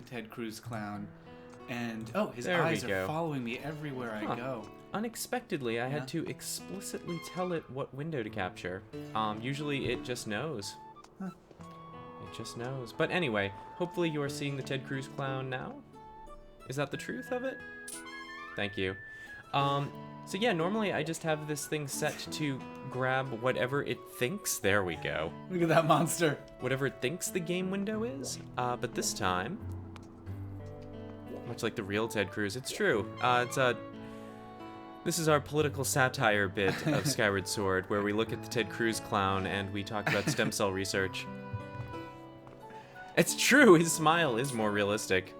the Ted Cruz clown. And, oh, his There we eyes are go. following me everywhere I go. Unexpectedly, I Yeah. had to explicitly tell it what window to capture. Usually it just knows. Huh. It just knows. But anyway, hopefully you are seeing the Ted Cruz clown now. Is that the truth of it? Thank you. So yeah, normally I just have this thing set to grab whatever it thinks. There we go. Look at that monster. Whatever it thinks the game window is. But this time, much like the real Ted Cruz, it's true. This is our political satire bit of Skyward Sword, where we look at the Ted Cruz clown and we talk about stem cell research. It's true, his smile is more realistic.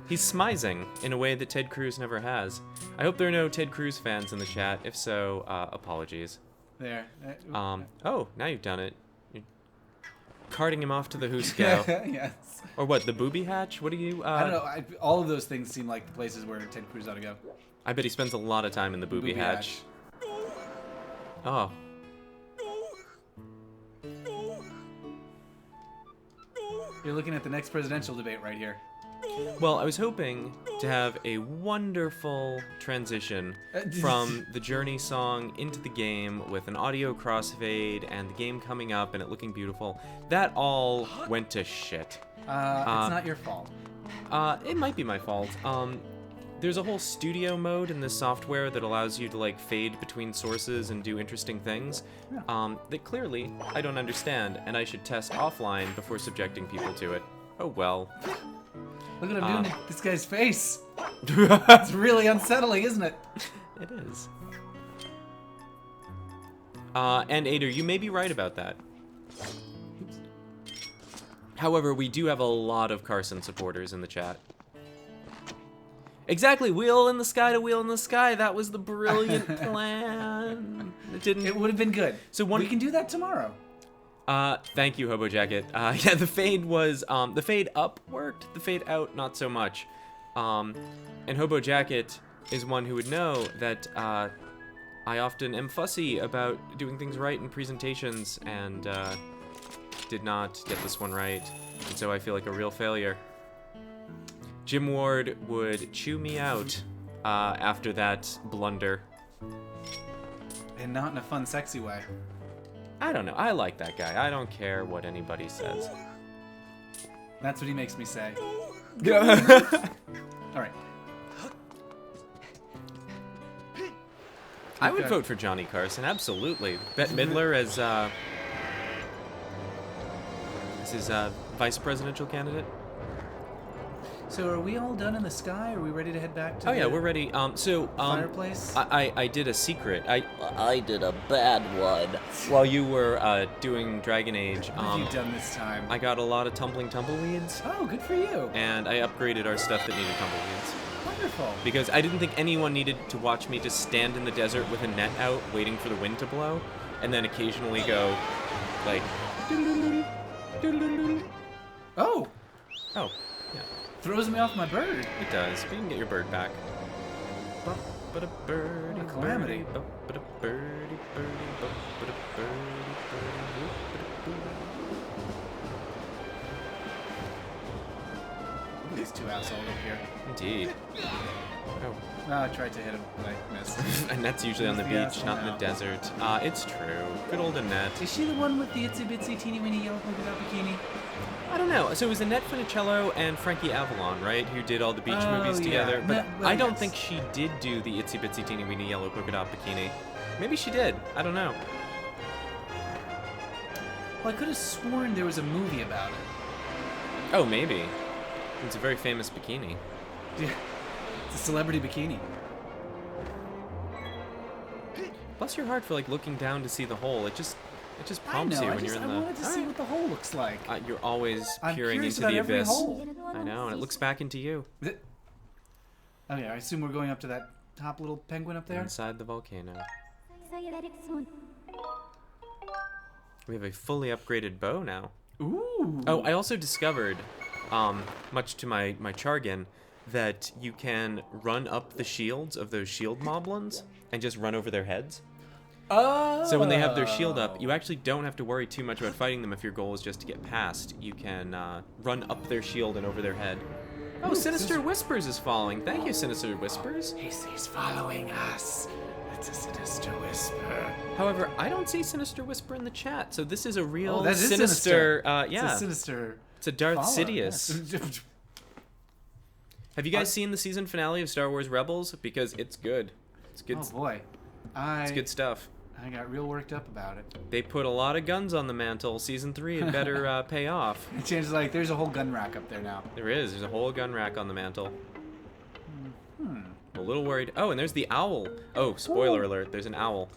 He's smizing in a way that Ted Cruz never has. I hope there are no Ted Cruz fans in the chat. If so, apologies. There. Oh, now you've done it. You're carting him off to the Husko. Yes. Or what, the booby hatch? What do you, I don't know. All of those things seem like the places where Ted Cruz ought to go. I bet he spends a lot of time in the booby hatch. Oh. You're looking at the next presidential debate right here. Well, I was hoping to have a wonderful transition from the Journey song into the game with an audio crossfade and the game coming up and it looking beautiful. That all went to shit. It's not your fault. It might be my fault. There's a whole studio mode in this software that allows you to like fade between sources and do interesting things that clearly I don't understand and I should test offline before subjecting people to it. Oh well. Look at him doing to this guy's face. It's really unsettling, isn't it? It is. And Ader, you may be right about that. However, we do have a lot of Carson supporters in the chat. Exactly, wheel in the sky to wheel in the sky. That was the brilliant plan. It didn't. It would have been good. So we can do that tomorrow. Thank you, Hobo Jacket. Yeah, the fade was, the fade up worked, the fade out not so much. And Hobo Jacket is one who would know that, I often am fussy about doing things right in presentations and, did not get this one right. And so I feel like a real failure. Jim Ward would chew me out, after that blunder. And not in a fun, sexy way. I don't know. I like that guy. I don't care what anybody says. That's what he makes me say. Alright. I would vote for Johnny Carson, absolutely. Bette Midler as his vice presidential candidate. So are we all done in the sky? Are we ready to head back to Oh yeah, we're ready. fireplace? I did a secret. I did a bad one. While you were doing Dragon Age, What have you done this time? I got a lot of tumbling tumbleweeds, Oh, good for you. and I upgraded our stuff that needed tumbleweeds. Wonderful. Because I didn't think anyone needed to watch me just stand in the desert with a net out, waiting for the wind to blow, and then occasionally go, like, Oh! oh, yeah. Throws me off my bird. It does, but you can get your bird back. What a birdie, What a calamity. But a birdie, but a birdie, Look at these two assholes up here. Indeed. Oh. No, I tried to hit him, but I missed. And that's usually on the Who's beach, the not in asshole the now? desert. It's true. Good old Annette. Is she the one with the itsy bitsy teeny weeny yellow polka dot bikini? I don't know. So it was Annette Funicello and Frankie Avalon, right? Who did all the beach Oh, movies yeah. together. But Well, I don't yes. think she did do the Itsy Bitsy Teeny Weeny Yellow Polka Dot Bikini. Maybe she did. I don't know. Well, I could have sworn there was a movie about it. Oh, maybe. It's a very famous bikini. Yeah. It's a celebrity bikini. Bless your heart for like looking down to see the hole. It just I prompts know, you when you're in I the. wanted to see what the hole looks like. You're always I'm peering curious into about the every abyss. hole. I know, and it looks back into you Okay, I assume we're going up to that top little penguin up there? inside the volcano. We have a fully upgraded bow now. Ooh! Oh, I also discovered, much to my chagrin, that you can run up the shields of those shield moblins and just run over their heads. Oh. So when they have their shield up, you actually don't have to worry too much about fighting them if your goal is just to get past. You can run up their shield and over their head. Oh, Sinister Whispers is following. Thank you, Sinister Whispers. He's following us. It's a Sinister Whisper. However, I don't see Sinister Whisper in the chat, so this is a real That is sinister. It's a Sinister. It's a Darth follower, Sidious. yes. Have you guys seen the season finale of Star Wars Rebels? Because it's good. It's good. Oh boy, It's good stuff. I got real worked up about it. They put a lot of guns on the mantle. Season 3 had better pay off. It changes, like, there's a whole gun rack up there now. There is. There's a whole gun rack on the mantle. I'm a little worried. Oh, and there's the owl. Oh, spoiler alert. There's an owl.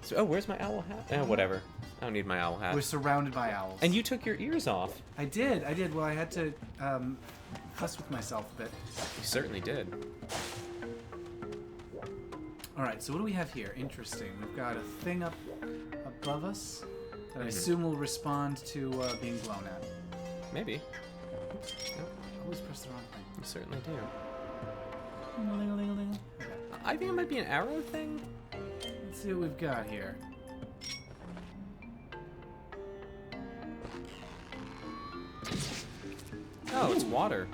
So, oh, where's my owl hat? Whatever. I don't need my owl hat. We're surrounded by owls. And you took your ears off. I did. Well, I had to fuss with myself a bit. You certainly did. All right, so what do we have here? Interesting. We've got a thing up above us that I assume will respond to being blown at. Maybe. I always press the wrong thing. You certainly do. Okay. I think it might be an arrow thing. Let's see what we've got here. Oh, it's water.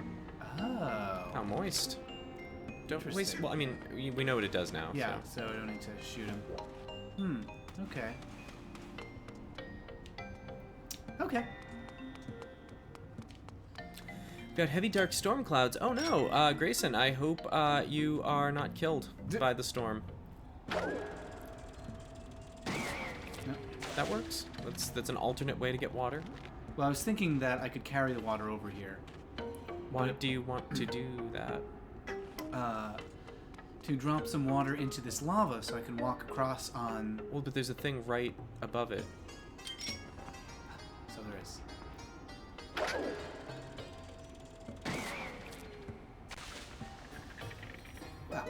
Oh. How moist. Don't waste. Interesting. Well, I mean, we know what it does now. Yeah, So. so I don't need to shoot him. Okay. Okay. Got heavy dark storm clouds. Oh no, Grayson, I hope you are not killed by the storm. No. That works. That's an alternate way to get water. Well, I was thinking that I could carry the water over here. Why do you want to do that? To drop some water into this lava so I can walk across on... Well, but there's a thing right above it. So there is. Well,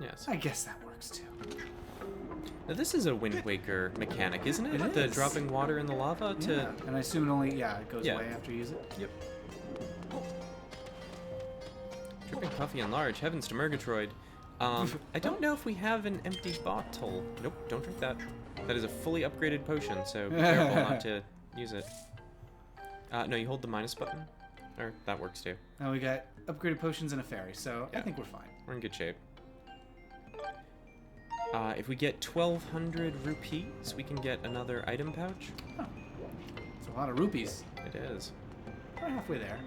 Yes. I guess that works too. Now this is a Wind Waker mechanic, isn't it? It The is. dropping water in the lava to. Yeah, and I assume it only, it goes Yeah. away after you use it. Yep. Dripping Puffy and Large. Heavens to Murgatroyd. I don't know if we have an empty bottle. Nope, don't drink that. That is a fully upgraded potion, so be careful not to use it. No, you hold the minus button. Or that works too. Now we got upgraded potions and a fairy, so I Yeah. think we're fine. We're in good shape. If we get 1,200 rupees, we can get another item pouch. Oh, it's a lot of rupees. It is. We're halfway there.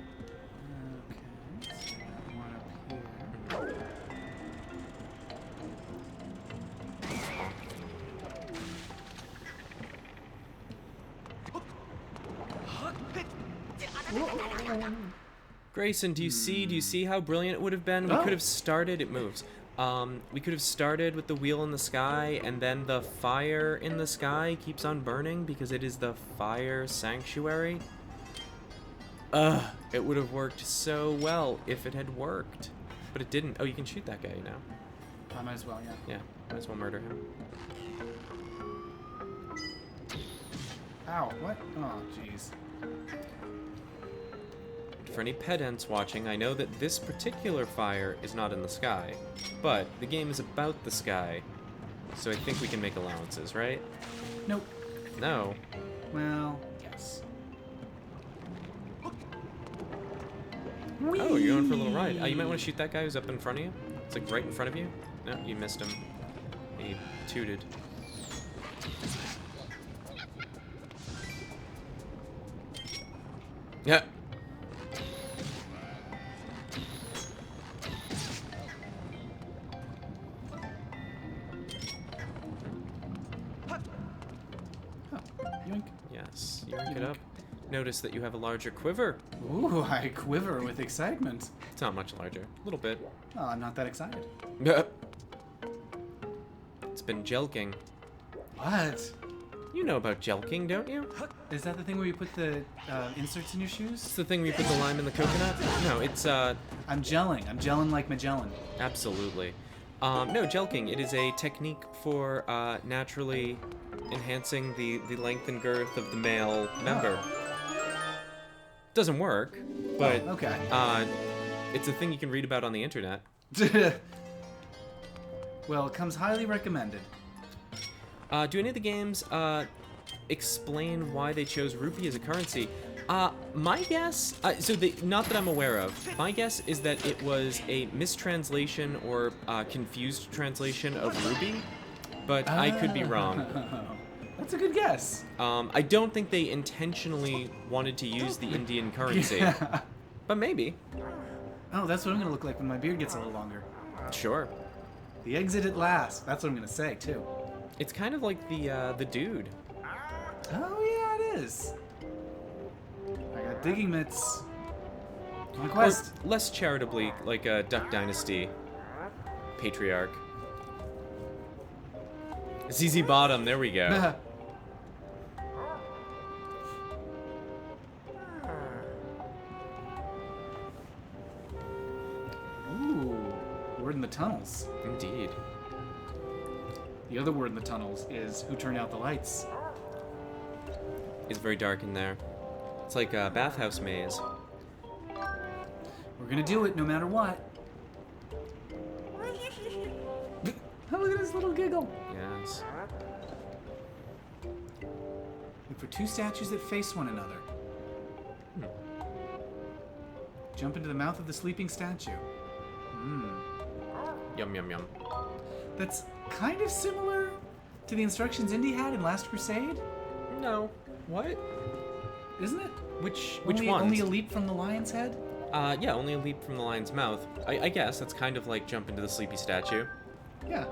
Okay, let's get one up here. Grayson, do you see how brilliant it would have been? We Oh. could have started, it moves. We could have started with the wheel in the sky, and then the fire in the sky keeps on burning because it is the fire sanctuary. It would have worked so well if it had worked. But it didn't. Oh, you can shoot that guy now. I might as well, yeah. Yeah, might as well murder him. Ow, what? Oh, jeez. For any pedants watching, I know that this particular fire is not in the sky, but the game is about the sky, so I think we can make allowances, right? Nope. No. Well, yes. Oh, you're going for a little ride. You might want to shoot that guy who's up in front of you. It's like right in front of you. No, you missed him. He tooted. Yeah. Yoink. Yes, you rank it up. Notice that you have a larger quiver. Ooh, I quiver with excitement. It's not much larger. A little bit. Oh, I'm not that excited. It's been jelking. What? You know about jelking, don't you? Is that the thing where you put the inserts in your shoes? It's the thing where you put the lime in the coconut? No, it's, I'm gelling. I'm gelling like Magellan. absolutely. No, jelking. It is a technique for naturally enhancing the length and girth of the male member. Doesn't work, but Okay. it's a thing you can read about on the internet. Well, it comes highly recommended. Do any of the games explain why they chose rupee as a currency? My guess, not that I'm aware of, my guess is that it was a mistranslation or confused translation of rupee, but I could be wrong. That's a good guess. I don't think they intentionally wanted to use the Indian currency, Yeah. but maybe. Oh, that's what I'm gonna look like when my beard gets a little longer. Sure. The exit at last. That's what I'm gonna say too. It's kind of like the dude. Oh yeah, it is. I got digging mitts. On a quest. Or less charitably, like a Duck Dynasty patriarch. ZZ Bottom, there we go. Ooh, word in the tunnels. Indeed. The other word in the tunnels is who turned out the lights. It's very dark in there. It's like a bathhouse maze. We're gonna do it no matter what. Oh, look at this little giggle. Yes. Look for two statues that face one another. Jump into the mouth of the sleeping statue. Yum, yum, yum. That's kind of similar to the instructions Indy had in Last Crusade, No. What? isn't it? Which only, ones? Only a leap from the lion's head? Yeah, only a leap from the lion's mouth. I guess that's kind of like jump into the sleepy statue. Yeah.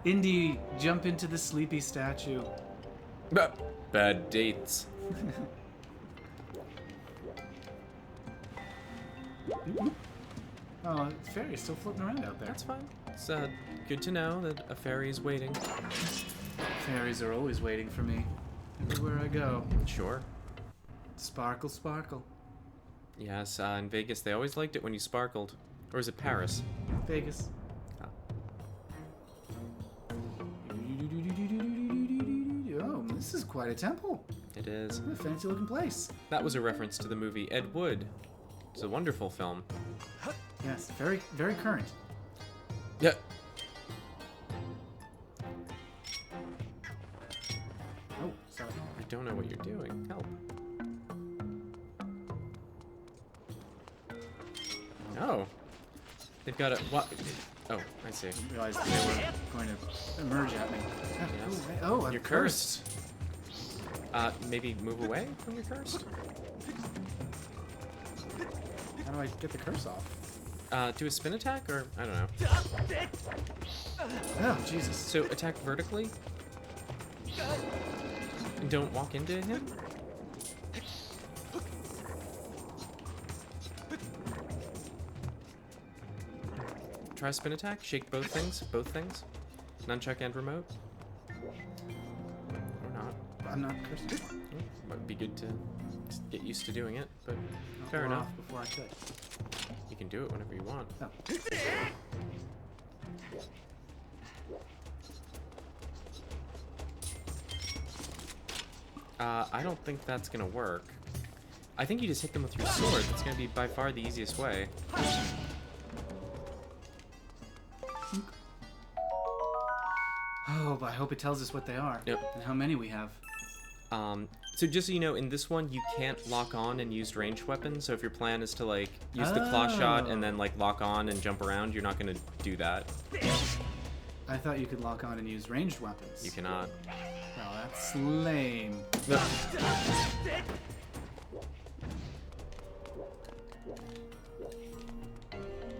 Indy, jump into the sleepy statue. Bad dates. Oh, the fairy's still floating around out there. That's fine. It's good to know that a fairy is waiting. Fairies are always waiting for me. Everywhere I go. Sure. Sparkle, sparkle. Yes, in Vegas they always liked it when you sparkled. Or is it Paris? Vegas. Oh. Oh, this is quite a temple. It is. What a fancy looking place. That was a reference to the movie Ed Wood. It's a wonderful film. Yes, very, very current. Yeah. Oh, sorry. I don't know what you're doing. Help. Oh. They've got a... What? Oh, I see. I realized they were going to emerge at me. Yes. Oh, I'm You're cursed. Maybe move away from your cursed? How do I get the curse off? Do a spin attack, or... I don't know. Oh, Jesus. So, attack vertically? And don't walk into him? Try a spin attack, shake both things, Nunchuck and remote. Or not. I'm not cursed. Might be good to just get used to doing it, but I'll fair go enough. off before I could. You can do it whenever you want. Oh. I don't think that's gonna work. I think you just hit them with your sword. That's gonna be by far the easiest way. Oh, but I hope it tells us what they are. Yep. And how many we have. So just so you know, in this one, you can't lock on and use ranged weapons. So if your plan is to, like, use the claw shot and then, like, lock on and jump around, you're not gonna do that. I thought you could lock on and use ranged weapons. You cannot. Well, that's lame.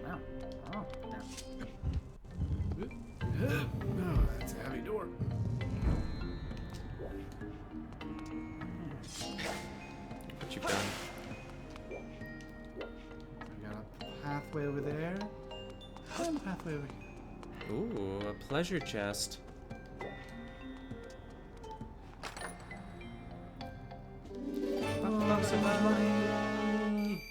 Wow. Oh, yeah. Oh, that's a heavy door. What you've done. We got a pathway over there. And a pathway over here. Ooh, a pleasure chest. Oh, so much money!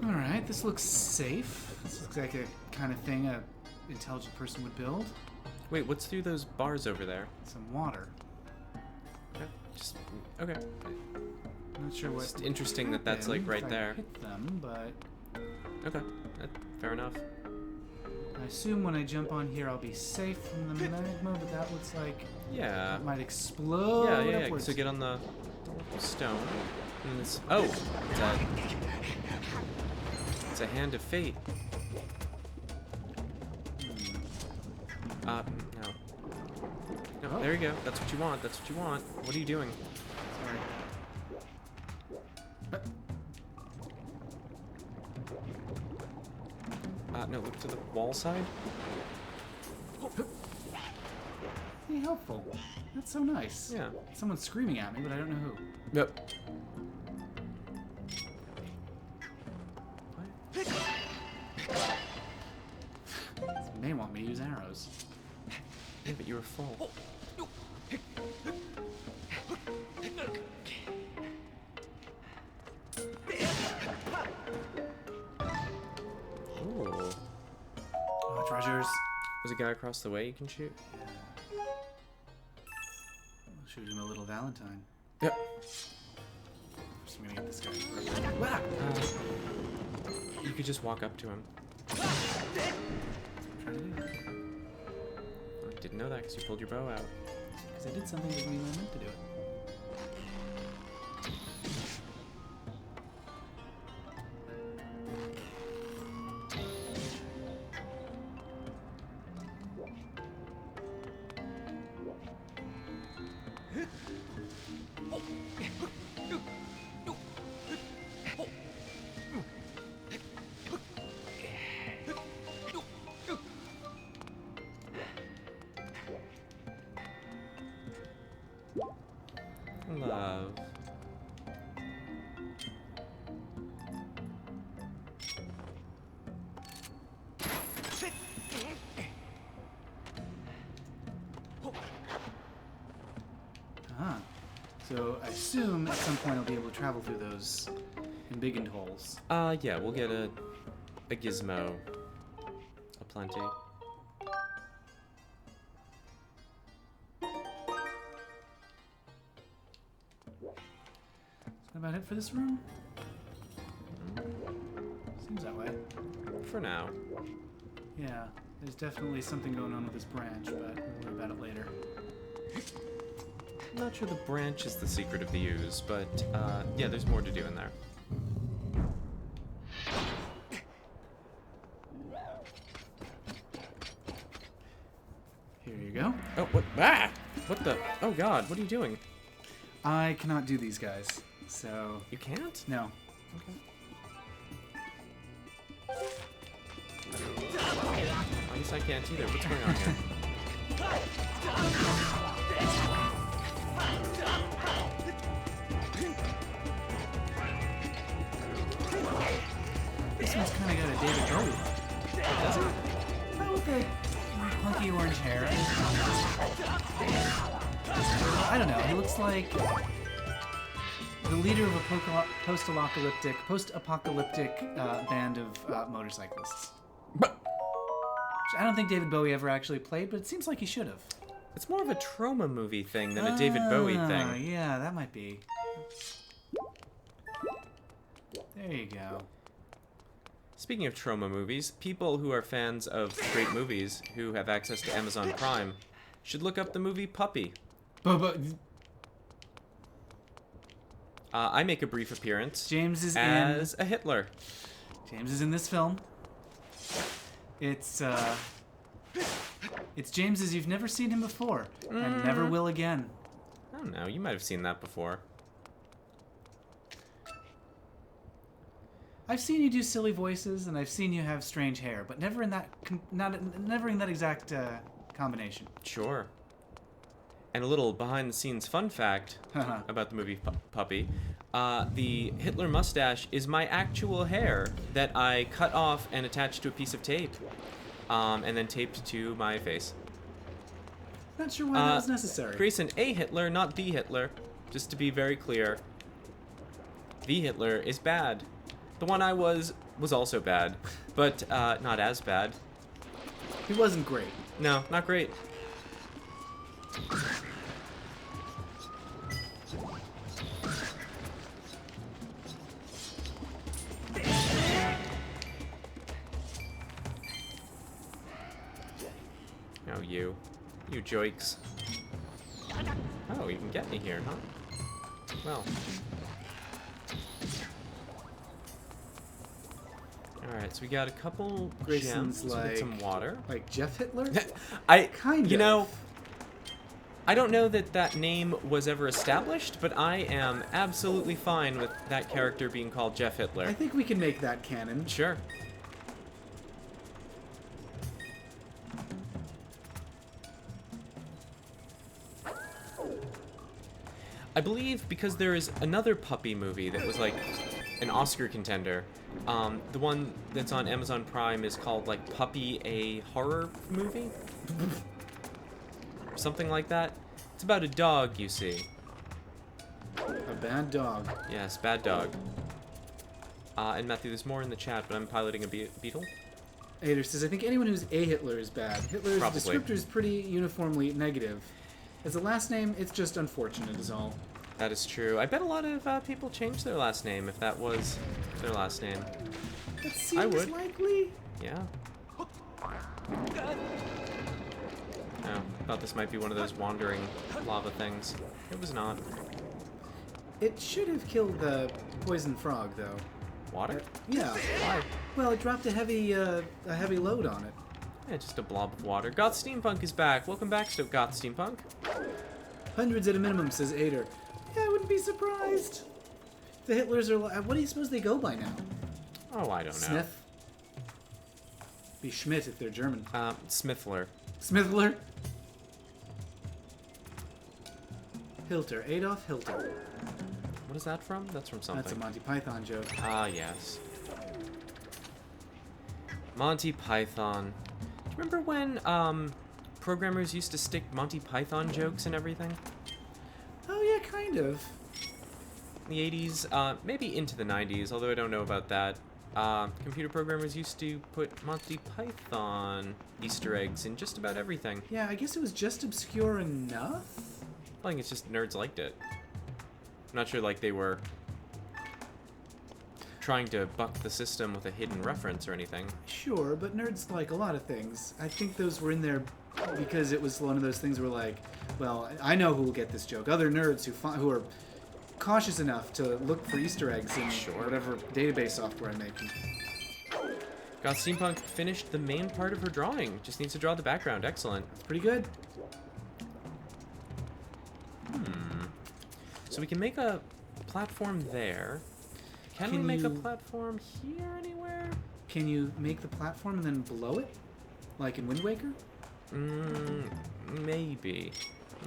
Alright, this looks safe. This looks like a kind of thing a intelligent person would build. Wait, what's through those bars over there? Some water. Okay. Just okay. I'm not sure what. It's interesting that that's like happened right if I there. hit them, but Okay. Fair enough. I assume when I jump on here I'll be safe from the magma, but that looks like Yeah. it might explode. Yeah. Upwards. So get on the stone. And it's, oh, it's a hand of fate. No. No, Oh. there you go. That's what you want. That's what you want. What are you doing? Sorry. No, look to the wall side. Be helpful. That's so nice. Yeah. Someone's screaming at me, but I don't know who. Yep. They may want me to use arrows. Yeah, but you were full. Ooh. Oh, treasures. There's a guy across the way you can shoot. I'll shoot him a little Valentine. Yep. First, I'm gonna get this guy first. Whack! You could just walk up to him. That's what I'm trying to do. I didn't know that because you pulled your bow out. Because I did something that mean I meant to do it. Love. Ah. So I assume at some point I'll be able to travel through those embiggened holes. Yeah, we'll get a gizmo. Aplenty. Is that about it for this room? Seems that way. For now. Yeah, there's definitely something going on with this branch, but we'll worry about it later. I'm not sure the branch is the secret of the ooze, but yeah, there's more to do in there. Here you go. Oh, what? Ah! What the? Oh God, what are you doing? I cannot do these guys, so You can't? no. Okay. I guess I can't either. What's going on here? This one's kind of got a David Bowie look. Does it? Not with the punky orange hair. I don't know. He looks like the leader of a post-apocalyptic band of motorcyclists. Which I don't think David Bowie ever actually played, but it seems like he should have. It's more of a trauma movie thing than a David Bowie thing. Yeah, that might be. There you go. Speaking of trauma movies, people who are fans of great movies who have access to Amazon Prime should look up the movie Puppy. But I make a brief appearance James is as a Hitler. James is in this film. It's James as you've never seen him before, and never will again. I don't know, you might have seen that before. I've seen you do silly voices, and I've seen you have strange hair, but never in that never in that exact combination. Sure. And a little behind-the-scenes fun fact about the movie Puppy. The Hitler mustache is my actual hair that I cut off and attached to a piece of tape. And then taped to my face. Not sure why that was necessary. Grayson, a Hitler, not the Hitler. Just to be very clear. The Hitler is bad. The one I was also bad. But not as bad. He wasn't great. No, not great. Oh, you joiks. Oh, you can get me here, huh? Well. Alright, so we got a couple Grayson's gems like with some water. Like Jeff Hitler? You of. know, I don't know that that name was ever established, but I am absolutely fine with that character being called Jeff Hitler. I think we can make that canon. Sure. I believe because there is another puppy movie that was like an Oscar contender. The one that's on Amazon Prime is called like Puppy, a horror movie? Something like that. It's about a dog, you see. A bad dog. Yes, bad dog. And Matthew, there's more in the chat, but I'm piloting a beetle. Ader says, I think anyone who's a Hitler is bad. Hitler's Probably. descriptor is pretty uniformly negative. As a last name, it's just unfortunate is all. That is true. I bet a lot of people changed their last name if that was their last name. That seems I would. likely. Yeah. Oh, thought this might be one of those wandering lava things. It was not. It should have killed the poison frog, though. Water? Yeah. Why? Well, it dropped a heavy load on it. Yeah, just a blob of water. Goth Steampunk is back. Welcome back, Goth Steampunk. Hundreds at a minimum, says Ader. Yeah, I wouldn't be surprised. The Hitlers are... What do you suppose they go by now? Oh, I don't know. Smith? Be Schmidt if they're German. Smithler. Smithler? Hilter. Adolf Hilter. What is that from? That's from something. That's a Monty Python joke. Ah, yes. Monty Python. Do you remember when, programmers used to stick Monty Python jokes and everything? Oh, yeah, kind of. In the 80s, maybe into the 90s, although I don't know about that. Computer programmers used to put Monty Python Easter eggs in just about everything. Yeah, I guess it was just obscure enough? I think it's just nerds liked it. I'm not sure, like, they were trying to buck the system with a hidden reference or anything. Sure, but nerds like a lot of things. I think those were in there because it was one of those things where, like, well, I know who will get this joke. Other nerds who are cautious enough to look for Easter eggs in whatever database software I'm making. Goth Steampunk finished the main part of her drawing. Just needs to draw the background. Excellent. It's pretty good. So we can make a platform there. Can we make a platform here anywhere? Can you make the platform and then blow it? Like in Wind Waker? Maybe.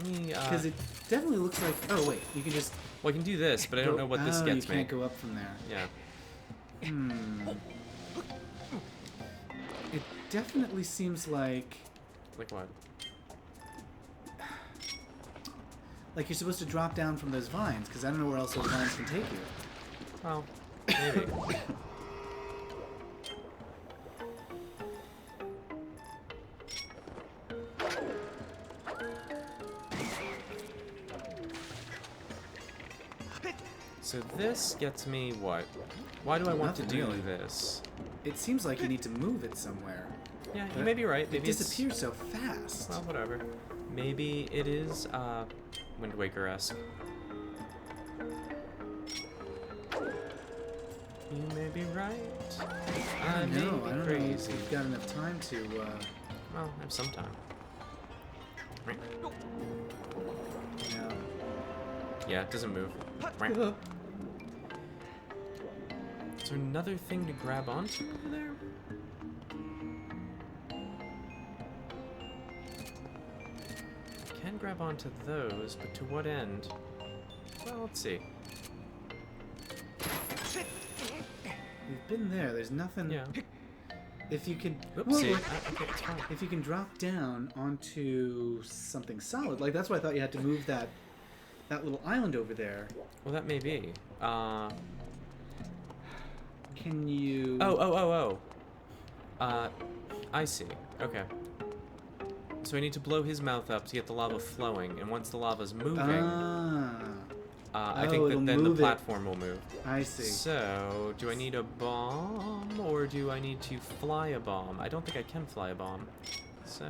Because it definitely looks like... Oh, wait. You can just... Well, I can do this, but I don't know what this gets you me. can't go up from there. Yeah. It definitely seems like... Like what? Like you're supposed to drop down from those vines, because I don't know where else those vines can take you. Well, maybe. So this gets me what? Why do I want to Nothing do really. this? It seems like you need to move it somewhere. Yeah, you But may be right. Maybe it disappears so fast. Well, whatever. Maybe it is Wind Waker-esque. You may be right. I may don't be know. I don't know crazy. if we've got enough time to... Well, I have some time. Yeah. Yeah, it doesn't move. Is there another thing to grab onto over there? I can grab onto those, but to what end? Well, let's see. We've been there. There's nothing... Yeah. If you can... Oopsie. Whoa. Okay, it's fine. If you can drop down onto something solid, like that's why I thought you had to move that little island over there. Well, that may be. Can you... Oh. I see. Okay. So I need to blow his mouth up to get the lava flowing, and once the lava's moving, I think it'll that then the move it. platform will move. I see. So, do I need a bomb, or do I need to fly a bomb? I don't think I can fly a bomb. So,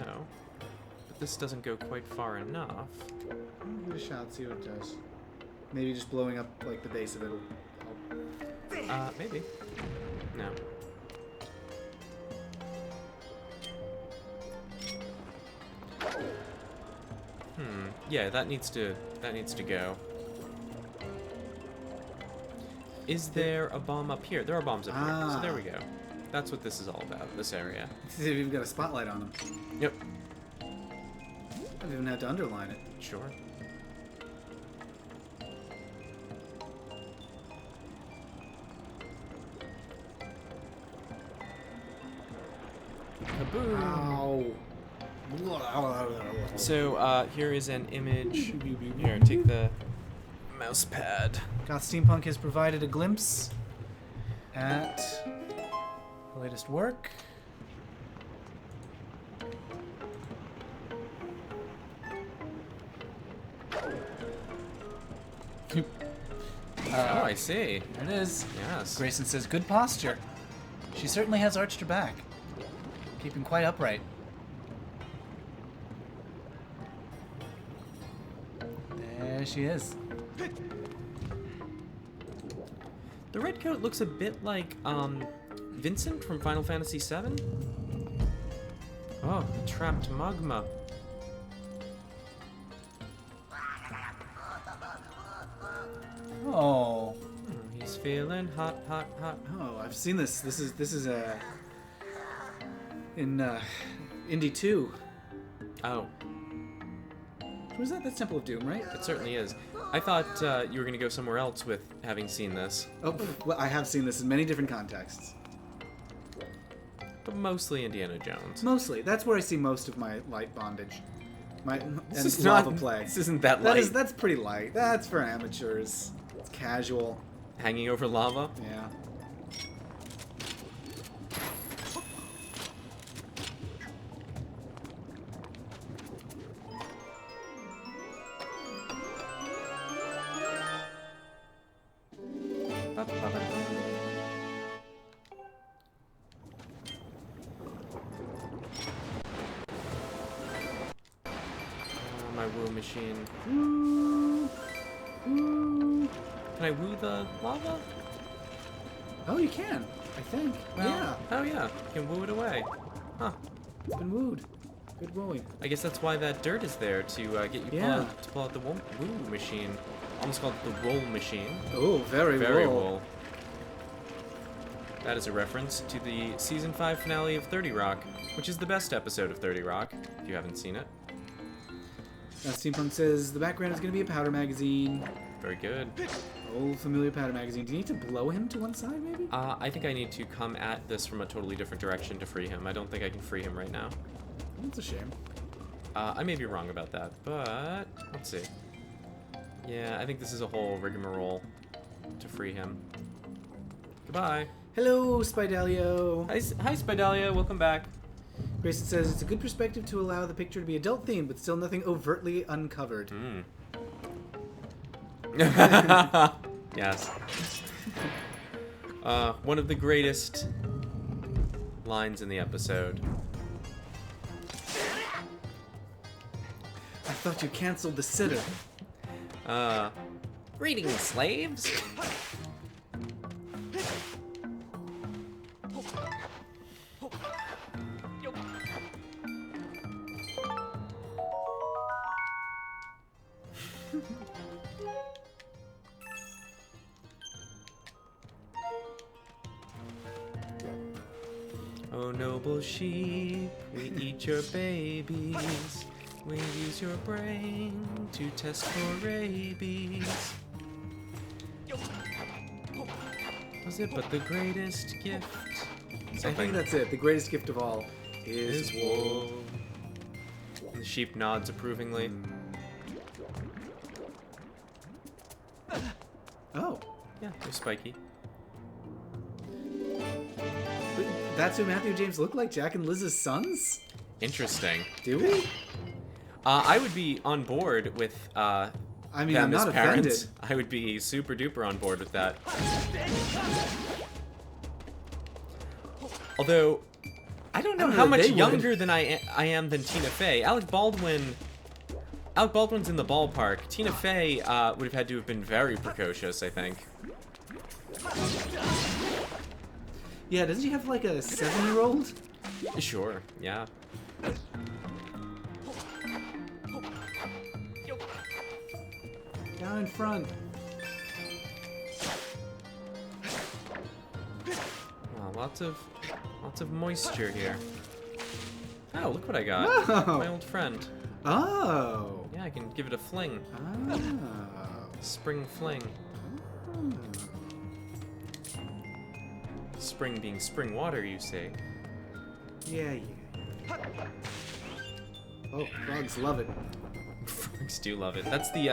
but this doesn't go quite far enough. Give it a shot, see what it does. Maybe just blowing up like the base of it will help. Maybe. No. Yeah, that needs to go. Is there a bomb up here? There are bombs up here. So there we go. That's what this is all about, this area. See if you've got a spotlight on them. Yep. I've even had to underline it. Sure. Kaboom! Ow. So, here is an image. Here, take the mouse pad. Goth Steampunk has provided a glimpse at the latest work. Oh, I see. There it is. Yes. Grayson says, good posture. She certainly has arched her back, keeping quite upright. There she is. The red coat looks a bit like, Vincent from Final Fantasy VII? Oh, trapped magma. Oh. He's feeling hot, hot, hot. Oh, I've seen this. This is in Indie 2. Oh, Was that? That's Temple of Doom, right? it certainly is. I thought you were going to go somewhere else with having seen this, Oh, well, I have seen this in many different contexts. but mostly Indiana Jones. Mostly, that's where I see most of my light bondage. This And is lava not. play. This isn't that light. That's pretty light. That's for amateurs. It's casual. Hanging over lava. Yeah. My woo machine. Can I woo the lava? Oh, you can. I think. Yeah. Oh yeah, you can woo it away. Huh. It's been wooed. Good wooing. I guess that's why that dirt is there to get you Yeah. to pull out the woo machine. Almost called the roll machine. Oh, very wool. That is a reference to the season 5 finale of 30 Rock, which is the best episode of 30 Rock, if you haven't seen it. Steampunk says the background is going to be a powder magazine. Very good. Old familiar powder magazine. Do you need to blow him to one side, maybe? I think I need to come at this from a totally different direction to free him. I don't think I can free him right now. That's a shame. I may be wrong about that, but let's see. Yeah, I think this is a whole rigmarole to free him. Goodbye. Hello, Spidalio. Hi, Spidalia. Welcome back. Grayson says it's a good perspective to allow the picture to be adult themed, but still nothing overtly uncovered. Yes. One of the greatest lines in the episode. I thought you canceled the sitter. Greetings, slaves. Oh, noble sheep, we eat your babies. We use your brain to test for rabies. Was it but the greatest gift? I think that's it. The greatest gift of all is wool. And the sheep nods approvingly. Oh. Yeah, they're spiky. But that's who Matthew James looked like? Jack and Liz's sons? Interesting. Do we? I would be on board with I mean, them I'm as not parents. offended. I would be super duper on board with that. Although, I don't know how that much they would. younger than I am than Tina Fey. Alec Baldwin's in the ballpark. Tina Fey would have had to have been very precocious, I think. Yeah, doesn't she have like a 7-year-old? Sure, yeah. Down in front. Wow, lots of moisture here. Oh, look what I got. Oh. My old friend. Oh. Yeah, I can give it a fling. Oh. Spring fling. Spring being spring water, you say? Yeah. Oh, frogs love it. Frogs do love it. That's the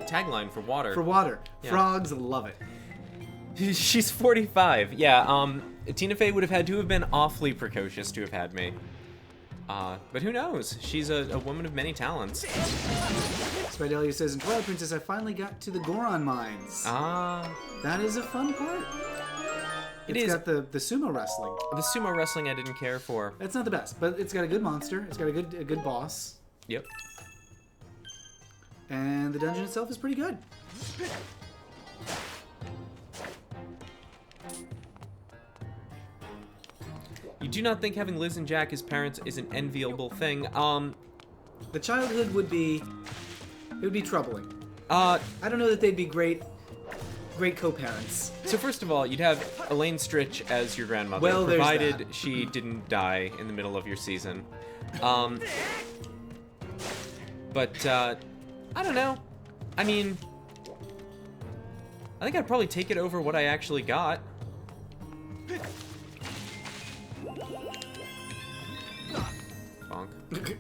tagline for water. For water. Yeah. Frogs love it. She's 45. Yeah, Tina Fey would have had to have been awfully precocious to have had me. But who knows? She's a woman of many talents. Spidelia says, in Twilight Princess, I finally got to the Goron mines. Ah. That is a fun part. It It's is. got the sumo wrestling. The sumo wrestling I didn't care for. That's not the best, but it's got a good monster. It's got a good boss. Yep. And the dungeon itself is pretty good. You do not think having Liz and Jack as parents is an enviable thing. The childhood would be troubling. Uh, I don't know that they'd be great co-parents. so first of all, you'd have Elaine Stritch as your grandmother, Well, there's provided that. she didn't die in the middle of your season. But I don't know. I mean, I think I'd probably take it over what I actually got. Bonk.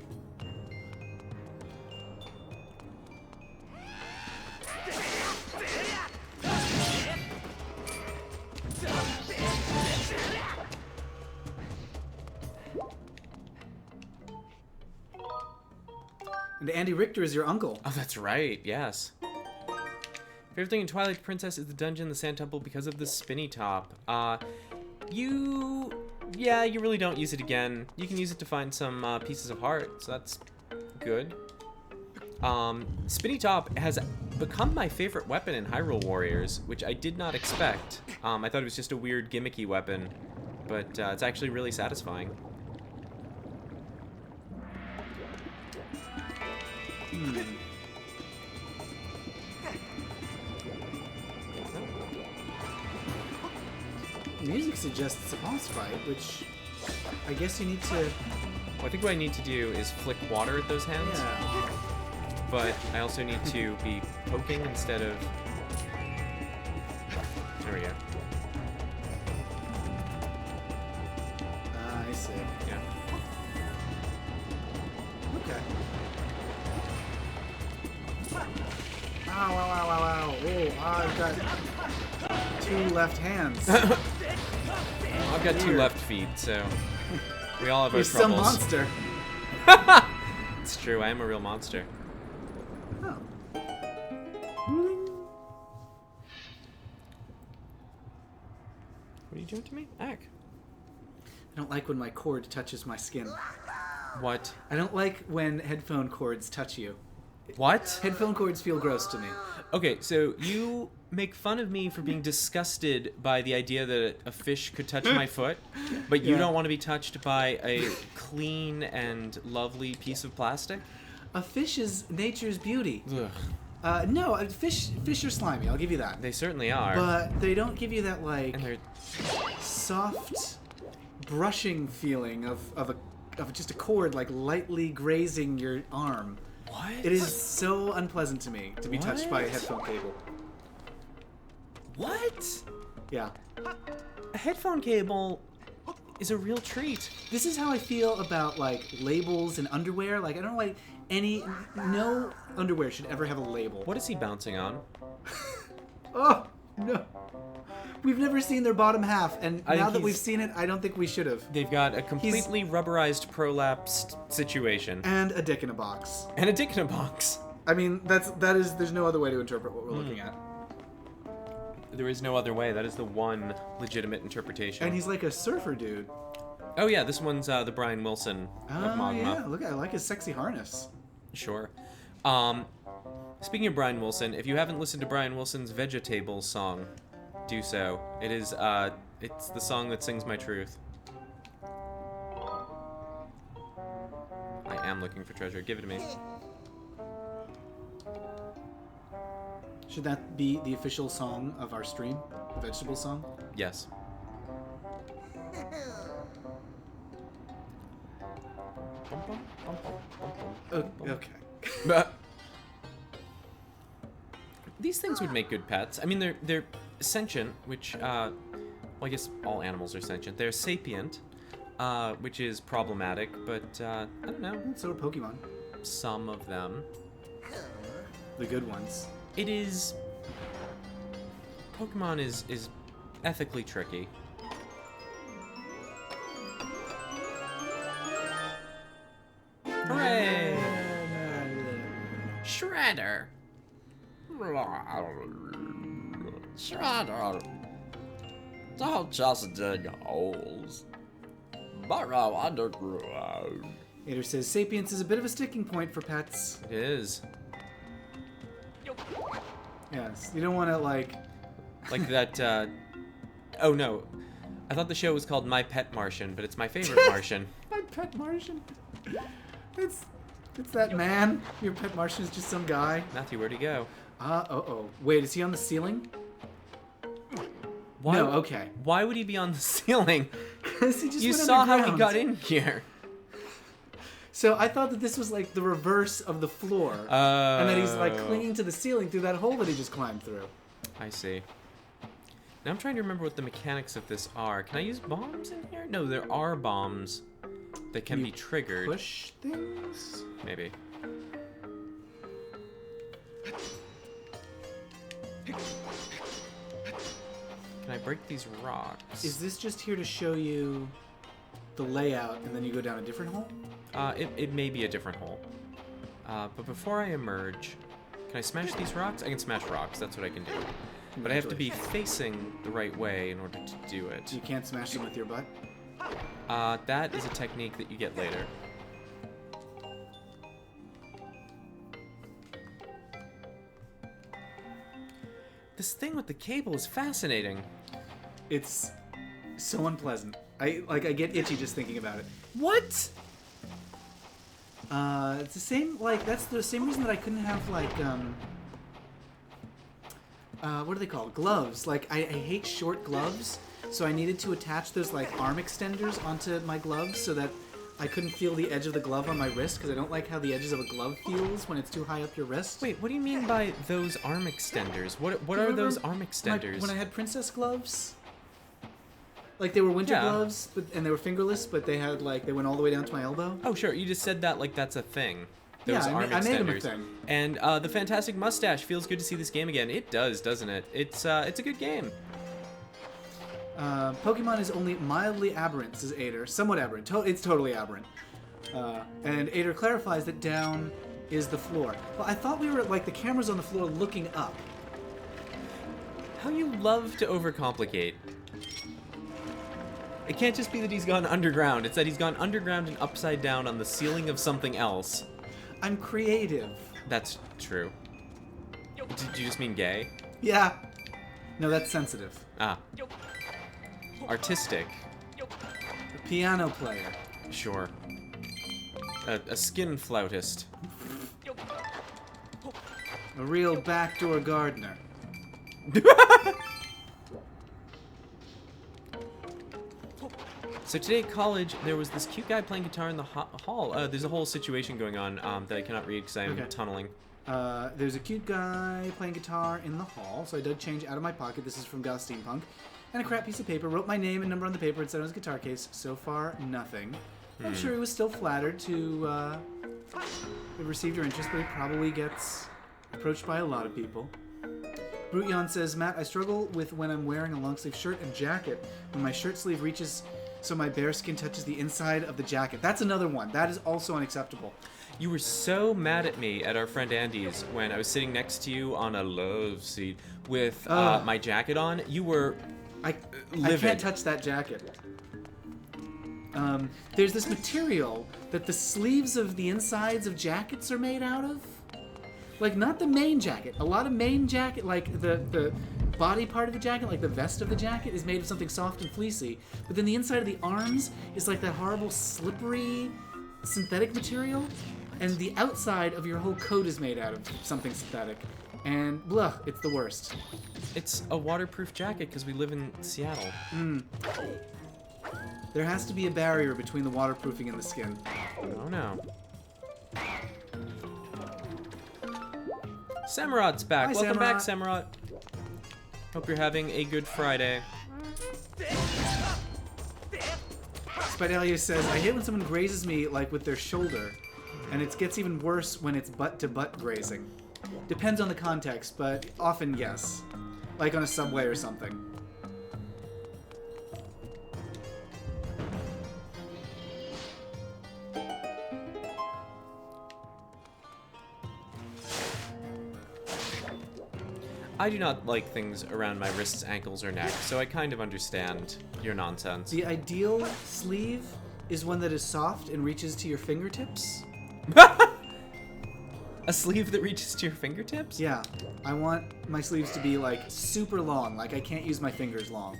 And Andy Richter is your uncle. Oh, that's right. Yes. Favorite thing in Twilight Princess is the dungeon, the Sand Temple, because of the spinny top. You really don't use it again. You can use it to find some pieces of heart, so that's good. Spinny top has become my favorite weapon in Hyrule Warriors, which I did not expect. I thought it was just a weird gimmicky weapon, but it's actually really satisfying. Music suggests a boss fight, which I guess you need to. Well, I think what I need to do is flick water at those hands. Yeah. But I also need to be poking instead of... There we go. I see. Yeah. Okay. Ow, ow, ow, ow, ow. Oh, I've got 2 left hands. I've got 2 left feet, so we all have our You're some troubles. monster. It's true, I am a real monster. Oh. What are you doing to me? Ack. I don't like when my cord touches my skin. What? I don't like when headphone cords touch you. What? Headphone cords feel gross to me. Okay, so you make fun of me for being disgusted by the idea that a fish could touch my foot, but you Yeah. don't want to be touched by a clean and lovely piece of plastic? A fish is nature's beauty. Ugh. No, fish are slimy. I'll give you that. They certainly are. But they don't give you that like And they're... soft brushing feeling of just a cord like lightly grazing your arm. What? It is so unpleasant to me to be touched by a What? headphone cable. What? Yeah. A headphone cable is a real treat. This is how I feel about like labels and underwear. Like I don't like no underwear should ever have a label. What is he bouncing on? Oh no! We've never seen their bottom half, and I now think that we've he's- seen it, I don't think we should have. They've got a completely rubberized prolapsed situation. And a dick in a box. And a dick in a box. I mean, there's no other way to interpret what we're looking at. There is no other way. That is the one legitimate interpretation. And he's like a surfer dude. Oh yeah, this one's the Brian Wilson of Oh Magma. yeah, look, I like his sexy harness. Sure. Speaking of Brian Wilson, if you haven't listened to Brian Wilson's Vegetable song, do so. It is it's the song that sings my truth. I am looking for treasure. Give it to me. Should that be the official song of our stream? The vegetable song? Yes. Okay. These things would make good pets. I mean, they're sentient, which well, I guess all animals are sentient. They're sapient, which is problematic, but I don't know. So are Pokemon. Some of them. The good ones. It is. Pokemon is ethically tricky. Hooray! Shredder! Shredder. Don't just dig holes. Burrow underground. Ader says sapience is a bit of a sticking point for pets. It is. Yes, you don't want to like that, oh no. I thought the show was called My Pet Martian, but it's My Favorite Martian. My pet Martian. It's that man. Your pet Martian is just some guy. Matthew, where'd he go? Oh. Wait, is he on the ceiling? Why, No, okay. Why would he be on the ceiling? 'Cause he just You went saw how he underground. got in here. So I thought that this was like the reverse of the floor. Oh. And that he's like clinging to the ceiling through that hole that he just climbed through. I see. Now I'm trying to remember what the mechanics of this are. Can I use bombs in here? No, there are bombs that can You be triggered. Push things? Maybe. Can I break these rocks? Is this just here to show you the layout and then you go down a different hole? It may be a different hole. But before I emerge, can I smash these rocks? I can smash rocks, that's what I can do. But I have to be facing the right way in order to do it. You can't smash them with your butt? That is a technique that you get later. This thing with the cable is fascinating. It's so unpleasant. I get itchy just thinking about it. What? It's the same, that's the same reason that I couldn't have, what are they called? Gloves. I hate short gloves, so I needed to attach those, arm extenders onto my gloves so that I couldn't feel the edge of the glove on my wrist, because I don't like how the edges of a glove feels when it's too high up your wrist. Wait, what do you mean by those arm extenders? What are Remember those arm extenders? When I had princess gloves? They were winter Yeah. gloves, and they were fingerless, but they had, they went all the way down to my elbow. Oh, sure. You just said that like that's a thing. Those Yeah, arm I extenders. made them a thing. And the fantastic mustache feels good to see this game again. It does, doesn't it? It's a good game. Pokemon is only mildly aberrant, says Ader. Somewhat aberrant. It's totally aberrant. And Ader clarifies that down is the floor. Well, I thought we were the camera's on the floor looking up. How you love to overcomplicate. It can't just be that he's gone underground. It's that he's gone underground and upside down on the ceiling of something else. I'm creative. That's true. Did you just mean gay? Yeah. No, that's sensitive. Ah. Artistic. A piano player. Sure. A skin flautist. A real backdoor gardener. So today at college, there was this cute guy playing guitar in the hall. There's a whole situation going on that I cannot read because I am Okay. tunneling. There's a cute guy playing guitar in the hall, so I dug change out of my pocket. This is from Gal Steampunk. And a crap piece of paper. Wrote my name and number on the paper and said it was a guitar case. So far, nothing. I'm sure he was still flattered to have received your interest, but he probably gets approached by a lot of people. Brutyon says, Matt, I struggle with when I'm wearing a long sleeve shirt and jacket when my shirt sleeve reaches so my bare skin touches the inside of the jacket. That's another one. That is also unacceptable. You were so mad at me at our friend Andy's when I was sitting next to you on a love seat with my jacket on. You were livid. I can't touch that jacket. There's this material that the sleeves of the insides of jackets are made out of. Like, not the main jacket. A lot of main jacket, like the body part of the jacket, like the vest of the jacket, is made of something soft and fleecy. But then the inside of the arms is like that horrible slippery synthetic material. And the outside of your whole coat is made out of something synthetic. And blah, it's the worst. It's a waterproof jacket because we live in Seattle. There has to be a barrier between the waterproofing and the skin. Oh no. Samurot's back. Hi, Welcome back, Samurot. Samurot. Hope you're having a good Friday. Spidalia says, I hate when someone grazes me, like, with their shoulder. And it gets even worse when it's butt-to-butt grazing. Depends on the context, but often yes. Like on a subway or something. I do not like things around my wrists, ankles, or neck, so I kind of understand your nonsense. The ideal sleeve is one that is soft and reaches to your fingertips. A sleeve that reaches to your fingertips? Yeah, I want my sleeves to be like super long, like I can't use my fingers long.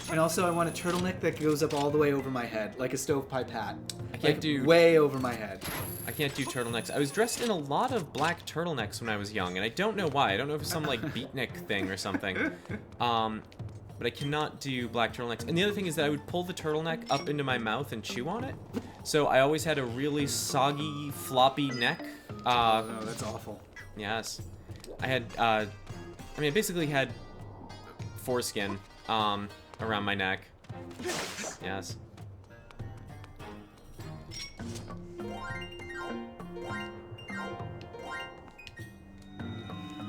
And also I want a turtleneck that goes up all the way over my head, like a stovepipe hat. I can't do way over my head. I can't do turtlenecks. I was dressed in a lot of black turtlenecks when I was young, and I don't know why. I don't know if it's some like beatnik thing or something. But I cannot do black turtlenecks. And the other thing is that I would pull the turtleneck up into my mouth and chew on it. So I always had a really soggy, floppy neck. No, that's awful. Yes. I had, I mean, I basically had foreskin around my neck. Yes. There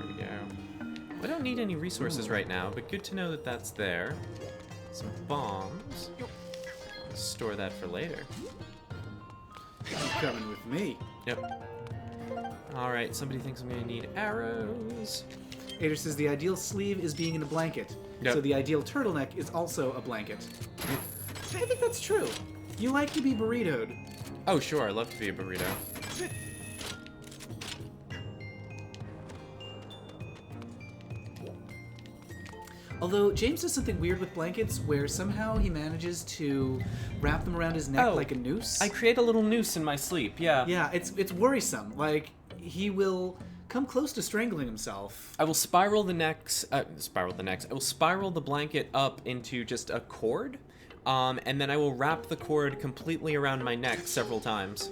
we go. I don't need any resources right now, but good to know that that's there. Some bombs. Store that for later. You're coming with me. Yep. Alright, somebody thinks I'm gonna need arrows. Ader says the ideal sleeve is being in a blanket. Yep. So the ideal turtleneck is also a blanket. I think that's true. You like to be burritoed. Oh, sure, I love to be a burrito. Although James does something weird with blankets where somehow he manages to wrap them around his neck like a noose. I create a little noose in my sleep, yeah. Yeah, it's worrisome. Like, he will come close to strangling himself. I will spiral the necks. I will spiral the blanket up into just a cord, and then I will wrap the cord completely around my neck several times.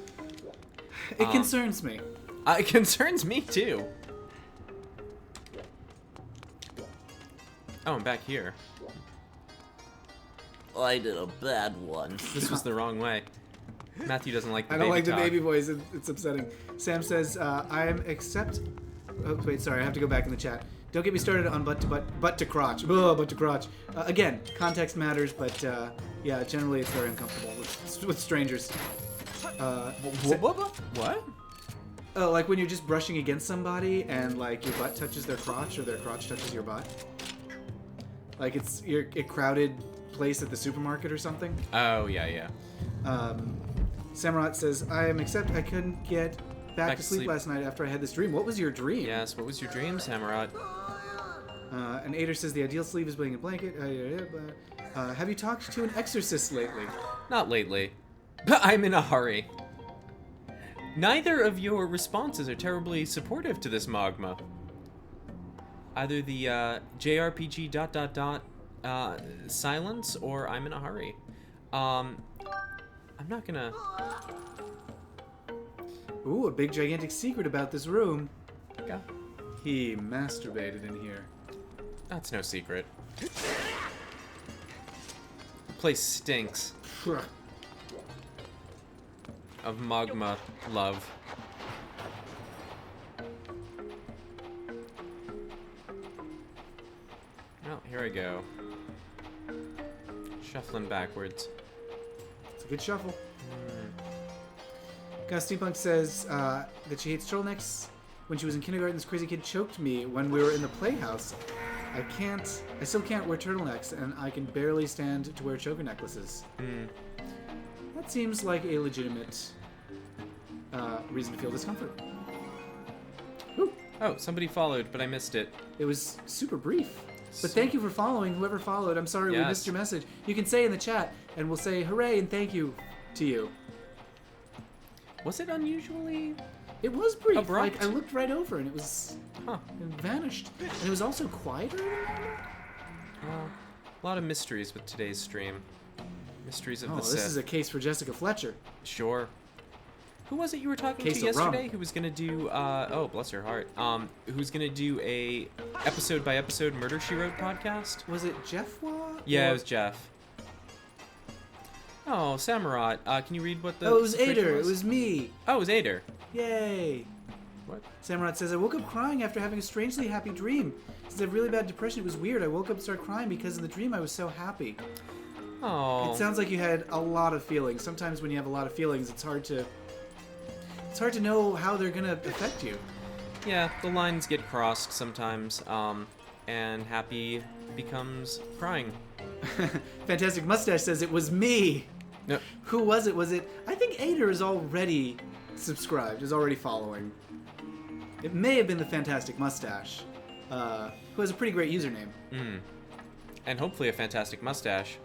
It concerns me. It concerns me too. Oh, I'm back here. I did a bad one. This was the wrong way. Matthew doesn't like the I don't like the talk. baby voice. It's upsetting. Sam says, I am accept... Oh, wait, sorry. I have to go back in the chat. Don't get me started on butt to crotch. Ugh, butt to crotch. Again, context matters, but yeah, generally it's very uncomfortable with strangers. What? Oh, like when you're just brushing against somebody and like your butt touches their crotch or their crotch touches your butt. Like it's a crowded place at the supermarket or something. Oh, yeah. Samurot says, I couldn't get back to sleep last night after I had this dream. What was your dream? Yes, what was your dream, Samurot? And Ader says the ideal sleeve is being a blanket. Have you talked to an exorcist lately? Not lately. But I'm in a hurry. Neither of your responses are terribly supportive to this magma. Either the JRPG ... silence or I'm in a hurry. I'm not gonna... Ooh, a big gigantic secret about this room. Yeah. He masturbated in here. That's no secret. The place stinks of magma love. here I go. Shuffling backwards. It's a good shuffle. Steampunk says that she hates turtlenecks. When she was in kindergarten, this crazy kid choked me when we were in the playhouse. I still can't wear turtlenecks, and I can barely stand to wear choker necklaces. That seems like a legitimate reason to feel discomfort. Ooh. Oh, somebody followed, but I missed it. It was super brief. But thank you for following, whoever followed. I'm sorry we missed your message. You can say in the chat, and we'll say hooray and thank you to you. Was it unusually? It was brief. Abrupt? Like, I looked right over and it was... It vanished. And it was also quieter than normal. Well, a lot of mysteries with today's stream. Mysteries of the Sith. This is a case for Jessica Fletcher. Sure. Who was it you were talking Case to of yesterday rum. who was going to do, oh, bless her heart, who's going to do a episode-by-episode Murder, She Wrote podcast? Was it Jeff Waugh? Yeah, it was Jeff. Oh, Samurott, can you read what the... Oh, it was situation Ader. It was me. Oh, it was Ader. Yay. What? Samurott says, I woke up crying after having a strangely happy dream. Since I have really bad depression, it was weird. I woke up and started crying because in the dream I was so happy. Oh. It sounds like you had a lot of feelings. Sometimes when you have a lot of feelings, it's hard to know how they're gonna affect you. Yeah, the lines get crossed sometimes, and happy becomes crying. Fantastic Mustache says it was me. No. Who was it? Was it? I think Ader is already subscribed, is already following. It may have been the Fantastic Mustache, who has a pretty great username. And hopefully a fantastic mustache.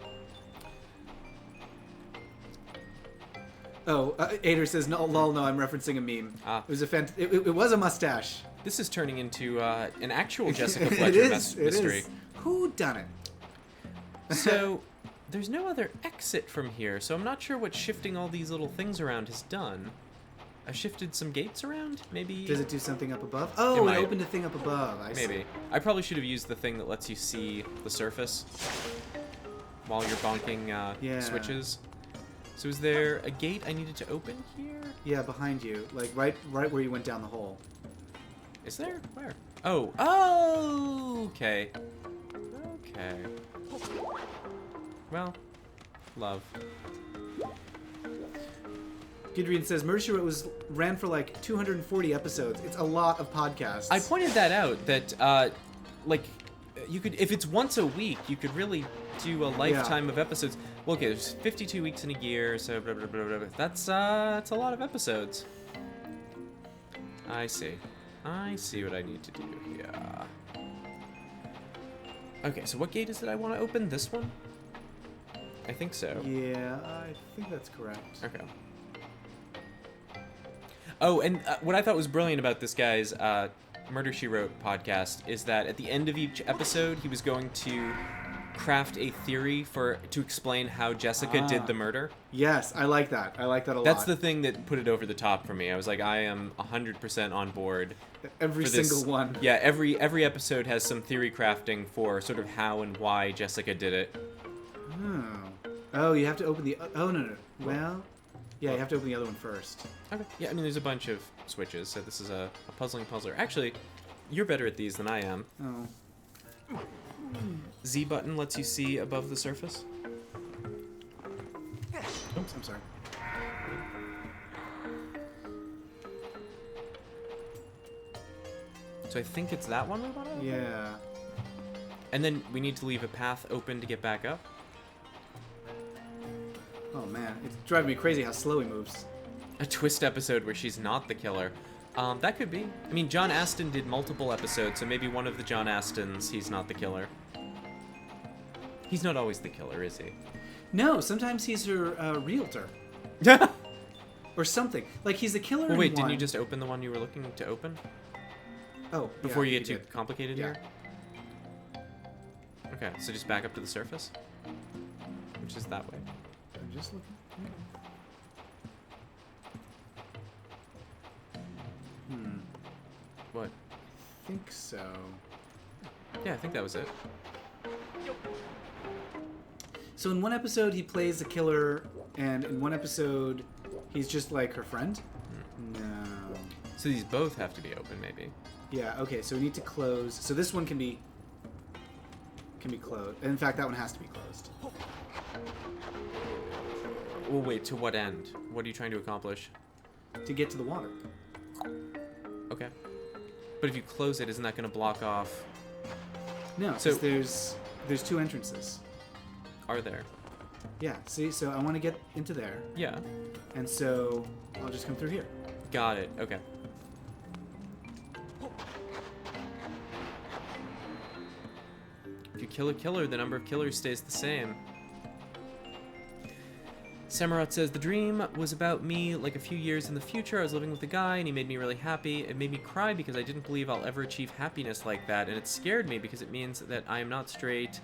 Oh, Ader says, no, lol, no, I'm referencing a meme. It was it was a mustache. This is turning into an actual Jessica Fletcher It is. mystery. Who done it? So, there's no other exit from here, so I'm not sure what shifting all these little things around has done. I shifted some gates around, maybe? Does it do something up above? Oh, might. it opened a thing up above. I see. Maybe. I probably should have used the thing that lets you see the surface while you're bonking switches. So is there a gate I needed to open here? Yeah, behind you. Like, right where you went down the hole. Is there? Where? Oh. Oh! Okay. Okay. Well, love. Gidrian says, Murder, She Wrote ran for like 240 episodes. It's a lot of podcasts. I pointed that out, that, like, you could, if it's once a week, you could really do a lifetime of episodes. Well, okay, there's 52 weeks in a year, so blah, blah, blah, blah, blah. That's a lot of episodes. I see. I see what I need to do here. Okay, so what gate is it I want to open? This one? I think so. Yeah, I think that's correct. Okay. Oh, and what I thought was brilliant about this guy's Murder, She Wrote podcast is that at the end of each episode, he was going to craft a theory to explain how Jessica did the murder. Yes, I like that. I like that a lot. That's the thing that put it over the top for me. I was like, I am 100% on board. Every single one. Yeah, every episode has some theory crafting for sort of how and why Jessica did it. Oh, you have to open the... Oh, no. Well, yeah, you have to open the other one first. Okay. Yeah, I mean, there's a bunch of switches, so this is a puzzling puzzler. Actually, you're better at these than I am. Oh. Z button lets you see above the surface. Oops, I'm sorry. So I think it's that one we want to open? Yeah. And then we need to leave a path open to get back up? Oh, man. It's driving me crazy how slow he moves. A twist episode where she's not the killer. That could be. I mean, John Aston did multiple episodes, so maybe one of the John Astons, he's not the killer. He's not always the killer, is he? No, sometimes he's her realtor. Or something. Like, he's the killer Well, wait, in didn't one. you just open the one you were looking to open? Oh, Before yeah, you get too did. complicated Yeah. here? Okay, so just back up to the surface? Which is that way. I'm just looking. What? I think so. Yeah, I think that was it. So in one episode he plays a killer, and in one episode he's just like her friend? No. So these both have to be open, maybe. Yeah, okay, so we need to close. So this one can be can be closed. In fact, that one has to be closed. Well, wait, to what end? What are you trying to accomplish? To get to the water. Okay. But if you close it, isn't that going to block off? No, So- so there's 2 entrances. Are there? Yeah, see, so I want to get into there, Yeah. and so I'll just come through here. Got it. Okay. If you kill a killer, the number of killers stays the same. Samurott says, the dream was about me like a few years in the future. I was living with a guy and he made me really happy. It made me cry because I didn't believe I'll ever achieve happiness like that. And it scared me because it means that I am not straight.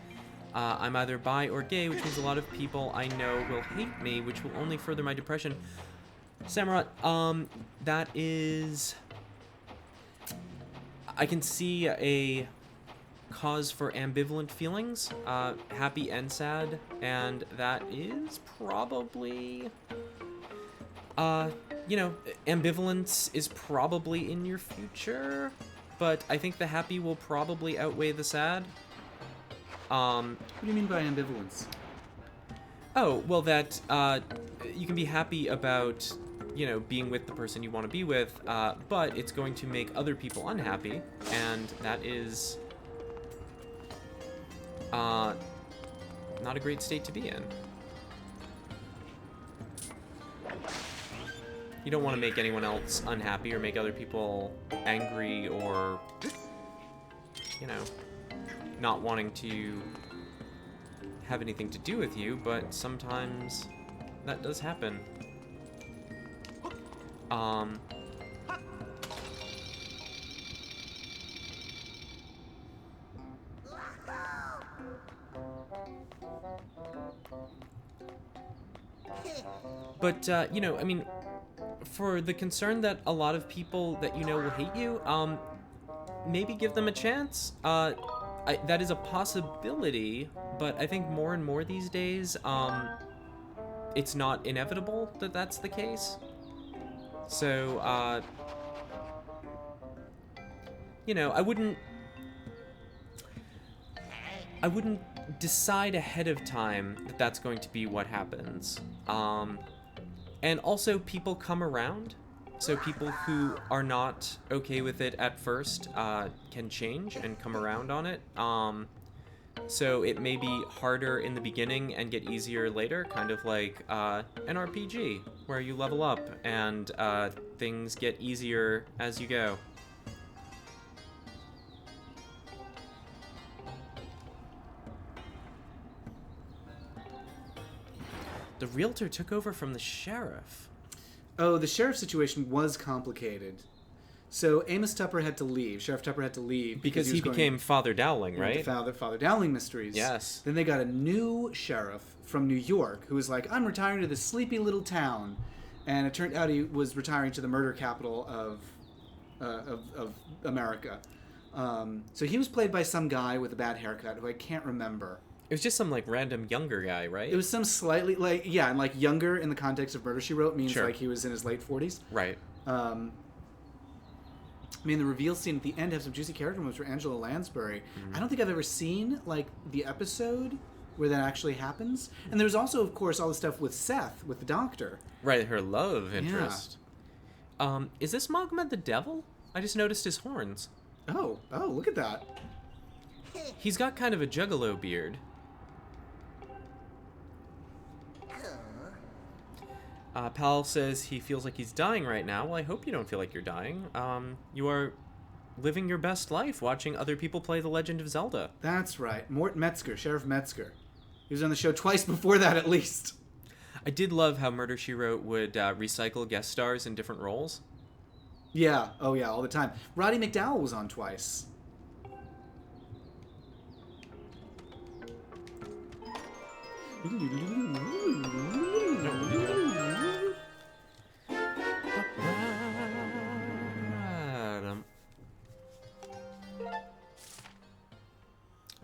I'm either bi or gay, which means a lot of people I know will hate me, which will only further my depression. Samurott, that is... I can see a cause for ambivalent feelings, happy and sad, and that is probably, you know, ambivalence is probably in your future, but I think the happy will probably outweigh the sad. What do you mean by ambivalence? Oh, well, that you can be happy about, you know, being with the person you want to be with, but it's going to make other people unhappy, and that is not a great state to be in. You don't want to make anyone else unhappy or make other people angry or, you know, not wanting to have anything to do with you, but sometimes that does happen. But, you know, I mean, for the concern that a lot of people that you know will hate you, maybe give them a chance. That is a possibility, but I think more and more these days, it's not inevitable that that's the case. So, you know, I wouldn't decide ahead of time that that's going to be what happens. And also, people come around. So people who are not okay with it at first can change and come around on it. So it may be harder in the beginning and get easier later, kind of like an RPG, where you level up and things get easier as you go. The realtor took over from the sheriff. Oh, the sheriff situation was complicated. So Amos Tupper had to leave. Sheriff Tupper had to leave Because was he going became Father Dowling, right? to Father Dowling Mysteries. Yes. Then they got a new sheriff from New York who was like, I'm retiring to this sleepy little town. And it turned out he was retiring to the murder capital of America. So he was played by some guy with a bad haircut who I can't remember. It was just some, like, random younger guy, right? It was some slightly, like, yeah, and, like, younger in the context of Murder, She Wrote means, Sure. like, he was in his late 40s. Right. I mean, the reveal scene at the end has some juicy character moments for Angela Lansbury. I don't think I've ever seen, like, the episode where that actually happens. And there was also, of course, all the stuff with Seth, with the doctor. Right, her love interest. Is this Mogma the devil? I just noticed his horns. Oh, look at that. He's got kind of a juggalo beard. Pal says he feels like he's dying right now. Well, I hope you don't feel like you're dying. You are living your best life watching other people play The Legend of Zelda. That's right. Mort Metzger, Sheriff Metzger. He was on the show twice before that, at least. I did love how Murder, She Wrote would recycle guest stars in different roles. Yeah. Oh, yeah, all the time. Roddy McDowell was on twice.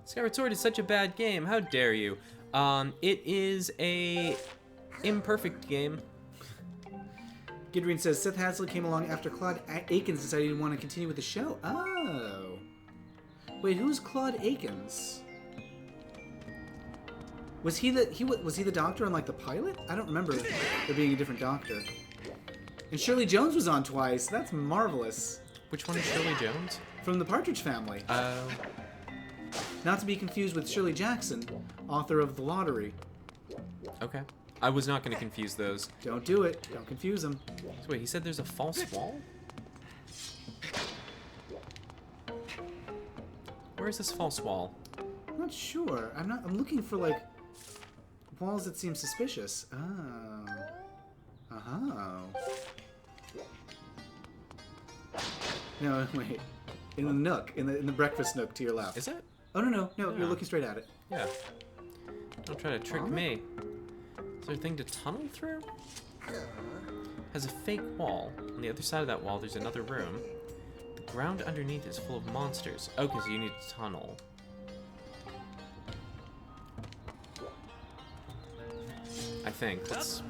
Skyward Sword is such a bad game. How dare you? It is a imperfect game. Gidrian says Seth Haslett came along after Claude Akins decided he didn't want to continue with the show. Oh. Wait, who's Claude Akins? Was he the doctor on like the pilot? I don't remember there being a different doctor. And Shirley Jones was on twice. That's marvelous. Which one is Shirley Jones? From the Partridge Family. Oh. Not to be confused with Shirley Jackson, author of The Lottery. Okay. I was not going to confuse those. Don't do it. Don't confuse them. So wait, he said there's a false wall? Where is this false wall? I'm not sure. I'm looking for like walls that seem suspicious. Oh. Oh. No, wait. In the nook, in the breakfast nook to your left. Is it? Oh no, Yeah. you're looking straight at it. Yeah. Don't try to trick Vomit? me. Is there a thing to tunnel through? Has a fake wall. On the other side of that wall, there's another room. The ground underneath is full of monsters. Oh, because you need to tunnel. I think. Let's...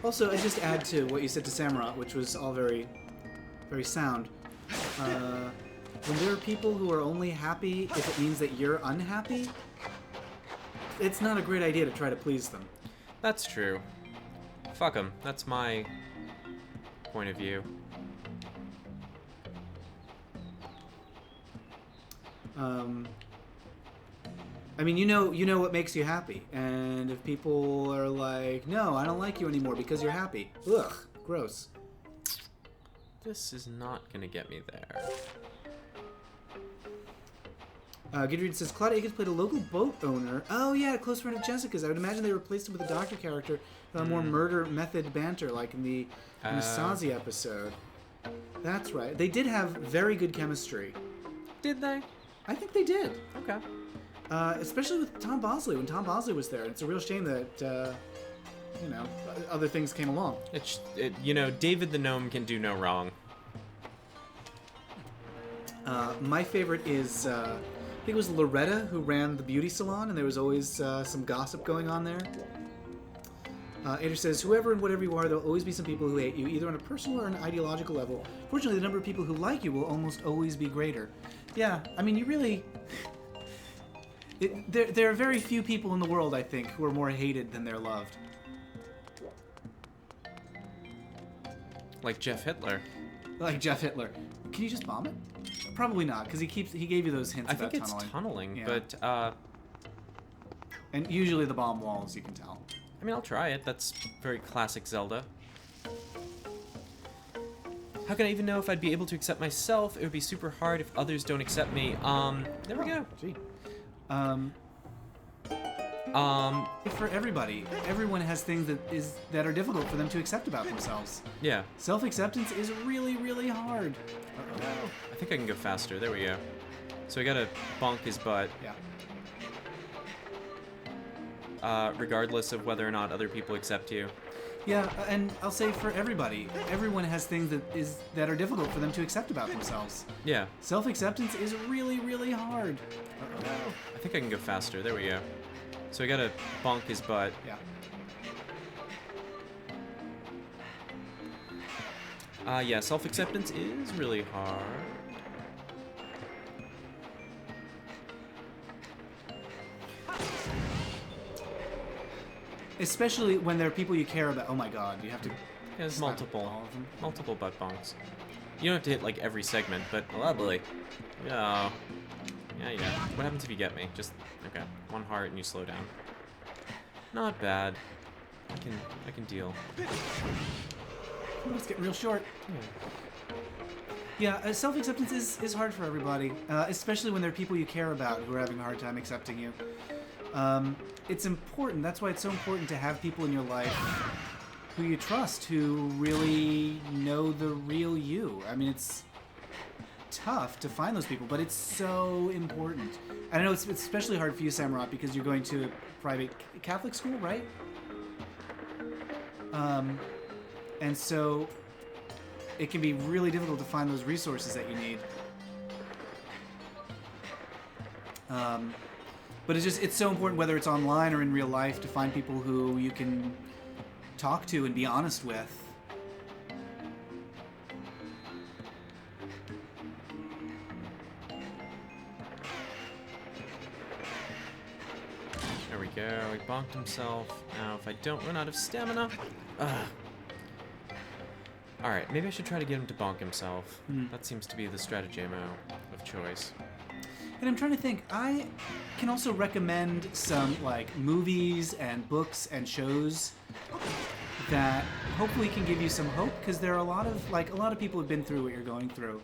Also, I just add to what you said to Samurott, which was all very, very sound. When there are people who are only happy if it means that you're unhappy, it's not a great idea to try to please them. That's true. Fuck them. That's my point of view. I mean, you know what makes you happy, and if people are like, "No, I don't like you anymore because you're happy," ugh, gross. This is not gonna get me there. Gidreed says Claudia Akins played a local boat owner. Oh yeah, a close friend of Jessica's. I would imagine they replaced him with a doctor character, more murder method banter, like in the Sazi episode. That's right. They did have very good chemistry. Did they? I think they did. Okay. Especially with Tom Bosley, when Tom Bosley was there. It's a real shame that, other things came along. David the Gnome can do no wrong. My favorite is, I think it was Loretta who ran the beauty salon, and there was always some gossip going on there. Andrew says, whoever and whatever you are, there'll always be some people who hate you, either on a personal or an ideological level. Fortunately, the number of people who like you will almost always be greater. Yeah, I mean, you really... There are very few people in the world, I think, who are more hated than they're loved. Like Jeff Hitler. Like Jeff Hitler. Can you just bomb it? Probably not, because he gave you those hints about I think tunneling. it's tunneling, Yeah. but And usually the bomb walls, you can tell. I mean, I'll try it. That's very classic Zelda. How can I even know if I'd be able to accept myself? It would be super hard if others don't accept me. There we go. Gee. For everybody, everyone has things that are difficult for them to accept about themselves. Yeah. Self-acceptance is really, really hard. Uh-oh. I think I can go faster. There we go. So I gotta bonk his butt. Yeah. Regardless of whether or not other people accept you. Yeah, and I'll say for everybody, everyone has things that are difficult for them to accept about themselves. Yeah. Self-acceptance is really, really hard. Uh-oh. I think I can go faster. There we go. So I gotta bonk his butt. Yeah. Yeah, self-acceptance is really hard. Especially when there are people you care about. Oh my god, you have to... Yeah, there's slap all of them. multiple butt bonks. You don't have to hit like every segment, but lovely. Yeah. Yeah. What happens if you get me? Just, okay, one heart and you slow down. Not bad. I can deal. Oh, it's getting real short. Yeah, self-acceptance is hard for everybody, especially when there are people you care about who are having a hard time accepting you. It's important. That's why it's so important to have people in your life who you trust, who really know the real you. I mean, it's tough to find those people, but it's so important. And I know it's especially hard for you, Samurott, because you're going to a private Catholic school, right? And so it can be really difficult to find those resources that you need. But it's so important, whether it's online or in real life, to find people who you can talk to and be honest with. he bonked himself. Now, if I don't run out of stamina... Alright, maybe I should try to get him to bonk himself. That seems to be the stratagemo of choice. And I'm trying to think, I can also recommend some, like, movies and books and shows that hopefully can give you some hope, because there are a lot of people have been through what you're going through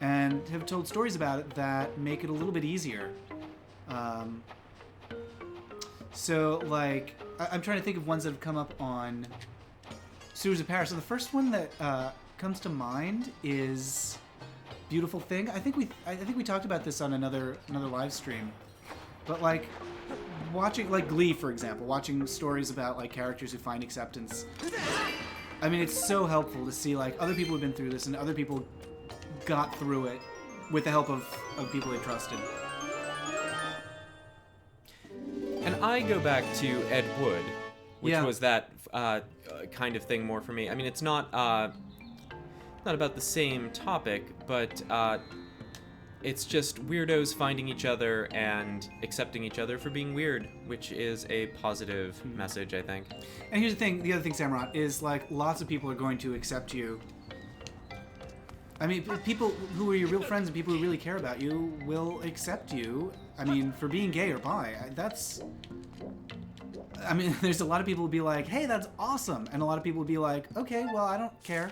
and have told stories about it that make it a little bit easier. So, like, I'm trying to think of ones that have come up on Sewers of Paris. So the first one that comes to mind is Beautiful Thing. I think we talked about this on another live stream. But, like, watching, like, Glee, for example, watching stories about, like, characters who find acceptance. I mean, it's so helpful to see, like, other people have been through this and other people got through it with the help of people they trusted. And I go back to Ed Wood, which Yeah. was that kind of thing more for me. I mean, it's not about the same topic, but it's just weirdos finding each other and accepting each other for being weird, which is a positive message, I think. And here's the thing, the other thing, Samrat, is, like, lots of people are going to accept you. I mean, people who are your real friends and people who really care about you will accept you. I mean, for being gay or bi, I mean, there's a lot of people who will be like, hey, that's awesome. And a lot of people will be like, okay, well, I don't care.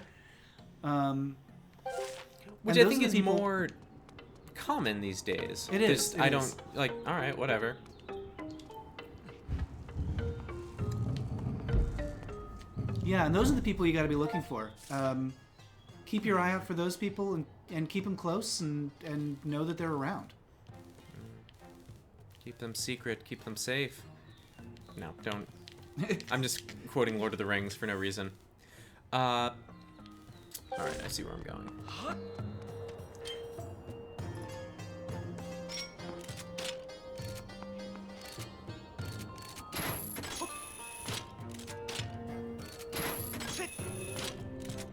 Which I think is more common these days. It is. I don't, like, alright, whatever. Yeah, and those are the people you got to be looking for. Keep your eye out for those people and keep them close and know that they're around. Keep them secret, keep them safe. No, don't. I'm just quoting Lord of the Rings for no reason. Alright, I see where I'm going.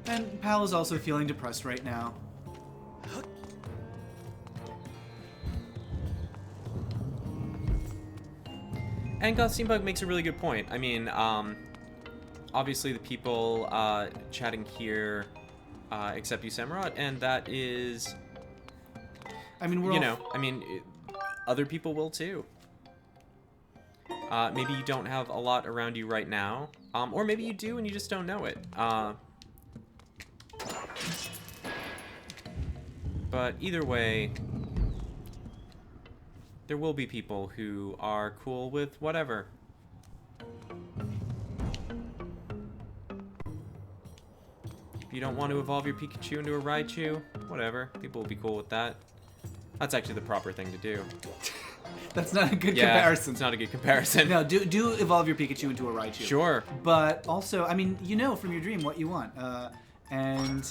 And Pal is also feeling depressed right now. And Goth Steampunk makes a really good point. I mean, obviously the people chatting here accept you, Samurott, and that is, I mean, other people will too. Maybe you don't have a lot around you right now, or maybe you do and you just don't know it. But either way, there will be people who are cool with whatever. If you don't want to evolve your Pikachu into a Raichu, whatever. People will be cool with that. That's actually the proper thing to do. That's not a good Yeah, comparison. it's not a good comparison. No, do evolve your Pikachu into a Raichu. Sure. But also, I mean, you know from your dream what you want. And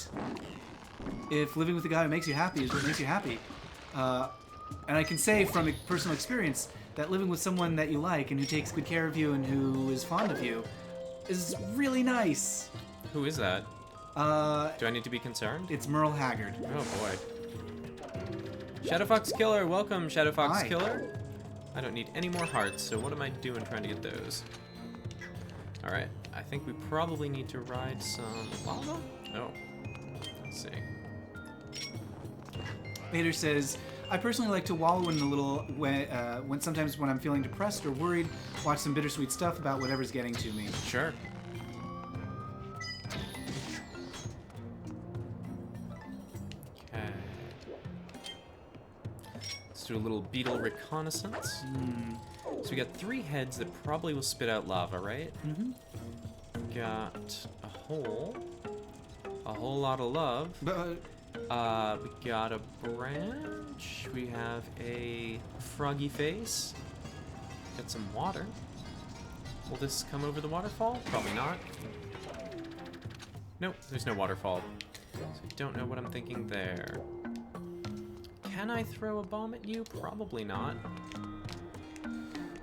if living with a guy who makes you happy is what makes you happy. And I can say from personal experience that living with someone that you like and who takes good care of you and who is fond of you is really nice. Who is that? Do I need to be concerned? It's Merle Haggard. Oh boy. Shadowfox Killer, welcome Shadowfox Hi. Killer. I don't need any more hearts, so what am I doing trying to get those? Alright, I think we probably need to ride some lava? Oh, let's see. Vader says, I personally like to wallow in a little when sometimes when I'm feeling depressed or worried, watch some bittersweet stuff about whatever's getting to me. Sure. Okay. Let's do a little beetle reconnaissance. So we got 3 heads that probably will spit out lava, right? Mm-hmm. Got a whole lot of love. But, We got a branch. We have a froggy face. Got some water. Will this come over the waterfall? Probably not. Nope, there's no waterfall. So I don't know what I'm thinking there. Can I throw a bomb at you? Probably not.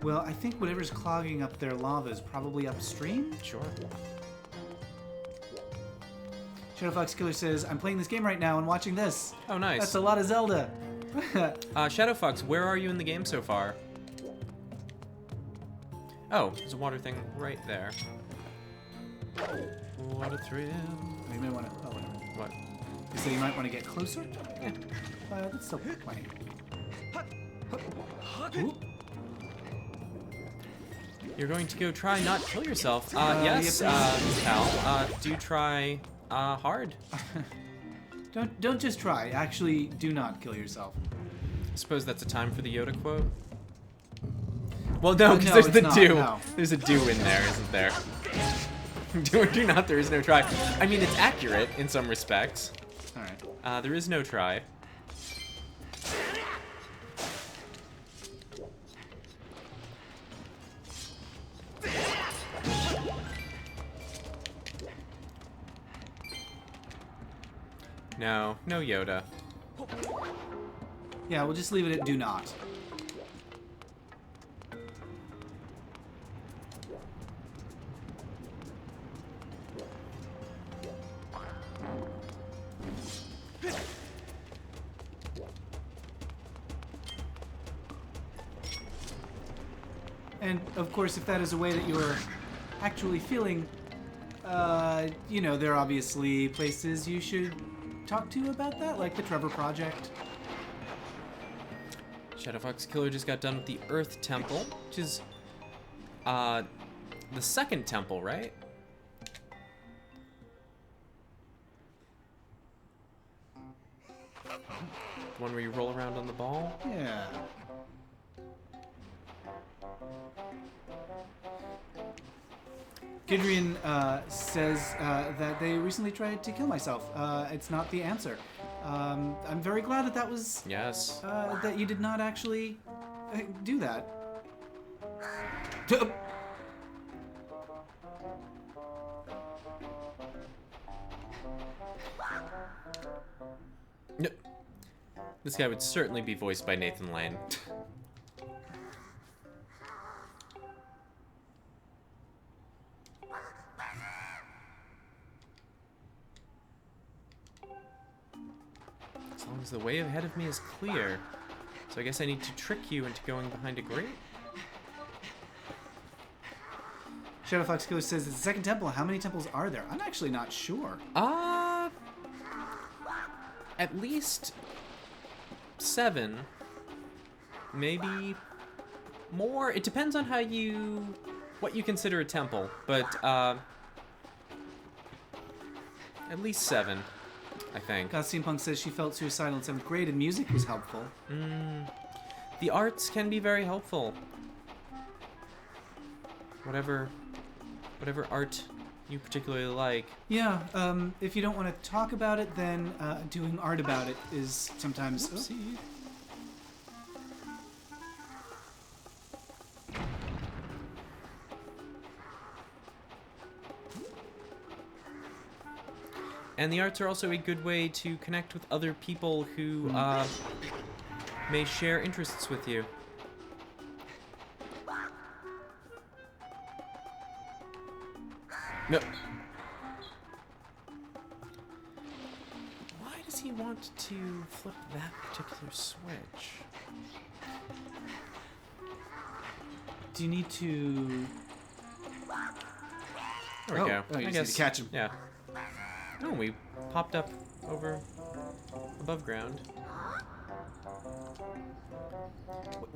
well, I think whatever's clogging up their lava is probably upstream. Sure. Shadowfox Killer says, I'm playing this game right now and watching this. Oh, nice. That's a lot of Zelda. Shadowfox, where are you in the game so far? Oh, there's a water thing right there. What a thrill. You may want to. Oh, whatever. What? You say you might want to get closer? Yeah. That's still plenty. Ooh. You're going to go try not kill yourself. Yes, yep. pal. Do try hard. Don't just try. Actually, do not kill yourself. I suppose that's a time for the Yoda quote. Well, no, because No, there's it's the not, do. no. There's a do in there, isn't there? Do or do not, there is no try. I mean, it's accurate in some respects. All right. There is no try. No, no Yoda. Yeah, we'll just leave it at do not. And of course, if that is a way that you're actually feeling, you know, there are obviously places you should talk to about that, like the Trevor Project. Shadow Fox Killer just got done with the Earth Temple, which is the second temple, right? The one where you roll around on the ball? Yeah. Gidrian says that they recently tried to kill myself. It's not the answer. I'm very glad that that was Yes. that you did not actually do that. No. This guy would certainly be voiced by Nathan Lane. As long as the way ahead of me is clear. So I guess I need to trick you into going behind a grate? Shadow Fox Killer says it's the second temple. How many temples are there? I'm actually not sure. At least 7. Maybe more. It depends on what you consider a temple, but at least 7, I think. Steampunk says she felt suicidal in 7th grade and music was helpful. The arts can be very helpful. Whatever art you particularly like. Yeah, if you don't want to talk about it, then doing art about it is sometimes... Oopsie. And the arts are also a good way to connect with other people who may share interests with you. No. Why does he want to flip that particular switch? Do you need to... There we go. Oh, you I just need guess. to catch him. Yeah. Oh, we popped up over above ground.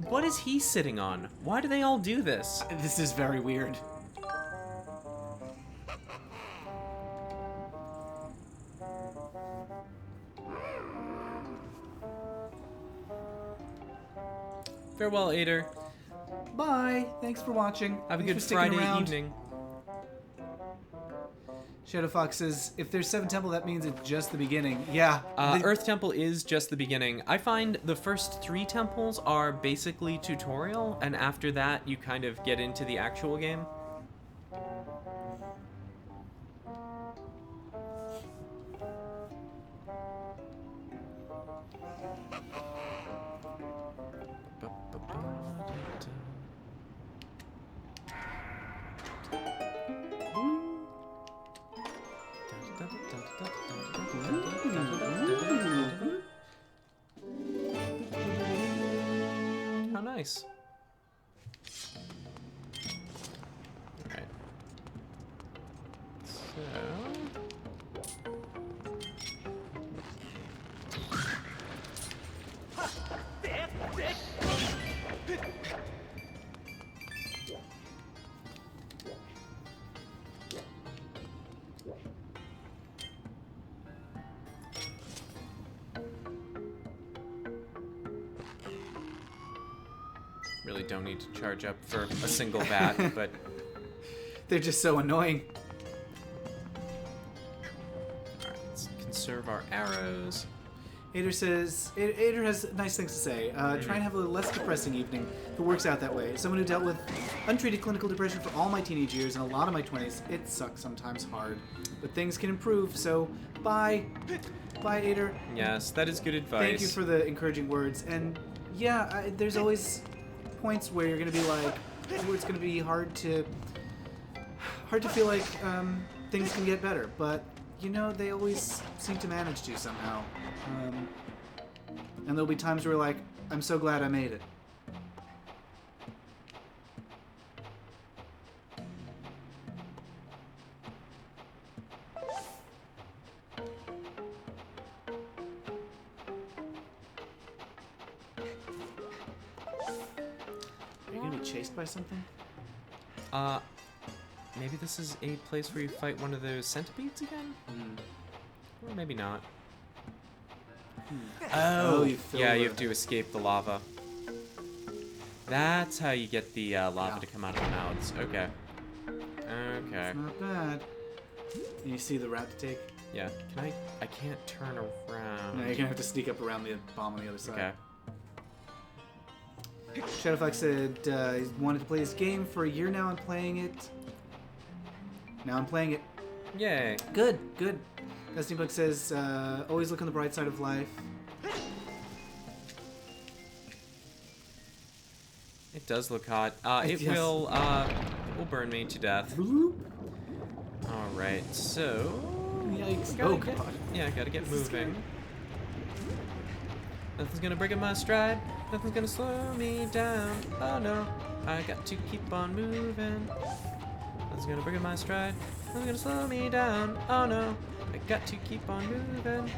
What is he sitting on? Why do they all do this? This is very weird. Farewell, Ader. Bye. Thanks for watching. Have a Thanks good for sticking Friday around. evening. Shadow Fox says, if there's 7 temple, that means it's just the beginning. Yeah. Earth Temple is just the beginning. I find the first 3 temples are basically tutorial, and after that, you kind of get into the actual game. How nice. So. Really don't need to charge up for a single bat, but They're just so annoying. alright, let's conserve our arrows. Ader says, Ader has nice things to say. Try and have a less depressing evening if it works out that way. Someone who dealt with untreated clinical depression for all my teenage years and a lot of my 20s, it sucks sometimes hard. But things can improve, so bye. Bye, Ader. Yes, that is good advice. Thank you for the encouraging words. And yeah, there's always points where you're going to be like, where it's going to be hard to feel like things can get better. But, you know, they always seem to manage to somehow. And there'll be times where like, I'm so glad I made it. Are you gonna be chased by something? Maybe this is a place where you fight one of those centipedes again? Or maybe not. Oh, you fill yeah, the- you have to escape the lava. That's how you get the lava to come out of the mouths. Okay. Okay. It's not bad. You see the route to take? Yeah. I can't turn around. No, you're gonna have to sneak up around the bomb on the other side. Okay. Shadowfox said he's wanted to play this game for a year now. I'm playing it. Now I'm playing it. Yay. Good, good. Destiny Book says, always look on the bright side of life. It does look hot. It Yes. will burn me to death. Alright, so... Yikes. Gotta Oh, get- God. Yeah, gotta get This is moving. Nothing's gonna break up my stride. Nothing's gonna slow me down. Oh no, I got to keep on moving. Nothing's gonna break up my stride. Nothing's gonna slow me down. Oh no, I got to keep on moving.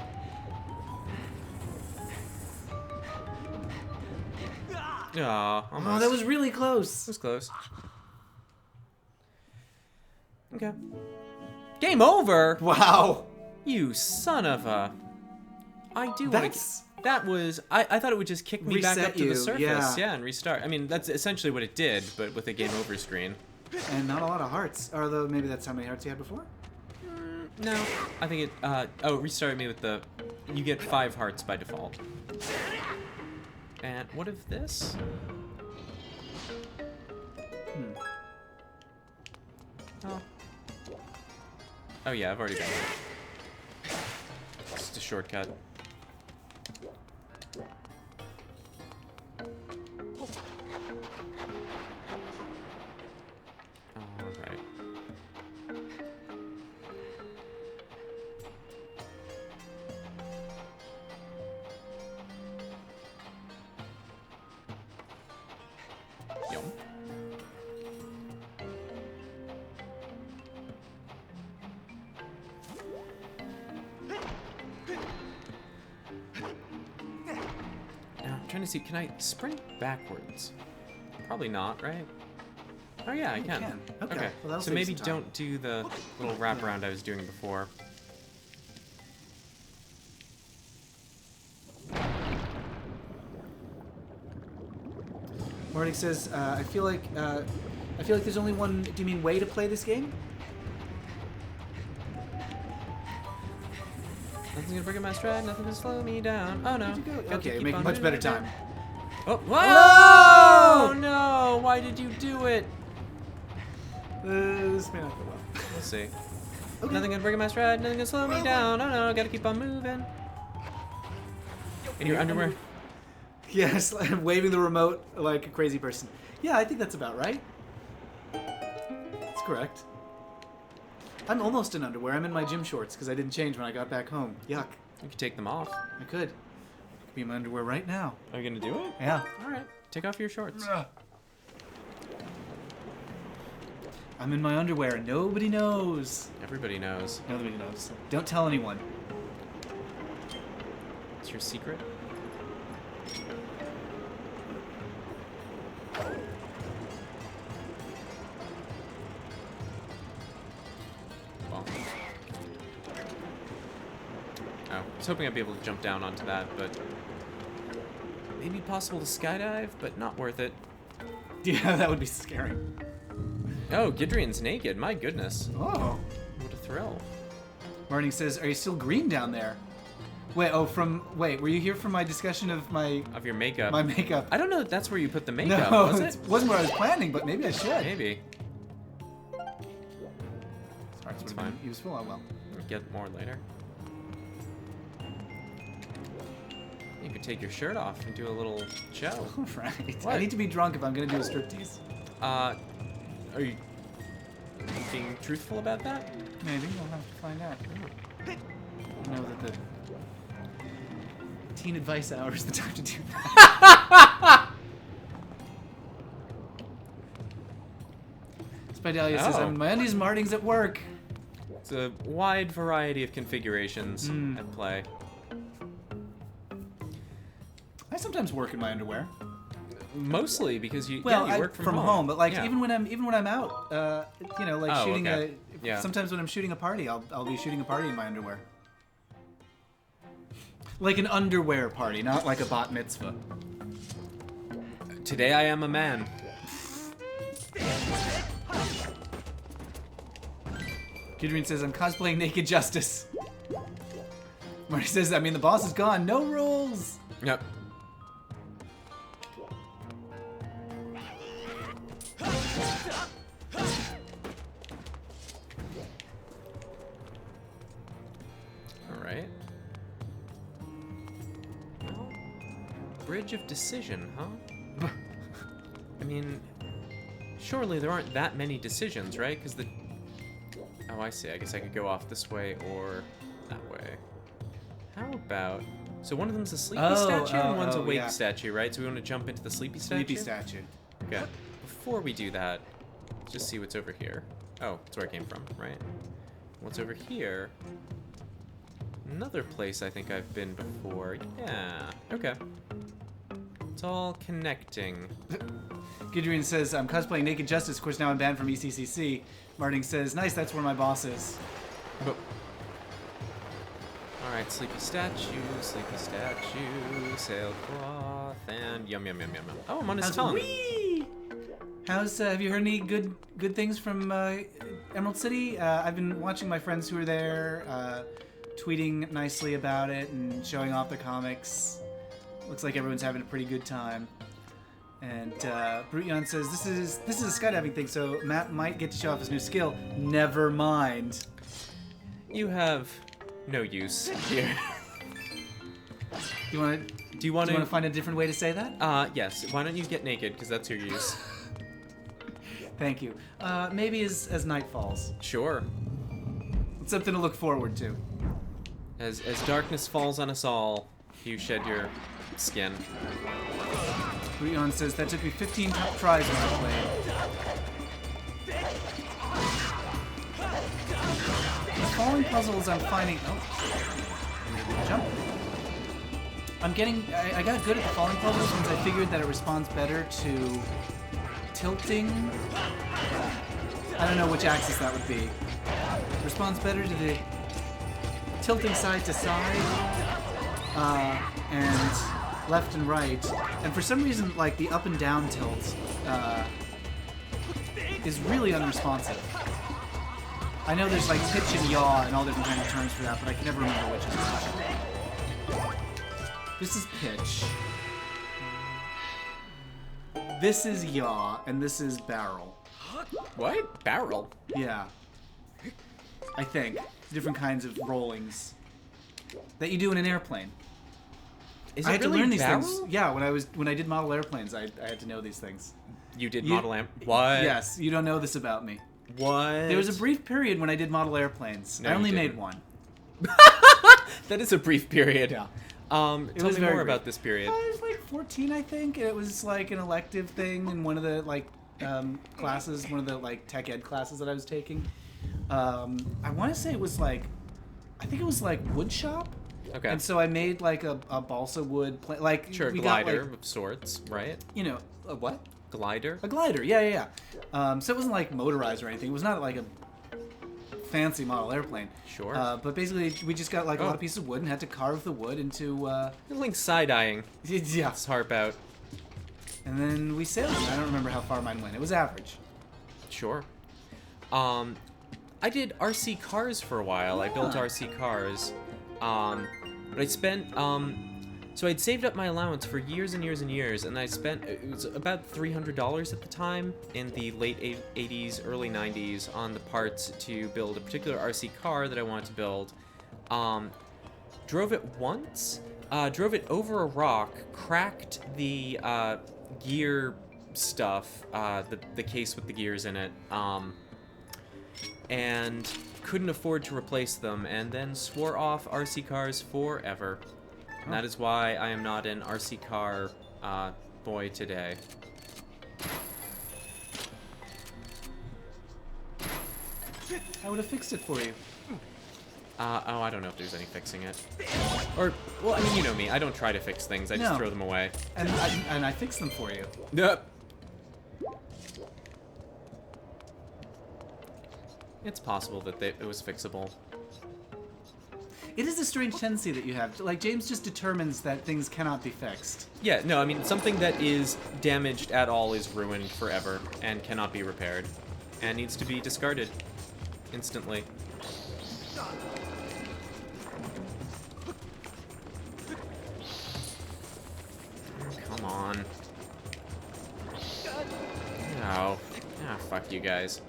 Aw, almost. Oh, that was really It close. was close. Okay. Game over? Wow. You son of a... I do want That's... to... That was... I thought it would just kick me back Reset up to the you, surface. yeah. And restart. I mean, that's essentially what it did, but with a game over screen. And not a lot of hearts. Although maybe that's how many hearts you had before? No. I think it... it restarted me with the... You get 5 hearts by default. And what of this? Oh. Oh yeah, I've already done it. Just a shortcut. Alright. Yum. Now, I'm trying to see, can I sprint backwards? Probably not, right? Oh yeah, I You can. can. Okay. Well, that'll So save maybe some time. don't do the little wraparound I was doing before. Morning says, I feel like there's only one, do you mean way to play this game? Nothing's gonna break up my stride, nothing can slow me down. Oh no. Where'd you go? Got to Okay, you're keep making on much better moving. time. Oh, Whoa! whoa! No! Why did you do it? This may not go well. We'll see. Okay. Nothing can break up my stride, nothing can slow me down. Oh no, gotta keep on moving. In your underwear. Yes, waving the remote like a crazy person. Yeah, I think that's about right. That's correct. I'm almost in underwear. I'm in my gym shorts because I didn't change when I got back home. Yuck. You can take them off. I could. I could be in my underwear right now. Are you gonna do it? Yeah. Alright. Take off your shorts. I'm in my underwear. Nobody knows. Everybody knows. Nobody knows. Don't tell anyone. It's your secret? Well. Oh, I was hoping I'd be able to jump down onto that, but maybe possible to skydive, but not worth it. Yeah, that would be scary. Oh, Gidrian's naked. My goodness. Oh. What a thrill. Martin says, "Are you still green down there?" Wait, were you here for my discussion of Of your makeup. my makeup? I don't know if that's where you put the makeup, No, was it it? wasn't what I was planning, but maybe I should. Maybe. Sorry, It's fine. Useful. Oh well. We'll get more later. You could take your shirt off and do a little show. All right. What? I need to be drunk if I'm gonna do a striptease. Are you being truthful about that? Maybe we'll have to find out. I know that the teen advice hour is the time to do that. Spidalia says, "I'm in my undies, Marting's at work." It's a wide variety of configurations at play. I sometimes work in my underwear. Mostly because you Well, you I work from home, but like Yeah. even when I'm out, you know, like Oh, shooting okay. Yeah. sometimes when I'm shooting a party, I'll be shooting a party in my underwear. Like an underwear party, not like a bat mitzvah. Today I am a man. Gidrian says, "I'm cosplaying Naked Justice." Marty says, "I mean, the boss is gone. No rules." Yep. Alright. Well, Bridge of Decision, huh? I mean, surely there aren't that many decisions, right? Because the... Oh, I see. I guess I could go off this way or that way. How about... So one of them's a sleepy statue and one's a wake yeah. statue, right? So we want to jump into the sleepy statue? Sleepy statue. Okay. Before we do that, let's just see what's over here. Oh, that's where I came from, right? What's over here? Another place I think I've been before. Yeah. Okay. It's all connecting. Gidrian says, "I'm cosplaying Naked Justice. Of course, now I'm banned from ECCC." Marting says, "Nice, that's where my boss is." But... Alright, sleepy statue, sailcloth, and yum yum yum yum yum. Oh, I'm on his tongue. Whee! How's have you heard any good things from Emerald City? I've been watching my friends who are there, tweeting nicely about it and showing off their comics. Looks like everyone's having a pretty good time. And Brutyon says, this is a skydiving thing, so Matt might get to show off his new skill. Never mind. You have no use here. Do you want to find a different way to say that? Yes. Why don't you get naked, because that's your use. Thank you. Maybe as night falls. Sure. It's something to look forward to. As darkness falls on us all, you shed your skin. Brutyon says, that took me 15 tries when I played. The falling puzzles I'm finding... Oh. Jump. I'm getting... I got good at the falling puzzles once I figured that it responds better to tilting. I don't know which axis that would be. Responds better to the tilting side to side. And left and right. And for some reason, like, the up and down tilt is really unresponsive. I know there's, like, pitch and yaw and all different kinds of terms for that, but I can never remember which is which. This is pitch. This is yaw, and this is barrel. What? Barrel? Yeah. I think. Different kinds of rollings that you do in an airplane. Is I it had really to learn these barrel? things. Yeah, when I did model airplanes, I had to know these things. You did model amp? What? Yes, you don't know this about me. What? There was a brief period when I did model airplanes. No, I only you made didn't. one. That is a brief period. Yeah. Tell was me very more brief. about this period. I was like 14, I think. And it was like an elective thing in one of the like classes, one of the like tech ed classes that I was taking. I want to say it was like, I think it was like wood shop. Okay. And so I made like a balsa wood, like Sure, we glider got, like, of sorts, right? you know, a what? Glider. A glider, yeah. So it wasn't like motorized or anything. It was not like a fancy model airplane. Sure. But basically, we just got like a lot of pieces of wood and had to carve the wood into. Link side-eyeing. Yeah. Let's harp out. And then we sailed. I don't remember how far mine went. It was average. Sure. I did RC cars for a while. I built RC cars. But I spent, so I'd saved up my allowance for years and years and years, and I spent, it was about $300 at the time in the late 80s, early 90s on the parts to build a particular RC car that I wanted to build. Drove it once, drove it over a rock, cracked the gear stuff, the case with the gears in it, and couldn't afford to replace them, and then swore off RC cars forever. And that is why I am not an RC car boy today. I would have fixed it for you. Oh, I don't know if there's any fixing it. Or, well, I mean, you know me. I don't try to fix things. I just No. throw them away. And I fixed them for you. Yep. It's possible that it was fixable. It is a strange tendency that you have. Like, James just determines that things cannot be fixed. Yeah, no, I mean, something that is damaged at all is ruined forever and cannot be repaired and needs to be discarded instantly. Come on. No. Ah, fuck you guys.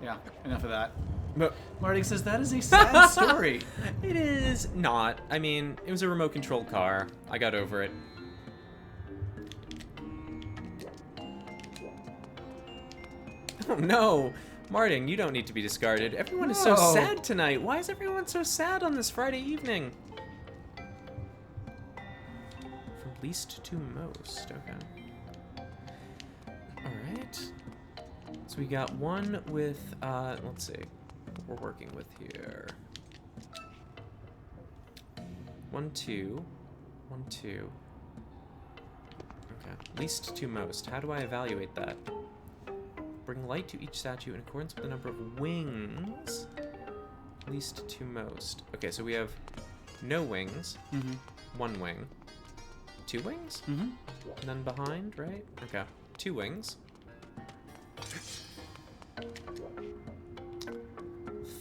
Yeah, enough of that. But Marty says that is a sad story. it is not. I mean, it was a remote controlled car. I got over it. Oh no! Martin, you don't need to be discarded. Everyone is so No. sad tonight. Why is everyone so sad on this Friday evening? From least to most. Okay. Alright. So we got one with, let's see what we're working with here. 1, 2. 1, 2. Okay. Least to most. How do I evaluate that? Bring light to each statue in accordance with the number of wings. Least to most. Okay, so we have no wings. Mm-hmm. 1 wing. 2 wings? Mm-hmm. And then behind, right? Okay. 2 wings.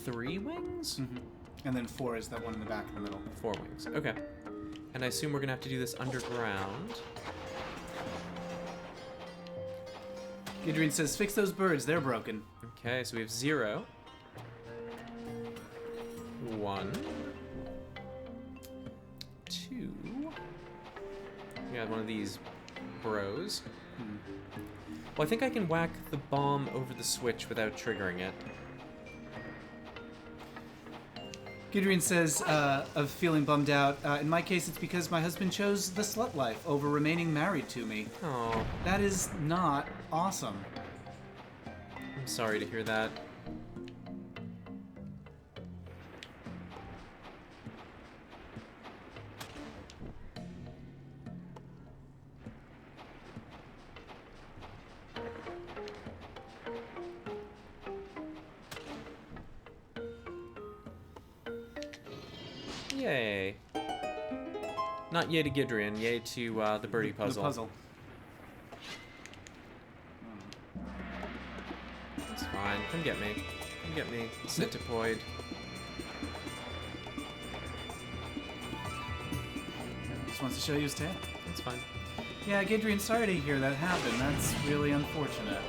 3 wings? Mm-hmm. And then 4 is that one in the back in the middle. 4 wings. Okay. And I assume we're gonna have to do this underground. Adrian says, fix those birds, they're broken. Okay, so we have 0. 1. 2. We got one of these bros. Well, I think I can whack the bomb over the switch without triggering it. Gidrian says, of feeling bummed out, in my case it's because my husband chose the slut life over remaining married to me. Oh, That is not awesome. I'm sorry to hear that. Yay. Not yay to Gidrian, yay to the birdie puzzle. The puzzle. It's fine. Come get me. Come get me. Centipoid. Just wants to show you his tail. It's fine. Yeah, Gidrian, sorry to hear that happen. That's really unfortunate.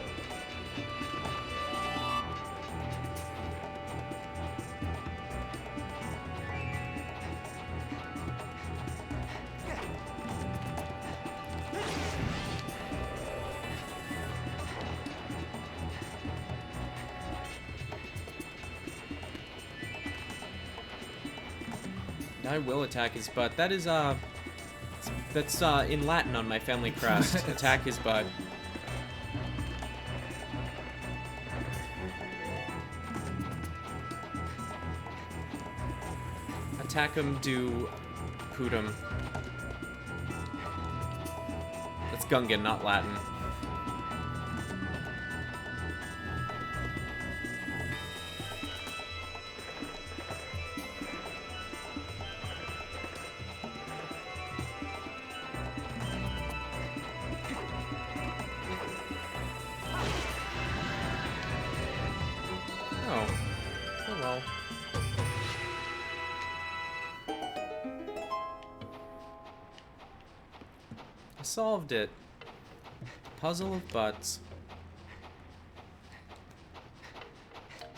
I will attack his butt. That is, that's, in Latin on my family crest. Attack his butt. Attack him, do poot him. That's Gungan, not Latin. Oh. Oh well. I solved it. Puzzle of butts.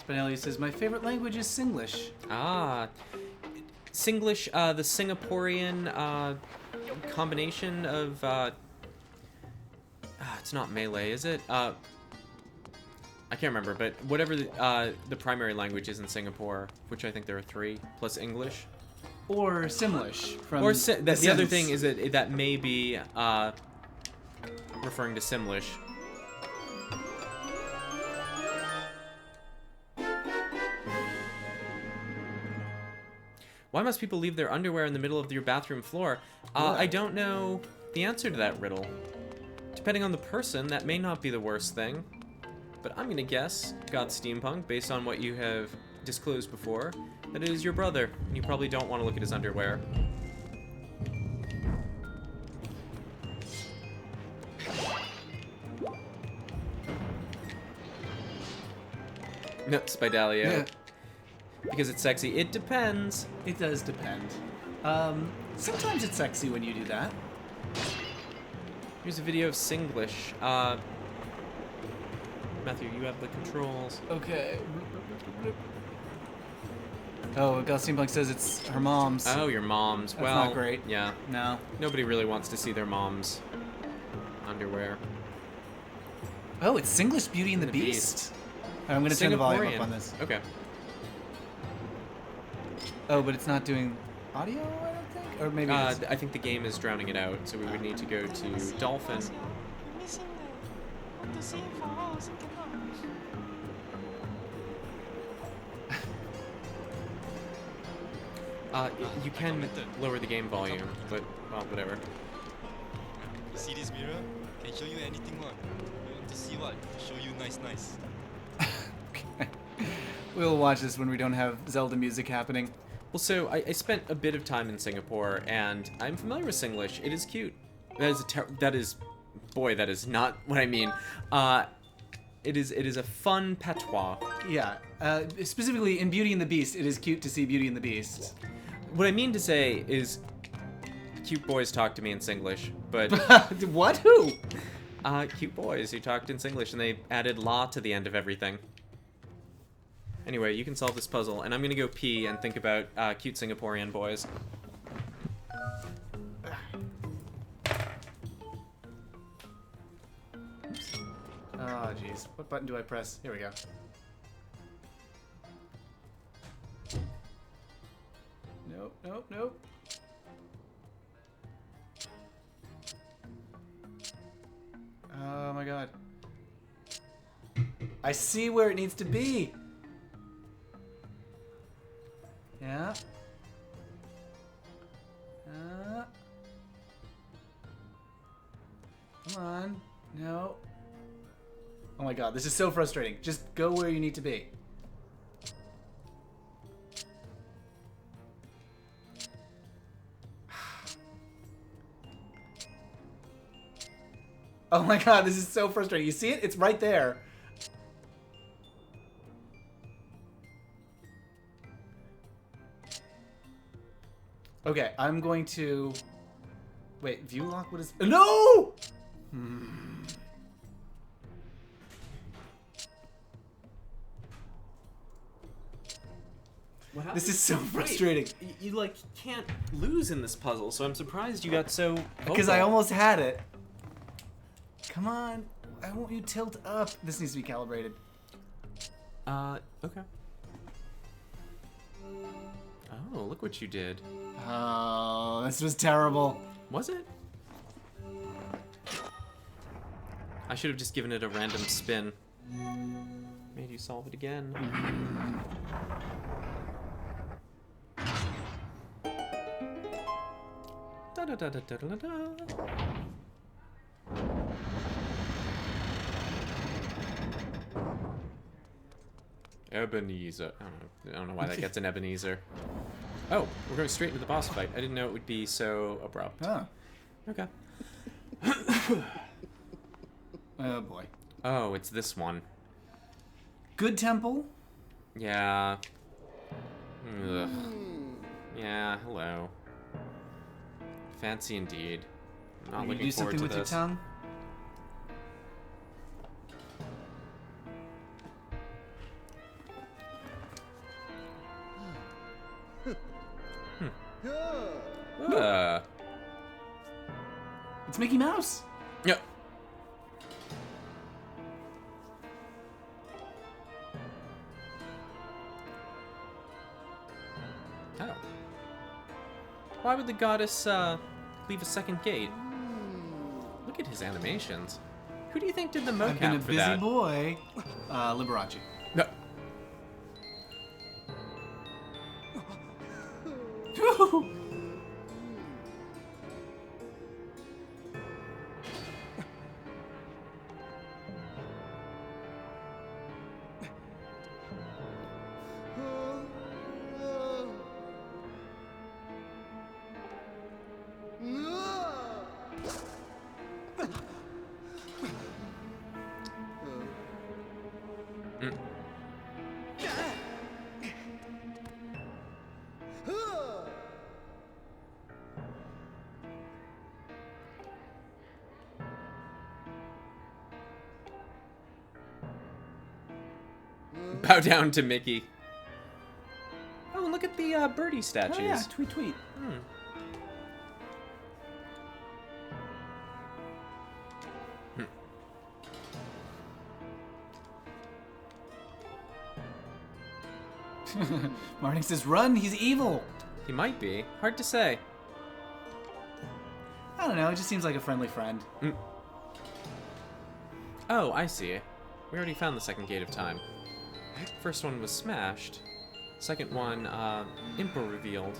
Spinelli says, my favorite language is Singlish. Ah. Singlish, the Singaporean, combination of, it's not Malay, is it? I can't remember, but whatever the primary language is in Singapore, which I think there are 3, plus English. Or Simlish. From Or the other Sims. thing is that that may be referring to Simlish. Why must people leave their underwear in the middle of your bathroom floor? I don't know the answer to that riddle. Depending on the person, that may not be the worst thing. But I'm gonna guess, God Steampunk, based on what you have disclosed before, that it is your brother, and you probably don't want to look at his underwear. No, Spidalio. Yeah. Because it's sexy. It depends. It does depend. Sometimes it's sexy when you do that. Here's a video of Singlish. Matthew, you have the controls. Okay. Oh, God Steampunk says it's her mom's. Oh, your mom's. That's Well, not great. Yeah. No. Nobody really wants to see their mom's underwear. Oh, it's Singlish Beauty and the Beast. Alright, I'm gonna turn the volume up Singaporean. on this. Okay. Oh, but it's not doing audio, I don't think? Or maybe it is. I think the game is drowning it out, so we would need to go to Dolphin. You can lower the game volume, but, well, whatever. See this mirror? Can show you anything one. You want to see what? Show you nice. Okay. We'll watch this when we don't have Zelda music happening. Well, so I spent a bit of time in Singapore, and I'm familiar with Singlish. It is cute. That is not what I mean. It is a fun patois. Yeah. Specifically in Beauty and the Beast, it is cute to see Beauty and the Beast. What I mean to say is, cute boys talk to me in Singlish, but What? Who? cute boys who talked in Singlish, and they added la to the end of everything. Anyway, you can solve this puzzle, and I'm gonna go pee and think about cute Singaporean boys. Oh, jeez. What button do I press? Here we go. Nope. Oh my god. I see where it needs to be. Yeah. Come on. No. Oh my god, this is so frustrating. Just go where you need to be. Oh my god, this is so frustrating. You see it? It's right there. Okay, I'm going to... Wait, view lock? What is... No! This is so frustrating. Wait, you like can't lose in this puzzle, so I'm surprised you got so Because I almost had it. Come on. Why won't you tilt up? This needs to be calibrated. Okay. Oh. Oh, look what you did. Oh, this was terrible. Was it? I should have just given it a random spin. Made you solve it again. Da da da da da da da. Ebenezer. I don't know why that gets an Ebenezer. Oh, we're going straight into the boss fight. I didn't know it would be so abrupt. Oh. Okay. Oh boy. Oh, it's this one. Good temple. Yeah. Ugh. Yeah, hello. Fancy indeed. I'm not You looking do forward something to with this. your tongue. It's Mickey Mouse. Yeah. Oh. Why would the goddess leave a second gate? Look at his animations. Who do you think did the mocap I've been a for busy that? boy. Liberace. No. Bow down to Mickey. Oh, and look at the birdie statues. Oh yeah, tweet tweet. Martin says, "Run, he's evil." He might be. Hard to say. I don't know. It just seems like a friendly friend. Oh, I see. We already found the second gate of time. First one was smashed. Second one, Impa revealed.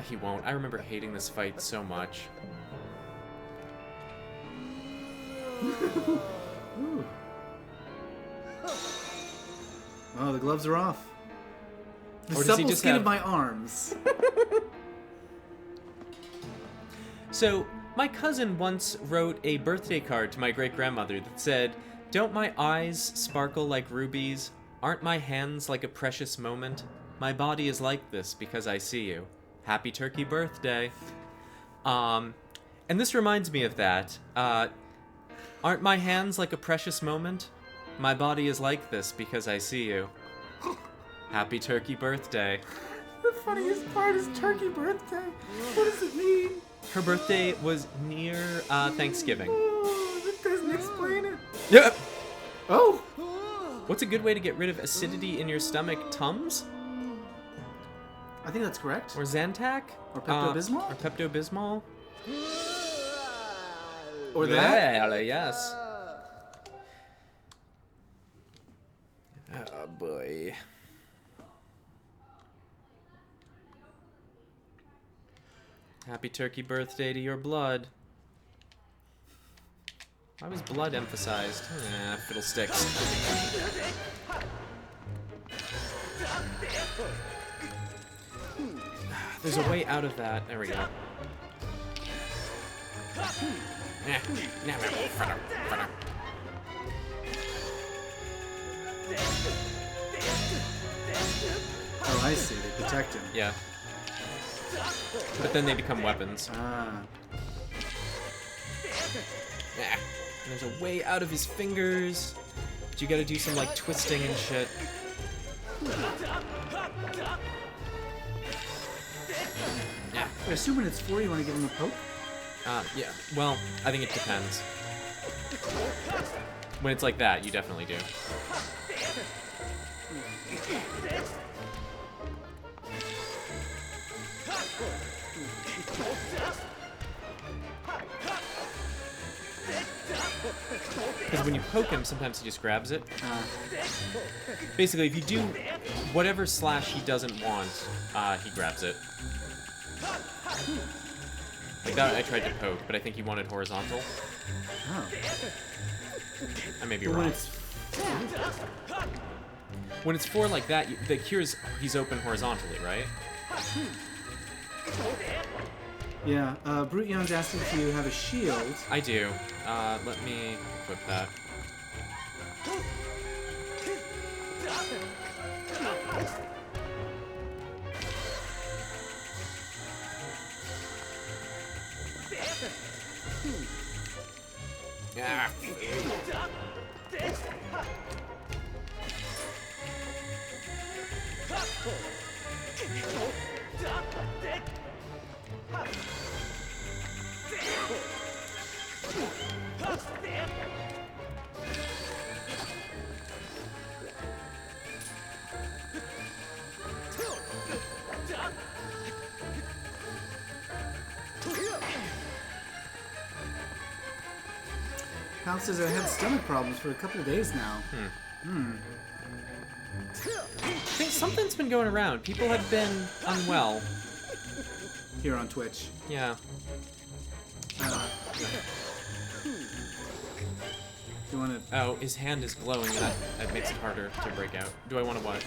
He won't. I remember hating this fight so much. Ooh. Oh, the gloves are off. The Or does he supple just skin have- of my arms. So, my cousin once wrote a birthday card to my great-grandmother that said, "Don't my eyes sparkle like rubies? Aren't my hands like a precious moment? My body is like this because I see you. Happy turkey birthday." And this reminds me of that. Aren't my hands like a precious moment? My body is like this because I see you. Happy turkey birthday. The funniest part is turkey birthday. What does it mean? Her birthday was near Thanksgiving. Oh, that doesn't explain it. Yeah. Oh. What's a good way to get rid of acidity in your stomach? Tums? I think that's correct. Or Zantac? Or Pepto-Bismol? Or Pepto-Bismol? Or that. Well, yes. Oh, boy. Happy turkey birthday to your blood. Why was blood emphasized? Fiddlesticks. There's a way out of that. There we go. Oh, I see. They protect him. Yeah. But then they become weapons. Ah. And there's a way out of his fingers. But you gotta do some, like, twisting and shit. Yeah. I assume when it's 4, you want to give him a poke? Yeah. Well, I think it depends. When it's like that, you definitely do. Because when you poke him, sometimes he just grabs it. Basically, if you do whatever slash he doesn't want, he grabs it. Like that, I tried to poke, but I think he wanted horizontal. Oh. I may be But wrong. When it's 4 like that, the cure's he's open horizontally, right? Yeah, Brute Young's asking if you have a shield. I do. Let me equip that. Yeah. Hal says I had stomach problems for a couple of days now. I think something's been going around. People have been unwell. Here on Twitch. Yeah. You want to? Oh, his hand is glowing, and that makes it harder to break out. Do I want to what?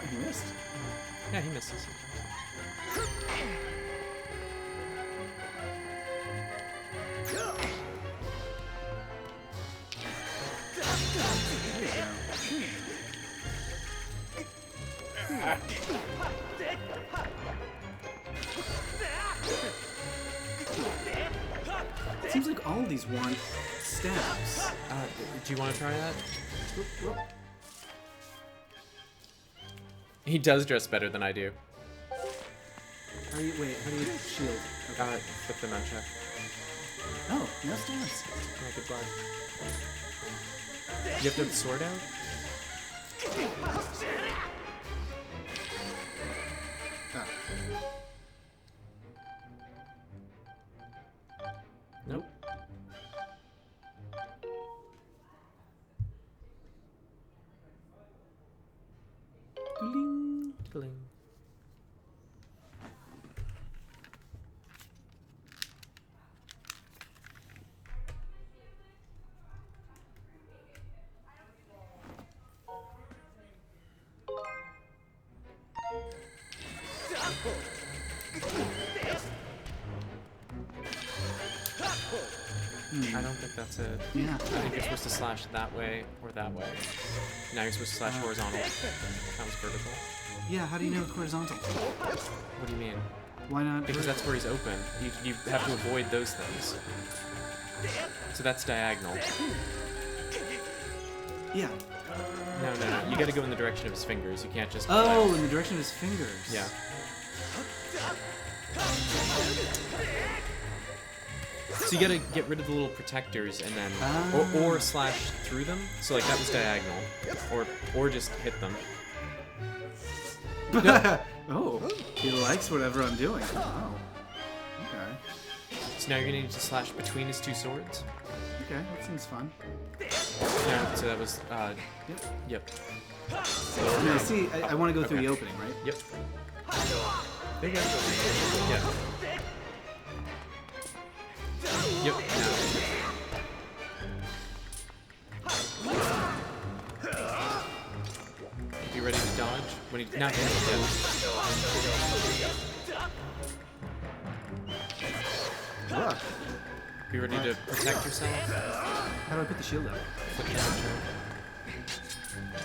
He missed. Yeah, he misses. It seems like all of these want stabs. Do you want to try that? He does dress better than I do. How do you shield? Okay. Flip the nunchuck. Oh, no stabs. Yeah, good block. You have to have the sword out? Ah. Nope. Ding. Tickling. I don't think that's it. Yeah. I think you're supposed to slash that way or that way. Now you're supposed to slash horizontal. That was vertical. Yeah, how do you know horizontal? What do you mean? Why not? Because that's where he's open. You have to avoid those things. So that's diagonal. Yeah. No. You gotta go in the direction of his fingers. You can't just... Oh, in the direction of his fingers. Yeah. So you gotta get rid of the little protectors and then... Or slash through them. So like that was diagonal. Or just hit them. Oh, he likes whatever I'm doing. Oh. Okay. So now you're gonna need to slash between his two swords. Okay, that seems fun. No, so that was... Yep. No, see, I want to go through Okay. the opening, right? Yep. There you go. Yeah. Yep. Now. You ready to dodge? When he now he's Look. Be ready to protect yourself. How do I put the shield up? Flick the archer.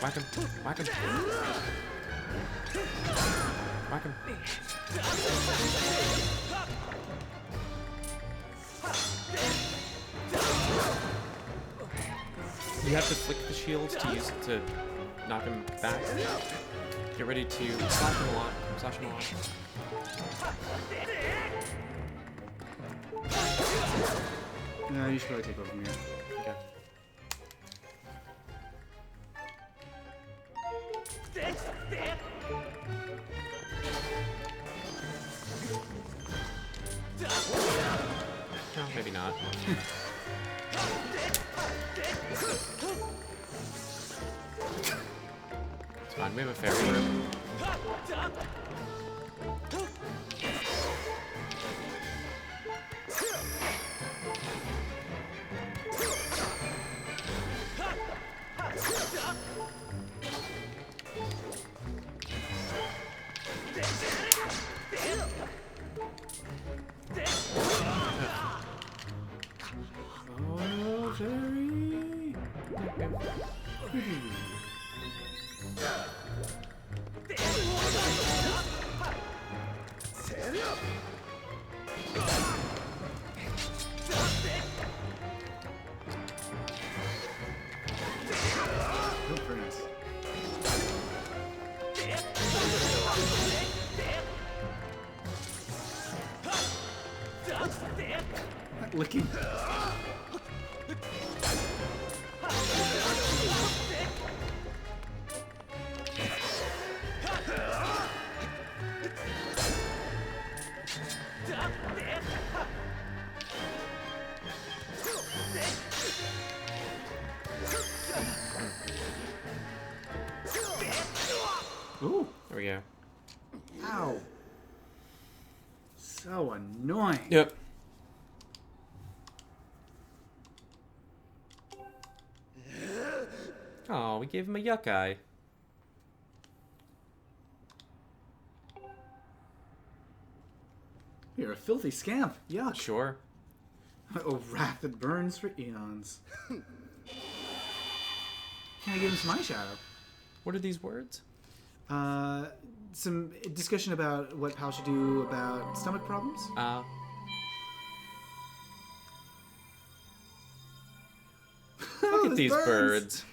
Whack him. Whack him. Whack him. You have to flick the shield to use it to knock him back. Get ready to slash him a lot. Slash him a lot. You should probably take over from here. Okay. No, maybe not. It's fine, we have a fairy room. Oh, fairy! Oh, very nice. Licking. Ooh. There we go. Ow. So annoying. Yep. Oh, we gave him a yuck eye. You're a filthy scamp. Yuck. Sure. Oh, wrath that burns for eons. Can I give him some eyeshadow? What are these words? Some discussion about what Pal should do about stomach problems. Look at Those these birds.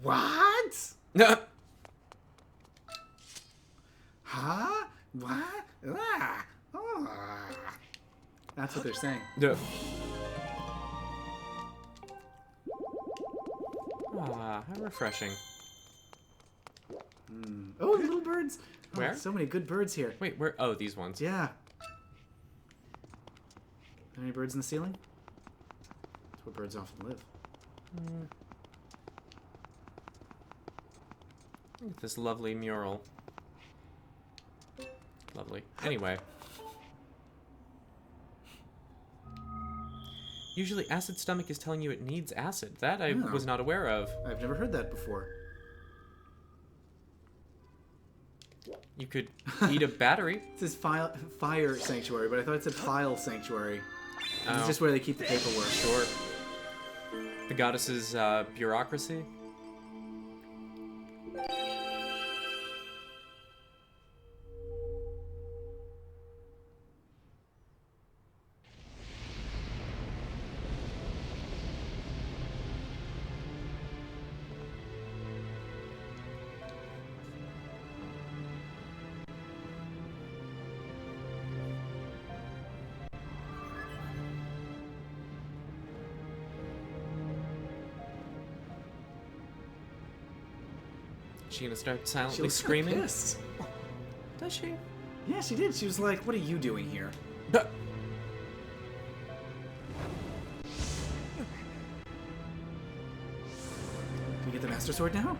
What? No. Huh? What? Ah. Ah. That's what they're saying. No. Ah, how refreshing. Oh, the little birds. Oh, Where? so many good birds here. Wait, where? Oh, these ones. Yeah. Any birds in the ceiling? That's where birds often live. Look at this lovely mural. Lovely. Anyway. Usually acid stomach is telling you it needs acid. That I Oh. was not aware of. I've never heard that before. You could eat a battery. It says fire sanctuary, but I thought it said file sanctuary. Oh. It's just where they keep the paperwork. Sure. The goddess's bureaucracy. She gonna start She silently looks so screaming? pissed. Does she? Yeah, she did. She was like, "What are you doing here?" But Do we get the Master Sword now?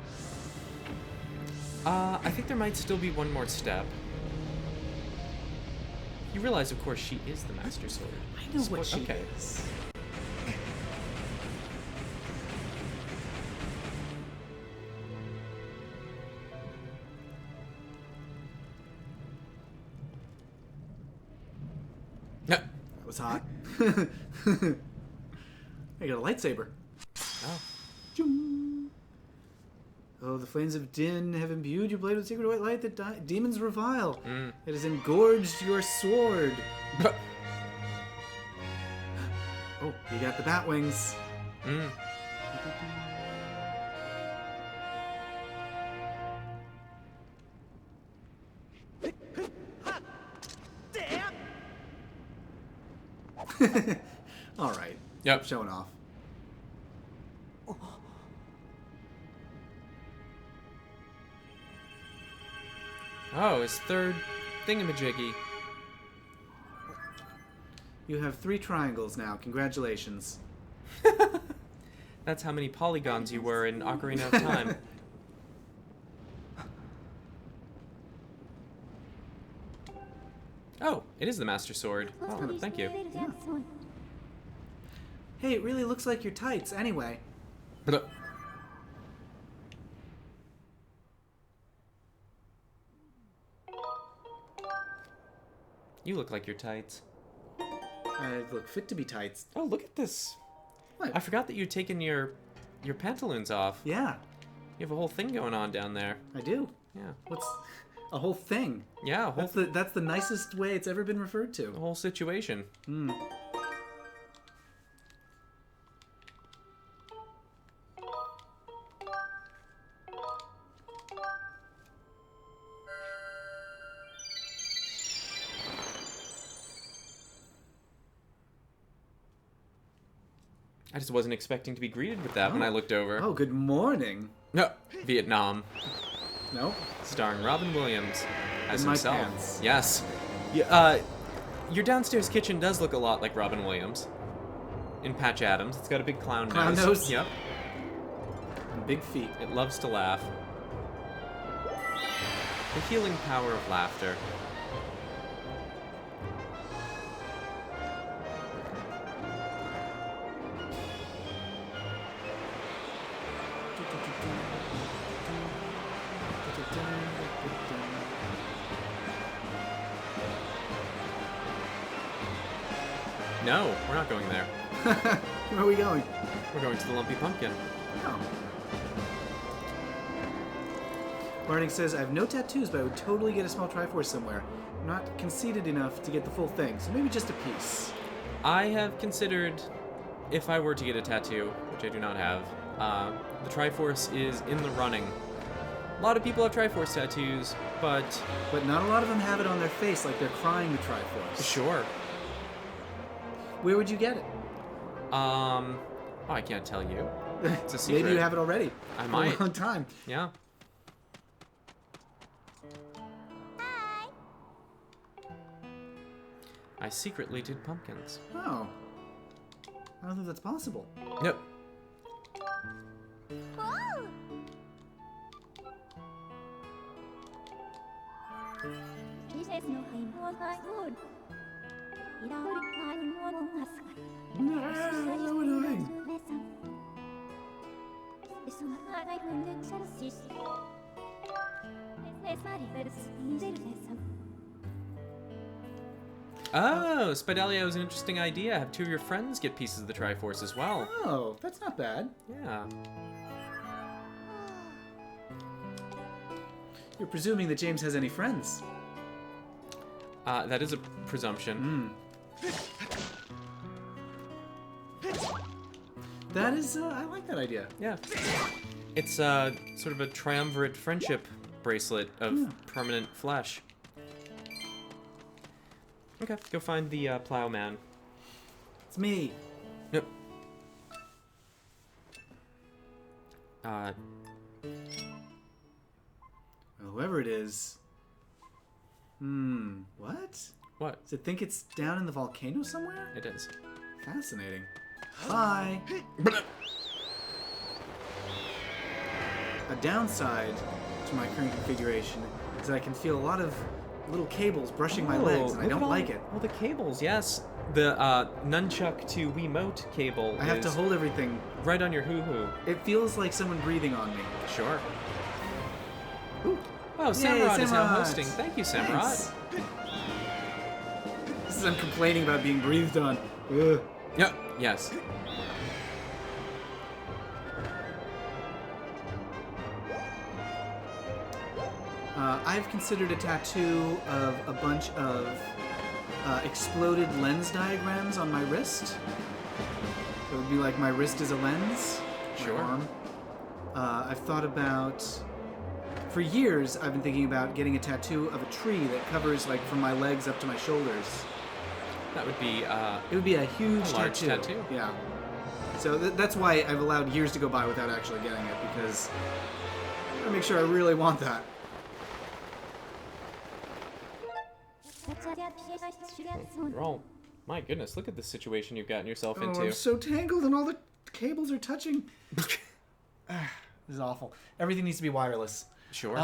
I think there might still be one more step. You realize, of course, she is the Master Sword. I know what she okay. is. No. That was hot. I got a lightsaber. Oh. Choom. Oh, the flames of Din have imbued your blade with secret white light that demons revile. Mm. It has engorged your sword. Oh, you got the bat wings. Mm. All right. Yep. Showing off. Oh, his third thingamajiggy. You have 3 triangles now. Congratulations. That's how many polygons you were in Ocarina of Time. Oh, it is the Master Sword. Oh, thank you. Hey, it really looks like your tights. Anyway. You look like your tights. I look fit to be tights. Oh, look at this. What? I forgot that you'd taken your pantaloons off. Yeah, You have a whole thing going on down there. I do. Yeah. What's a whole thing? Yeah, a whole, That's the nicest way it's ever been referred to. whole situation. Hmm. I just wasn't expecting to be greeted with that when I looked over. Oh, good morning. No, Vietnam. No. Starring Robin Williams as In my himself. pants. Yes. Yeah, your downstairs kitchen does look a lot like Robin Williams. In Patch Adams. It's got a big clown nose. Clown nose? Yep. And big feet. It loves to laugh. The healing power of laughter. No, we're not going there. Where are we going? We're going to the Lumpy Pumpkin. Oh. Barney says, I have no tattoos, but I would totally get a small Triforce somewhere. I'm not conceited enough to get the full thing, so maybe just a piece. I have considered, if I were to get a tattoo, which I do not have, the Triforce is in the running. A lot of people have Triforce tattoos, but... But not a lot of them have it on their face like they're crying the Triforce. Sure. Where would you get it? Oh, I can't tell you. It's a secret. Maybe you have it already. I For might. a long time. Yeah. I secretly did pumpkins. Oh. I don't think that's possible. Nope. So annoying. Oh, Spidalio is an interesting idea. Have 2 of your friends get pieces of the Triforce as well. Oh, that's not bad. Yeah. You're presuming that James has any friends. That is a presumption. That is, I like that idea. Yeah. It's sort of a triumvirate friendship bracelet of permanent flesh. Okay, go find the plowman. It's me. Yep. Well, whoever it is. What? What? Does it think it's down in the volcano somewhere? It is. Fascinating. Bye. A downside to my current configuration is that I can feel a lot of little cables brushing my legs, and I look don't at like it. All the cables, yes. The nunchuck to Wiimote cable I have to is hold everything. right on your hoo-hoo. It feels like someone breathing on me. Sure. Ooh. Oh, Yay, Samrod is now Samrod. hosting. Thank you, Samrod. Thanks. This is I'm complaining about being breathed on. Ugh. Yep. Yes. I've considered a tattoo of a bunch of exploded lens diagrams on my wrist. So it would be like my wrist is a lens. Sure. My arm. I've thought about... For years, I've been thinking about getting a tattoo of a tree that covers, like, from my legs up to my shoulders. That would be It would be a huge a large tattoo. Yeah. So that's why I've allowed years to go by without actually getting it, because I want to make sure I really want that. You're all... My goodness, look at the situation you've gotten yourself Oh, into. I'm so tangled and all the cables are touching. This is awful. Everything needs to be wireless. Sure.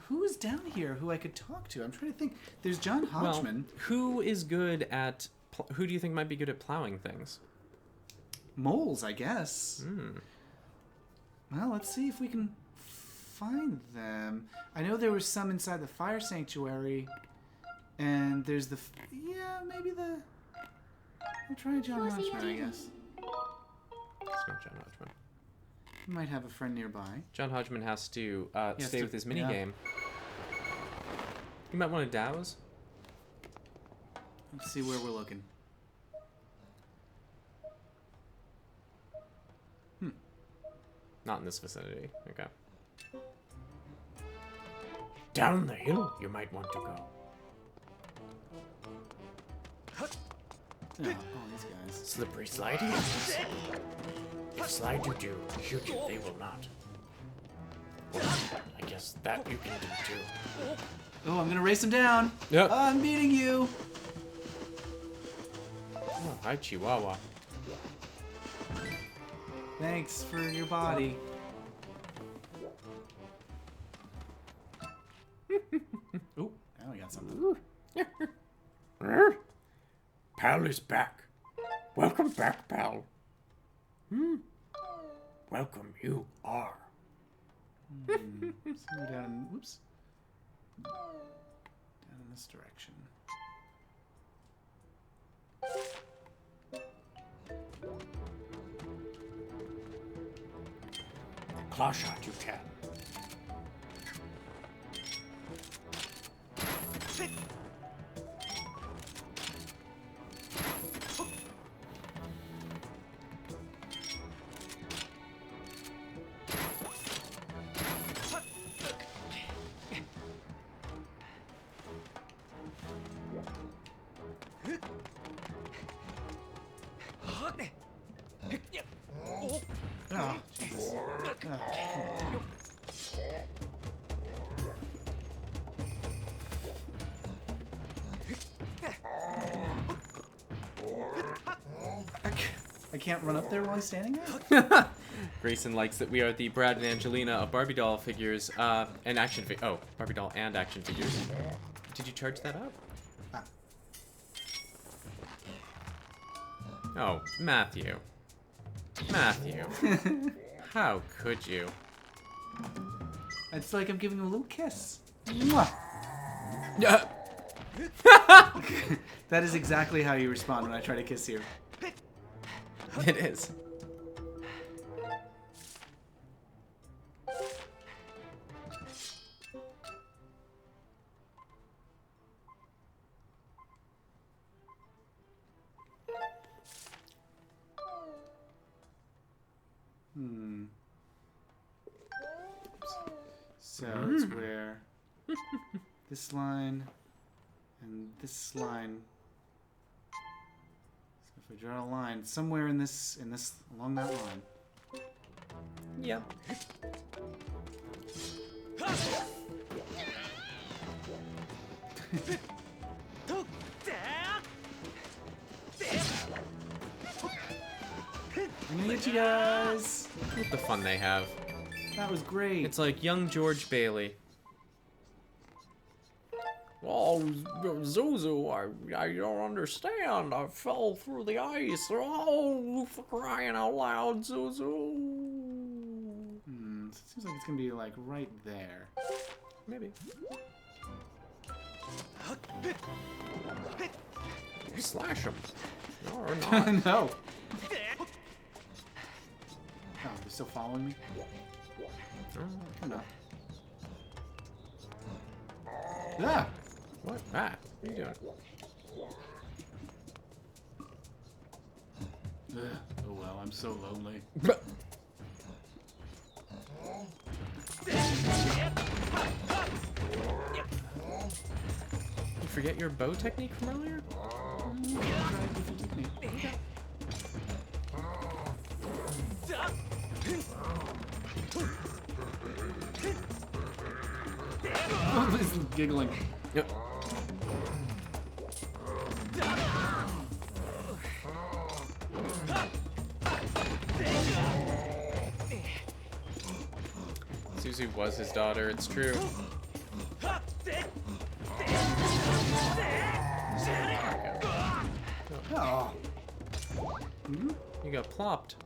Who is down here who I could talk to? I'm trying to think. There's John Hodgman. Well, who is good at... Who do you think might be good at plowing things? Moles, I guess. Hmm. Well, let's see if we can find them. I know there was some inside the fire sanctuary. And there's the... Yeah, maybe the... I'll try John Hodgman, I guess. It's not John Hodgman. He might have a friend nearby. John Hodgman has to He has stay to- with his yeah. minigame. You might want to douse. Let's see where we're looking. Not in this vicinity. Okay. Down the hill, you might want to go. Oh, these guys. Slippery slidey. If slide you do, shoot you, they will not. Well, I guess that you can do too. Oh, I'm gonna race him down. Yep. I'm beating you. Oh, hi, Chihuahua. Thanks for your body. Ooh, now we got something. Pal is back. Welcome back, pal. Welcome you are. Somewhere down in, whoops. Down in this direction. Claw shot you can. Oh, jeez. I can't run up there while he's standing there? Grayson likes that we are the Brad and Angelina of Barbie doll figures and action oh, Barbie doll and action figures. Did you charge that up? Ah. Oh, Matthew. Matthew. How could you? It's like I'm giving him a little kiss. Mwah. Yeah. That is exactly how you respond when I try to kiss you. It is. So it's where this line and this line. So if we draw a line somewhere in this along that line. Yeah. I'm gonna get you guys. Look at the fun they have. That was great. It's like young George Bailey. Oh, Zuzu, I don't understand. I fell through the ice. Oh, for crying out loud, Zuzu. So it seems like it's gonna be like right there. Maybe. Slash him. Or not. No. Oh, they're still following me? Come on. Ah! What? Ah, what are you doing? Oh well, I'm so lonely. You forget your bow technique from earlier? He's giggling. Yep. Suzu was his daughter, it's true. Oh. You got plopped.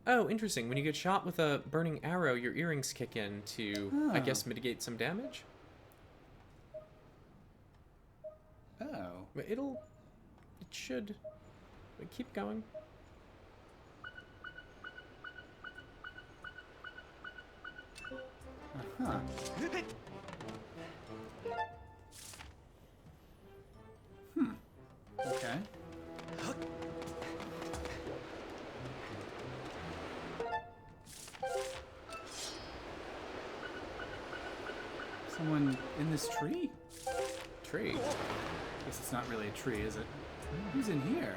Oh, interesting. When you get shot with a burning arrow, your earrings kick in to, I guess, mitigate some damage? Oh. But it should. Wait, keep going. Huh. Okay. Someone in this tree? Tree. Guess it's not really a tree, is it? Who's in here?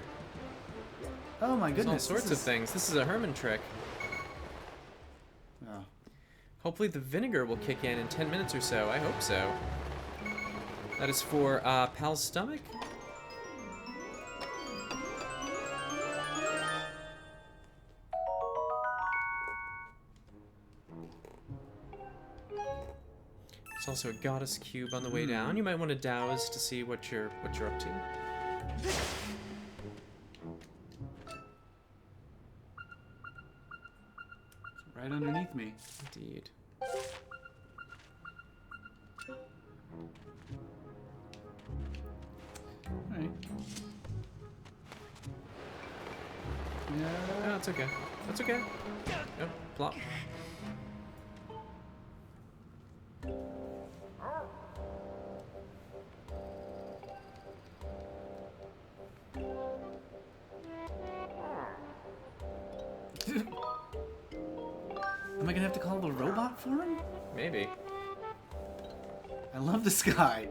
Oh my There's goodness. all sorts of things. This is a Herman trick. Oh. Hopefully the vinegar will kick in 10 minutes or so. I hope so. That is for Pal's stomach. There's also a goddess cube on the way down. You might want to douse to see what you're up to. Right underneath me. Indeed. Alright. Yeah. Oh, it's okay. That's okay. Oh, plop. Am I gonna have to call the robot for him? Maybe. I love the sky.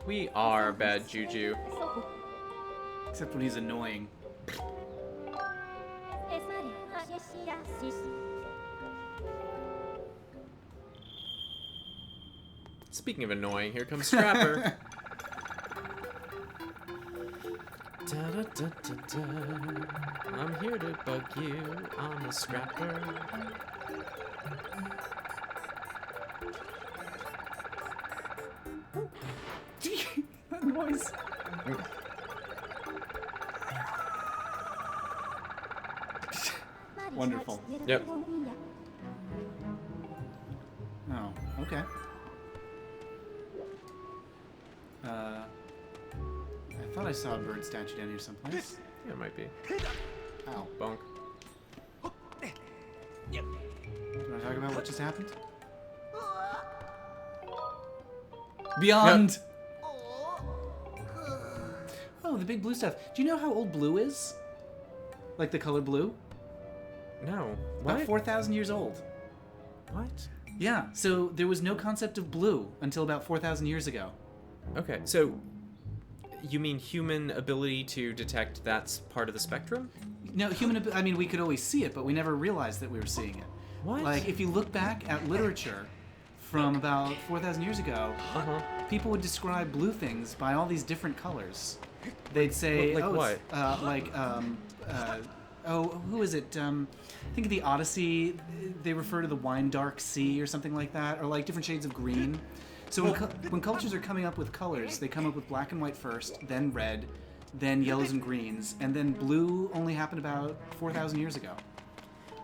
We are bad juju. Except when he's annoying. Speaking of annoying, here comes Scrapper. Da, da, da, da, da. I'm here to bug you. I'm a Scrapper. That noise. Wonderful. Yep. Oh, okay. I thought I saw a bird statue down here someplace. Yeah, it might be. Ow. Bonk. Do you want to talk about what just happened? Beyond! Oh, the big blue stuff. Do you know how old blue is? Like the color blue? No. About What? 4,000 years old. What? Yeah, so there was no concept of blue until about 4,000 years ago. Okay, so you mean human ability to detect that's part of the spectrum? No, I mean, we could always see it, but we never realized that we were seeing it. What? Like, if you look back at literature from about 4,000 years ago, Uh-huh. people would describe blue things by all these different colors. They'd say, Like oh, what? who is it? Think of the Odyssey. They refer to the wine dark sea or something like that, or like different shades of green. So when cultures are coming up with colors, they come up with black and white first, then red, then yellows and greens, and then blue only happened about 4,000 years ago.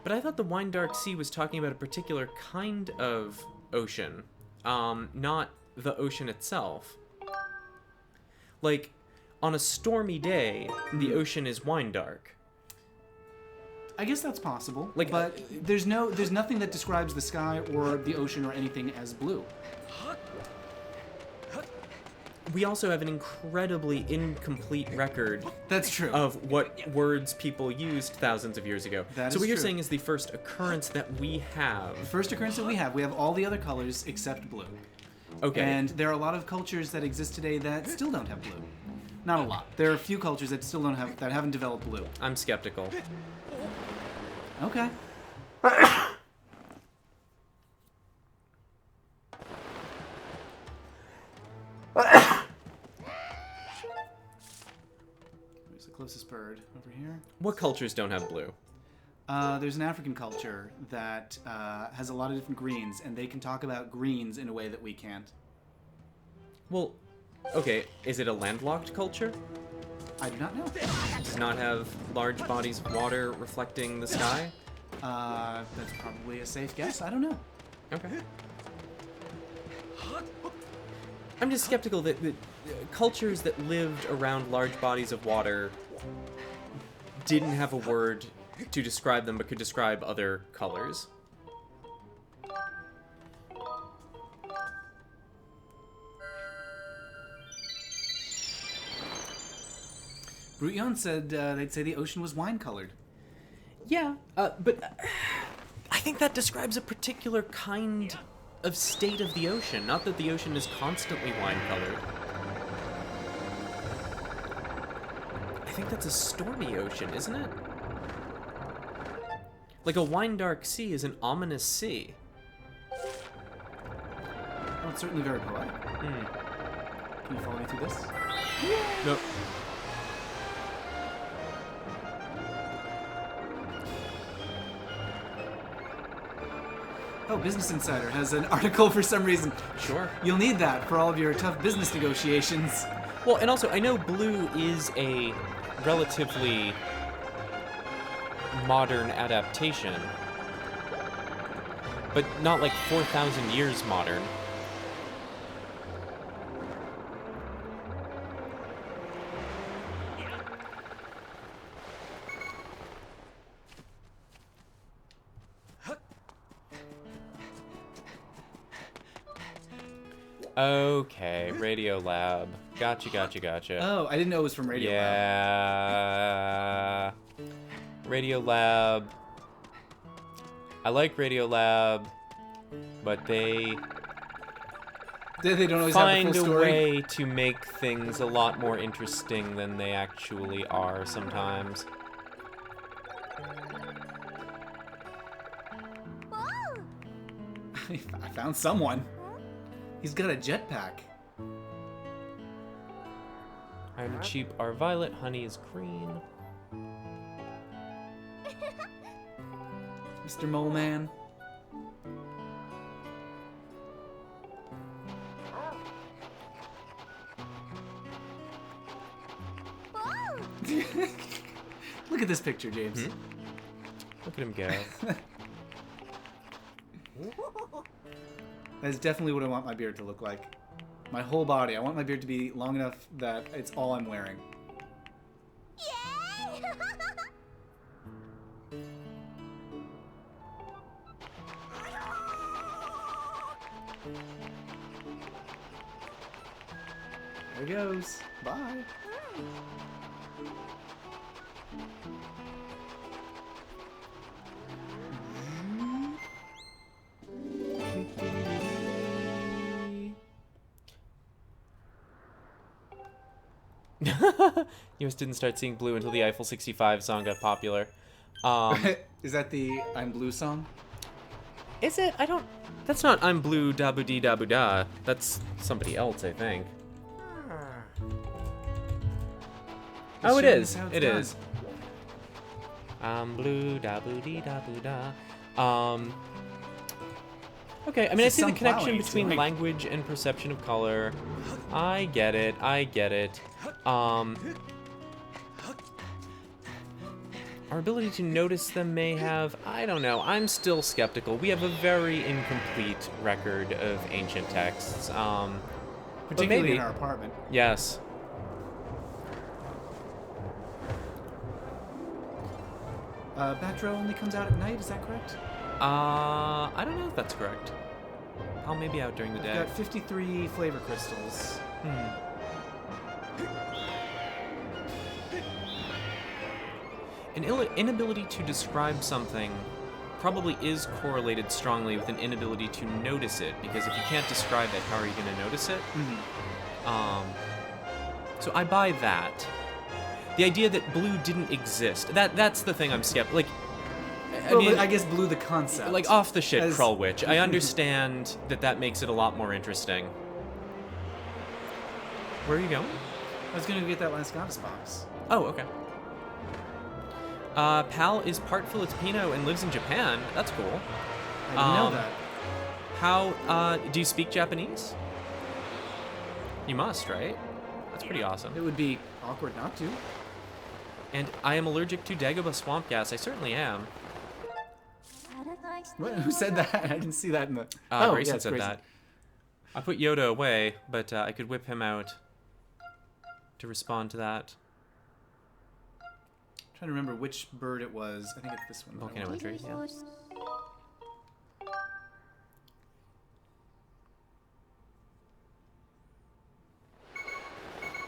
But I thought the wine dark sea was talking about a particular kind of ocean, not the ocean itself. Like, on a stormy day, the ocean is wine dark. I guess that's possible. Like- but there's nothing that describes the sky or the ocean or anything as blue. We also have an incredibly incomplete record That's true. of what words people used thousands of years ago. That So is what you're true. saying is the first occurrence that we have. The first occurrence that we have all the other colors except blue. Okay. And there are a lot of cultures that exist today that still don't have blue. Not a lot. There are a few cultures that still haven't developed blue. I'm skeptical. Okay. Where's the closest bird? Over here? What cultures don't have blue? There's an African culture that has a lot of different greens, and they can talk about greens in a way that we can't. Well, okay, is it a landlocked culture? I do not know. Does not have large bodies of water reflecting the sky? That's probably a safe guess. I don't know. Okay. I'm just skeptical that cultures that lived around large bodies of water didn't have a word to describe them but could describe other colors. Brutyon said they'd say the ocean was wine-colored. Yeah, but I think that describes a particular kind of state of the ocean, not that the ocean is constantly wine-colored. I think that's a stormy ocean, isn't it? Like a wine-dark sea is an ominous sea. Well, it's certainly very poetic. Can you follow me through this? Nope. Oh, Business Insider has an article for some reason. Sure. You'll need that for all of your tough business negotiations. Well, and also, I know blue is a relatively modern adaptation, but not like 4,000 years modern. Okay, Radio Lab. Gotcha. Oh, I didn't know it was from Radio Lab. Yeah. Radio Lab. I like Radio Lab, but they They don't always have find the a full story. way to make things a lot more interesting than they actually are sometimes. I found someone. He's got a jetpack. I'm cheap are violet, honey is green. Mr. Mole Man. Look at this picture, James. Look at him go. That is definitely what I want my beard to look like. My whole body. I want my beard to be long enough that it's all I'm wearing. There he goes. Bye. You just didn't start seeing blue until the Eiffel 65 song got popular. Is that the I'm Blue song? Is it? I don't... That's not I'm Blue Dabu Dee Dabu Da. That's somebody else, I think. Oh, it showing is. us how it's It done. is. I'm Blue Dabu Dee Dabu Da. Okay, I mean, I This is see the some connection plowing, between so, like- language and perception of color. I get it. Our ability to notice them may have, I don't know, I'm still skeptical. We have a very incomplete record of ancient texts. But Particularly maybe. in our apartment. Yes. Batro only comes out at night, is that correct? I don't know if that's correct. I'll maybe out during the I've day. got 53 flavor crystals. An inability to describe something probably is correlated strongly with an inability to notice it, because if you can't describe it, how are you going to notice it? So I buy that. The idea that blue didn't exist, that's the thing I'm skeptical. Like, I Well, mean, I guess blue the concept. like off the shit, As- Krull Witch. I understand that makes it a lot more interesting. Where are you going? I was going to get that last goddess box. Oh, okay. Pal is part Filipino and lives in Japan. That's cool. I didn't know that. How, do you speak Japanese? You must, right? That's pretty awesome. It would be awkward not to. And I am allergic to Dagobah swamp gas. I certainly am. What? Who said that? I didn't see that in the... Grayson yes, said that. I put Yoda away, but I could whip him out to respond to that. I'm trying to remember which bird it was. I think it's this one. that I Volcano wanted. entry, yeah.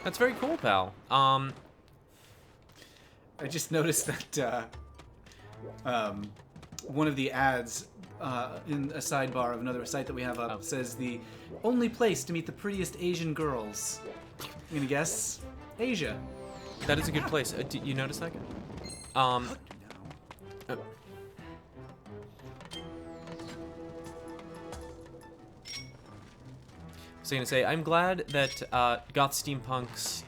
That's very cool, pal. I just noticed that one of the ads in a sidebar of another site that we have up says the only place to meet the prettiest Asian girls. I'm gonna guess Asia. That is a good place. Did you notice that? No. So I'm gonna say, I'm glad that Goth Steampunk's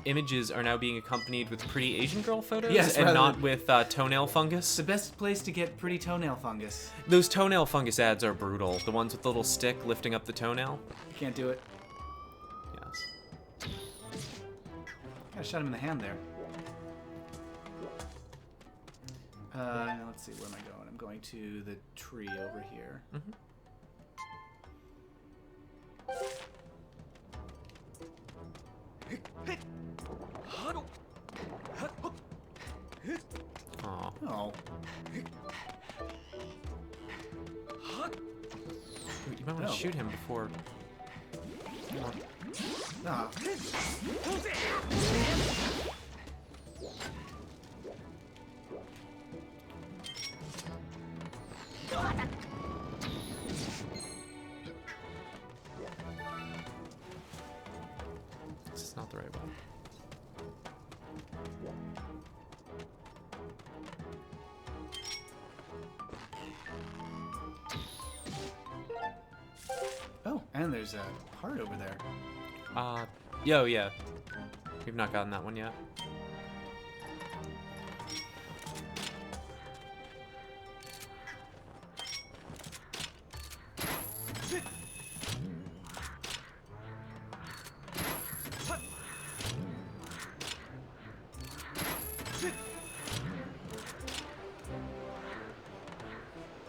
images are now being accompanied with pretty Asian girl photos, Yes, and rather not than- with toenail fungus. It's the best place to get pretty toenail fungus. Those toenail fungus ads are brutal. The ones with the little stick lifting up the toenail. You can't do it. Yes. I shot him in the hand there. Now let's see, where am I going? I'm going to the tree over here. Aw. Oh. Wait, you might want to No. shoot him before. Ah. This is not the right one. Oh, and there's a heart over there. Yo, yeah. We've not gotten that one yet.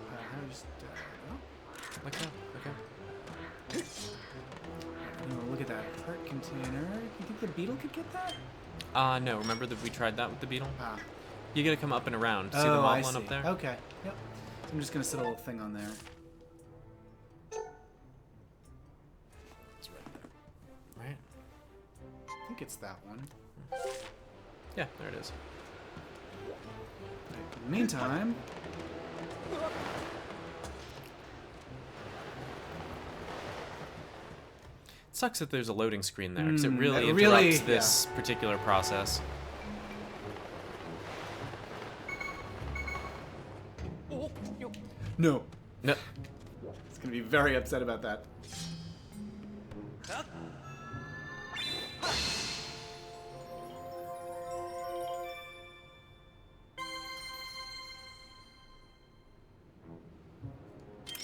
How do I just... oh. Like that. Okay. Oh, look at that heart container. You think the beetle could get that? No. Remember that we tried that with the beetle? Ah. You gotta come up and around. See the Oh, I moblin see. up there? Okay. Yep. I'm just gonna set a little thing on there. It's right there. Right. I think it's that one. Yeah, there it is. Right, in the meantime, It sucks that there's a loading screen there, because it Mm, really it interrupts really- this particular process. no. No. It's gonna be very upset about that.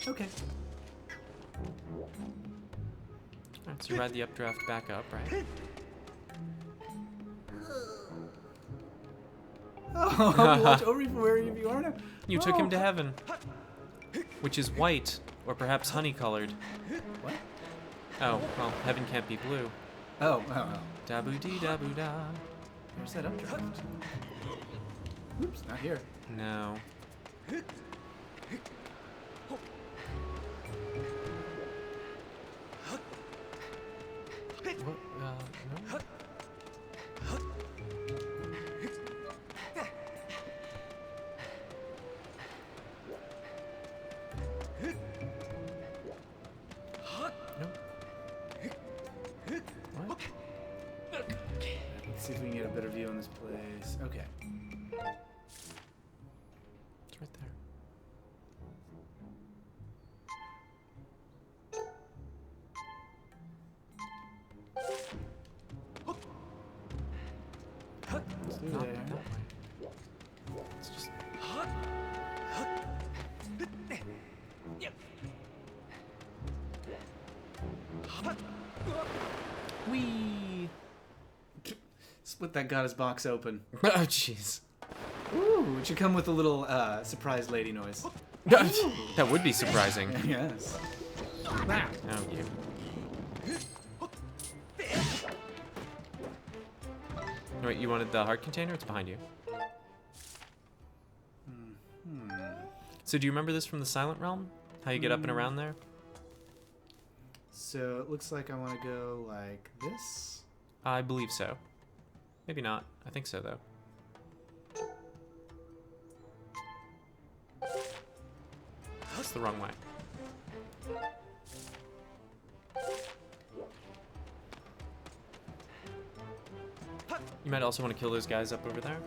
Okay. Alright, so you ride the updraft back up, right? Oh, I'll watch over you from wherever you are now. You took him to heaven, which is white, or perhaps honey-colored. What? Oh, well, heaven can't be blue. Oh, oh, oh. Da-boo-dee-da-boo-da. Where's that updraft? Oops, not here. No. What? No? What? Let's see if we can get a better view on this place. Okay. It's right there. Let's do Not there. that way. It's just... Whee! Split that goddess box open. Oh, jeez. Ooh, it should come with a little surprise lady noise. That would be surprising. Yes. Oh, you. Wait, you wanted the heart container? It's behind you. So do you remember this from the Silent Realm? How you get up and around there? So it looks like I want to go like this. I believe so. Maybe not. I think so, though. That's the wrong way. You might also want to kill those guys up over there.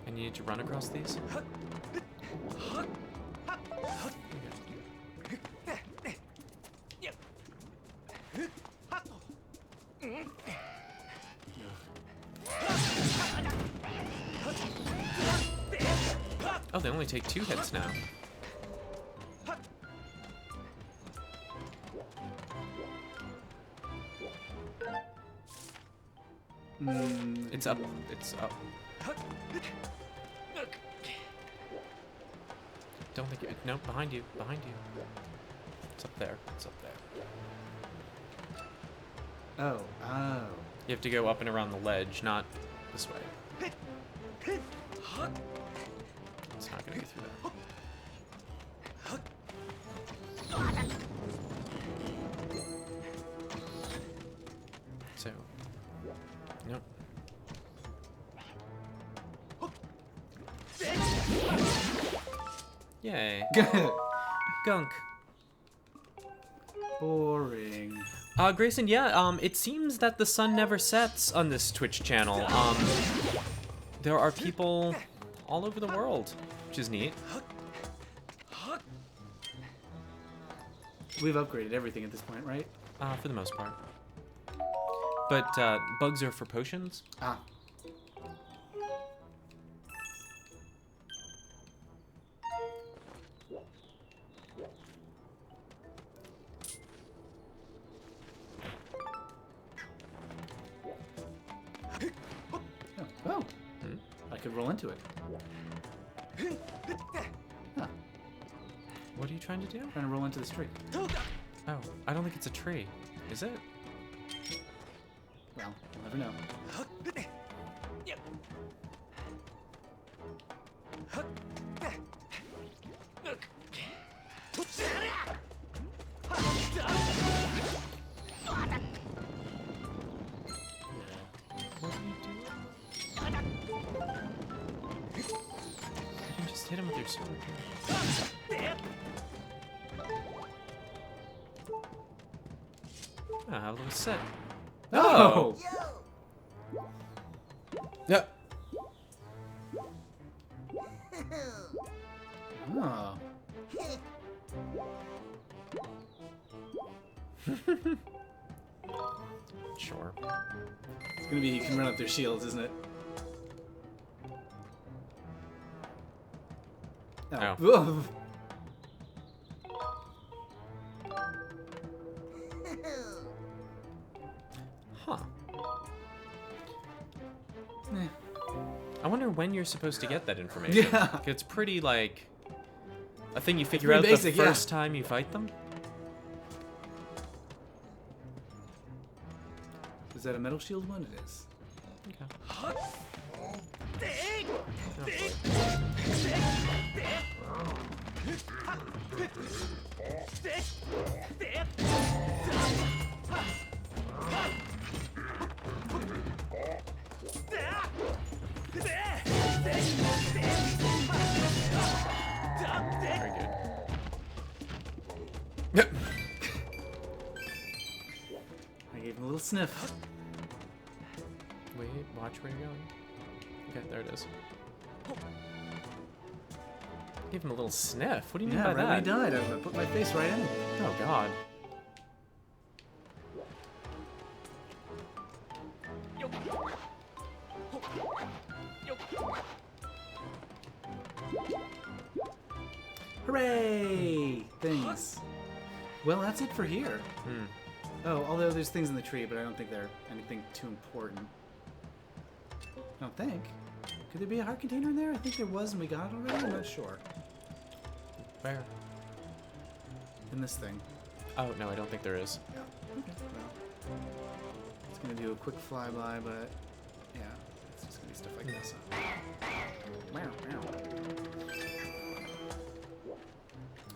And you need to run across these. Oh, they only take 2 hits now. It's up. It's up. Don't think it. No, behind you. Behind you. It's up there. It's up there. Oh, oh. You have to go up and around the ledge, not this way. It's not gonna get through that. So, nope. Yay. Gunk. Boring. Grayson, yeah, it seems that the sun never sets on this Twitch channel. There are people all over the world, which is neat. We've upgraded everything at this point, right? For the most part. But, bugs are for potions. Ah. Oh. I could roll into it. Huh. What are you trying to do? Trying to roll into this tree. Oh, I don't think it's a tree. Is it? Well, we'll never know. What are you doing? You can just hit him with your sword. Ah, how was set? Oh! Yeah. Oh. Sure. It's gonna be you can run up their shields, isn't it? Oh. Whoa. Huh. Eh. I wonder when you're supposed to get that information. Yeah. It's pretty, like, a thing you figure pretty out basic, the yeah. first time you fight them? Is that a metal shield one? It is. Okay. Very good. I gave him a little sniff. Wait, watch where you're going. Okay, there it is. Give him a little sniff. What do you mean Yeah, by right that? when he died, I put my face right in. Oh God. Hooray! Things. Well, that's it for here. Hmm. Oh, although there's things in the tree, but I don't think they're anything too important. I don't think. Could there be a heart container in there? I think there was and we got it already? I'm not sure. Where? In this thing. Oh no, I don't think there is. Yeah. Okay, well. It's gonna do a quick flyby, but yeah, it's just gonna be stuff like this. Meow, meow.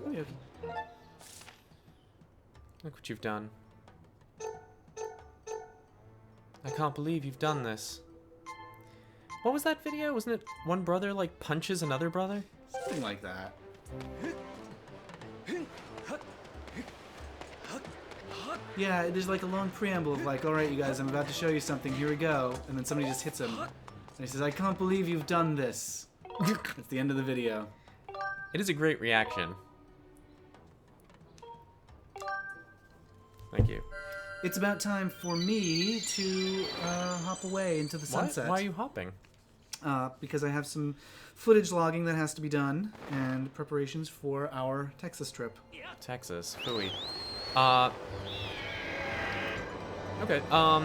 Oh, yeah. Look what you've done. I can't believe you've done this. What was that video? Wasn't it one brother like punches another brother? Something like that. Yeah, there's like a long preamble of like, alright you guys, I'm about to show you something, here we go. And then somebody just hits him. And he says, I can't believe you've done this. It's the end of the video. It is a great reaction. Thank you. It's about time for me to hop away into the sunset. Why are you hopping? Because I have some footage logging that has to be done and preparations for our Texas trip. Texas. Phooey. Okay, well,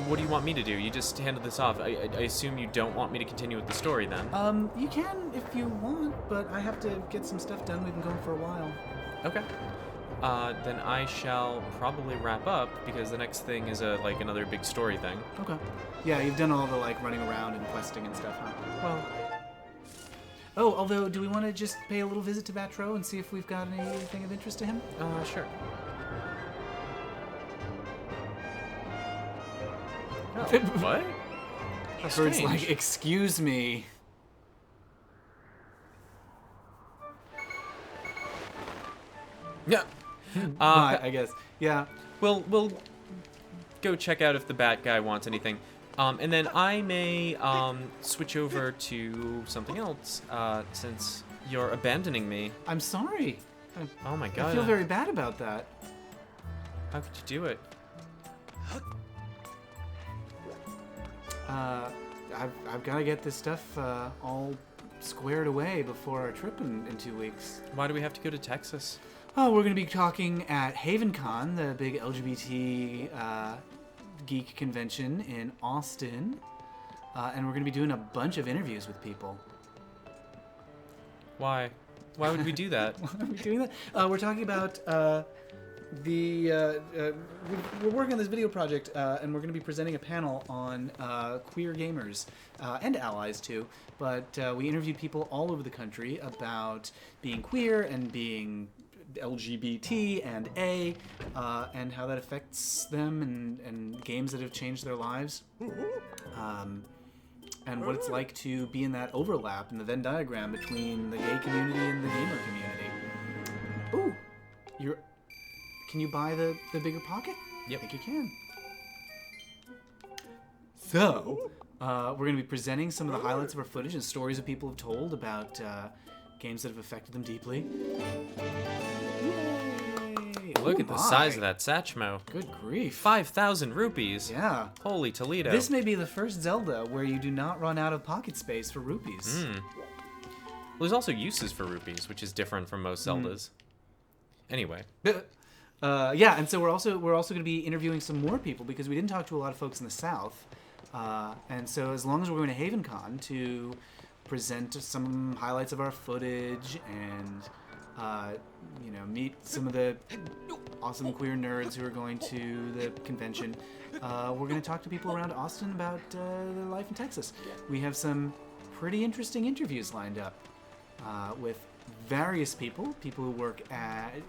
what do you want me to do? You just handed this off. I assume you don't want me to continue with the story then. You can if you want, but I have to get some stuff done. We've been going for a while. Okay. Then I shall probably wrap up because the next thing is like another big story thing. Okay. Yeah, you've done all the like running around and questing and stuff, huh? Well, Oh, although, do we want to just pay a little visit to Batro and see if we've got anything of interest to him? sure. Oh, what? How Bird's like, strange. excuse me. Yeah. Right, I guess. Yeah. We'll go check out if the bat guy wants anything. And then I may switch over to something else since you're abandoning me. I'm sorry. Oh my god. I feel very bad about that. How could you do it? I've got to get this stuff all squared away before our trip in 2 weeks. Why do we have to go to Texas? Oh, we're going to be talking at HavenCon, the big LGBT geek convention in Austin. And we're going to be doing a bunch of interviews with people. Why? Why would we do that? Why are we doing that? We're talking about we're working on this video project, and we're going to be presenting a panel on queer gamers and allies too. But we interviewed people all over the country about being queer and being LGBT and and how that affects them and games that have changed their lives. And what it's like to be in that overlap in the Venn diagram between the gay community and the gamer community. Ooh, can you buy the bigger pocket? Yep. I think you can. So, We're going to be presenting some of the highlights of our footage and stories that people have told about games that have affected them deeply. Yay! Look Oh at the my. size of that Satchmo. Good grief. 5,000 rupees. Yeah. Holy Toledo. This may be the first Zelda where you do not run out of pocket space for rupees. Well, there's also uses for rupees, which is different from most Zeldas. Anyway. Yeah, and so we're also going to be interviewing some more people because we didn't talk to a lot of folks in the South, and so as long as we're going to HavenCon to present some highlights of our footage and meet some of the awesome queer nerds who are going to the convention, we're going to talk to people around Austin about their life in Texas. We have some pretty interesting interviews lined up with various people who work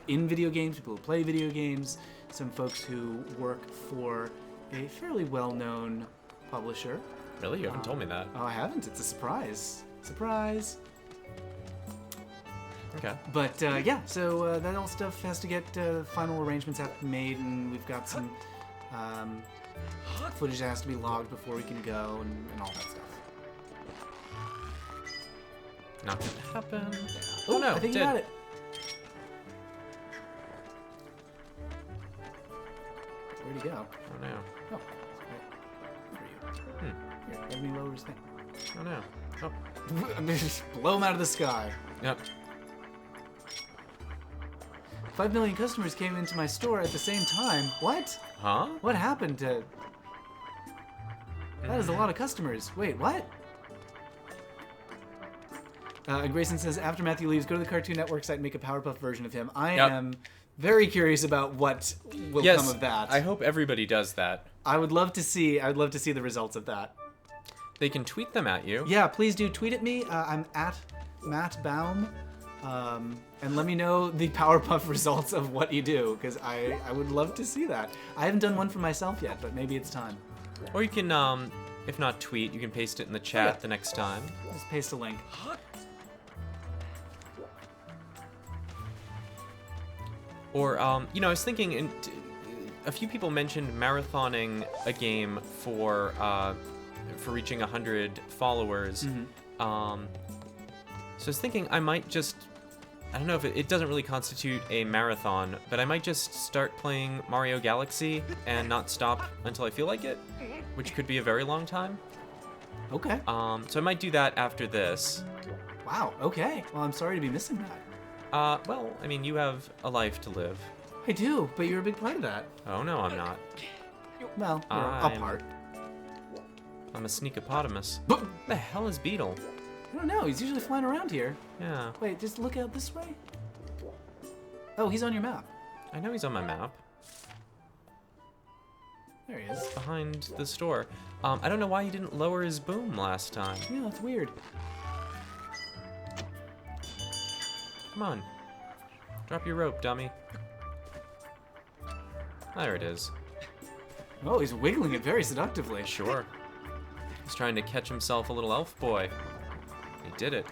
in video games, people who play video games, some folks who work for a fairly well-known publisher. Really? You haven't told me that. Oh, I haven't. It's a surprise. Surprise. Okay. But yeah, so that all stuff has to get final arrangements have to be made, and we've got some footage that has to be logged before we can go, and all that stuff. Not gonna happen. Oh no, I think did. you got it. Where'd he go? Oh no. Oh, right for you. Here, let me lower his thing. Oh no. Oh. I'm gonna just blow him out of the sky. Yep. 5 million customers came into my store at the same time. What? Huh? What happened to... That is a lot of customers. Wait, what? And Grayson says, after Matthew leaves, go to the Cartoon Network site and make a Powerpuff version of him. I am very curious about what will come of that. I hope everybody does that. I would love to see the results of that. They can tweet them at you. Yeah, please do tweet at me. I'm at Matt Baum. And let me know the Powerpuff results of what you do, because I would love to see that. I haven't done one for myself yet, but maybe it's time. Or you can, if not tweet, you can paste it in the chat the next time. Just paste a link. Or, I was thinking, a few people mentioned marathoning a game for reaching 100 followers. So I was thinking I might just, I don't know if it doesn't really constitute a marathon, but I might just start playing Mario Galaxy and not stop until I feel like it, which could be a very long time. Okay. So I might do that after this. Wow, okay. Well, I'm sorry to be missing that. Well, I mean, you have a life to live. I do, but you're a big part of that. Oh, no, I'm not. Well, you're a part. I'm a sneakopotamus. But The hell is Beetle? I don't know, he's usually flying around here. Yeah. Wait, just look out this way? Oh, he's on your map. I know he's on my map. There he is. Behind the store. I don't know why he didn't lower his boom last time. Yeah, that's weird. Come on. Drop your rope, dummy. There it is. Oh, he's wiggling it very seductively. Sure. He's trying to catch himself a little elf boy. He did it.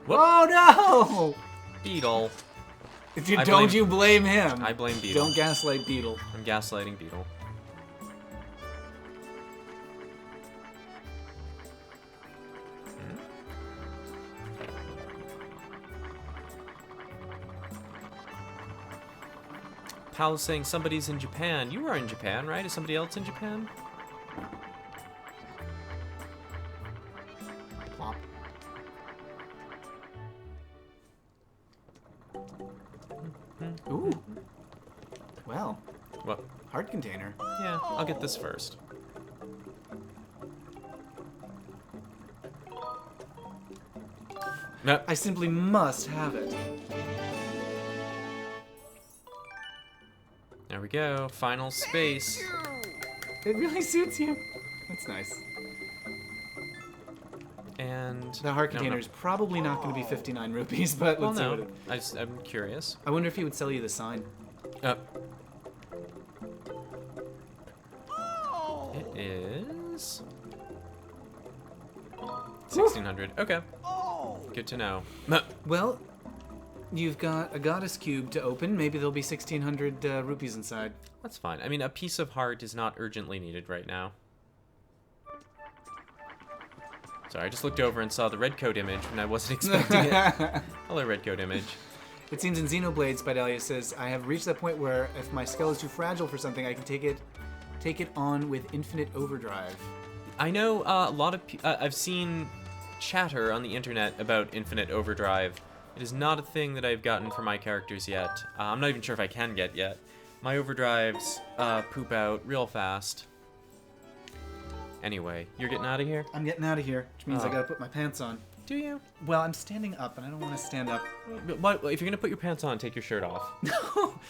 Oh no! Beetle. Don't you blame him. I blame Beetle. Don't gaslight Beetle. I'm gaslighting Beetle. Pal is saying somebody's in Japan. You are in Japan, right? Is somebody else in Japan? Plop. Ooh. Well, What? heart container. Yeah, I'll get this first. No. I simply must have it. There we go. Final space. It really suits you. That's nice. And The heart no, container no. is probably not going to be 59 rupees, but Well, let's see no. what it... I'm curious. I wonder if he would sell you the sign. It is 1,600. Okay. Good to know. Well, You've got a goddess cube to open. Maybe there'll be 1,600 rupees inside. That's fine. I mean, a piece of heart is not urgently needed right now. Sorry, I just looked over and saw the red coat image when I wasn't expecting it. Hello, red coat image. It seems in Xenoblade, Spidalia says, I have reached that point where if my skull is too fragile for something, I can take it on with infinite overdrive. I know a lot of I've seen chatter on the internet about infinite overdrive. It is not a thing that I've gotten for my characters yet. I'm not even sure if I can get yet. My overdrives poop out real fast. Anyway, you're getting out of here? I'm getting out of here, which means I Oh. gotta put my pants on. Do you? Well, I'm standing up, and I don't want to stand up. What? If you're gonna put your pants on, take your shirt off.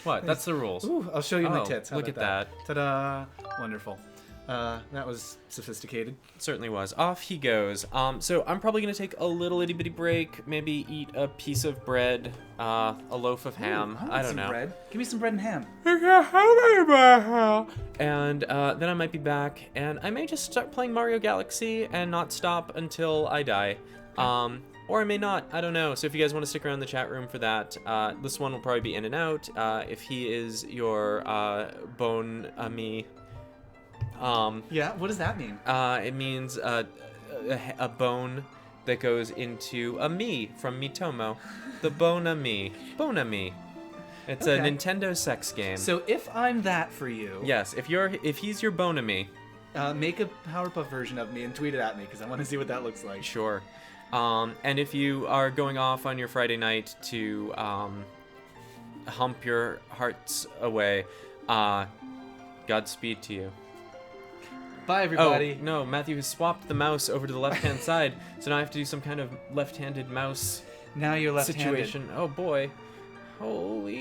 What? That's the rules. Ooh, I'll show you my Oh, tits. How look about at that. Ta-da! Wonderful. That was sophisticated. Certainly was. Off he goes. So I'm probably gonna take a little itty bitty break. Maybe eat a piece of bread, a loaf of ham. Ooh, want I don't some know. bread. Give me some bread and ham. And then I might be back, and I may just start playing Mario Galaxy and not stop until I die. Or I may not. I don't know. So if you guys want to stick around in the chat room for that, this one will probably be in and out. If he is your bon ami. Yeah, what does that mean? It means a bone that goes into a me from Mitomo. The Bon Ami. Bon Ami. It's a Okay. Nintendo sex game. So if I'm that for you, Yes, if he's your Bon Ami, make a Powerpuff version of me and tweet it at me because I want to see what that looks like. sure. And if you are going off on your Friday night to hump your hearts away, Godspeed to you. Bye, everybody. Oh, no, Matthew has swapped the mouse over to the left-hand side, so now I have to do some kind of left-handed mouse Now you're left-handed. situation. Oh, boy. Holy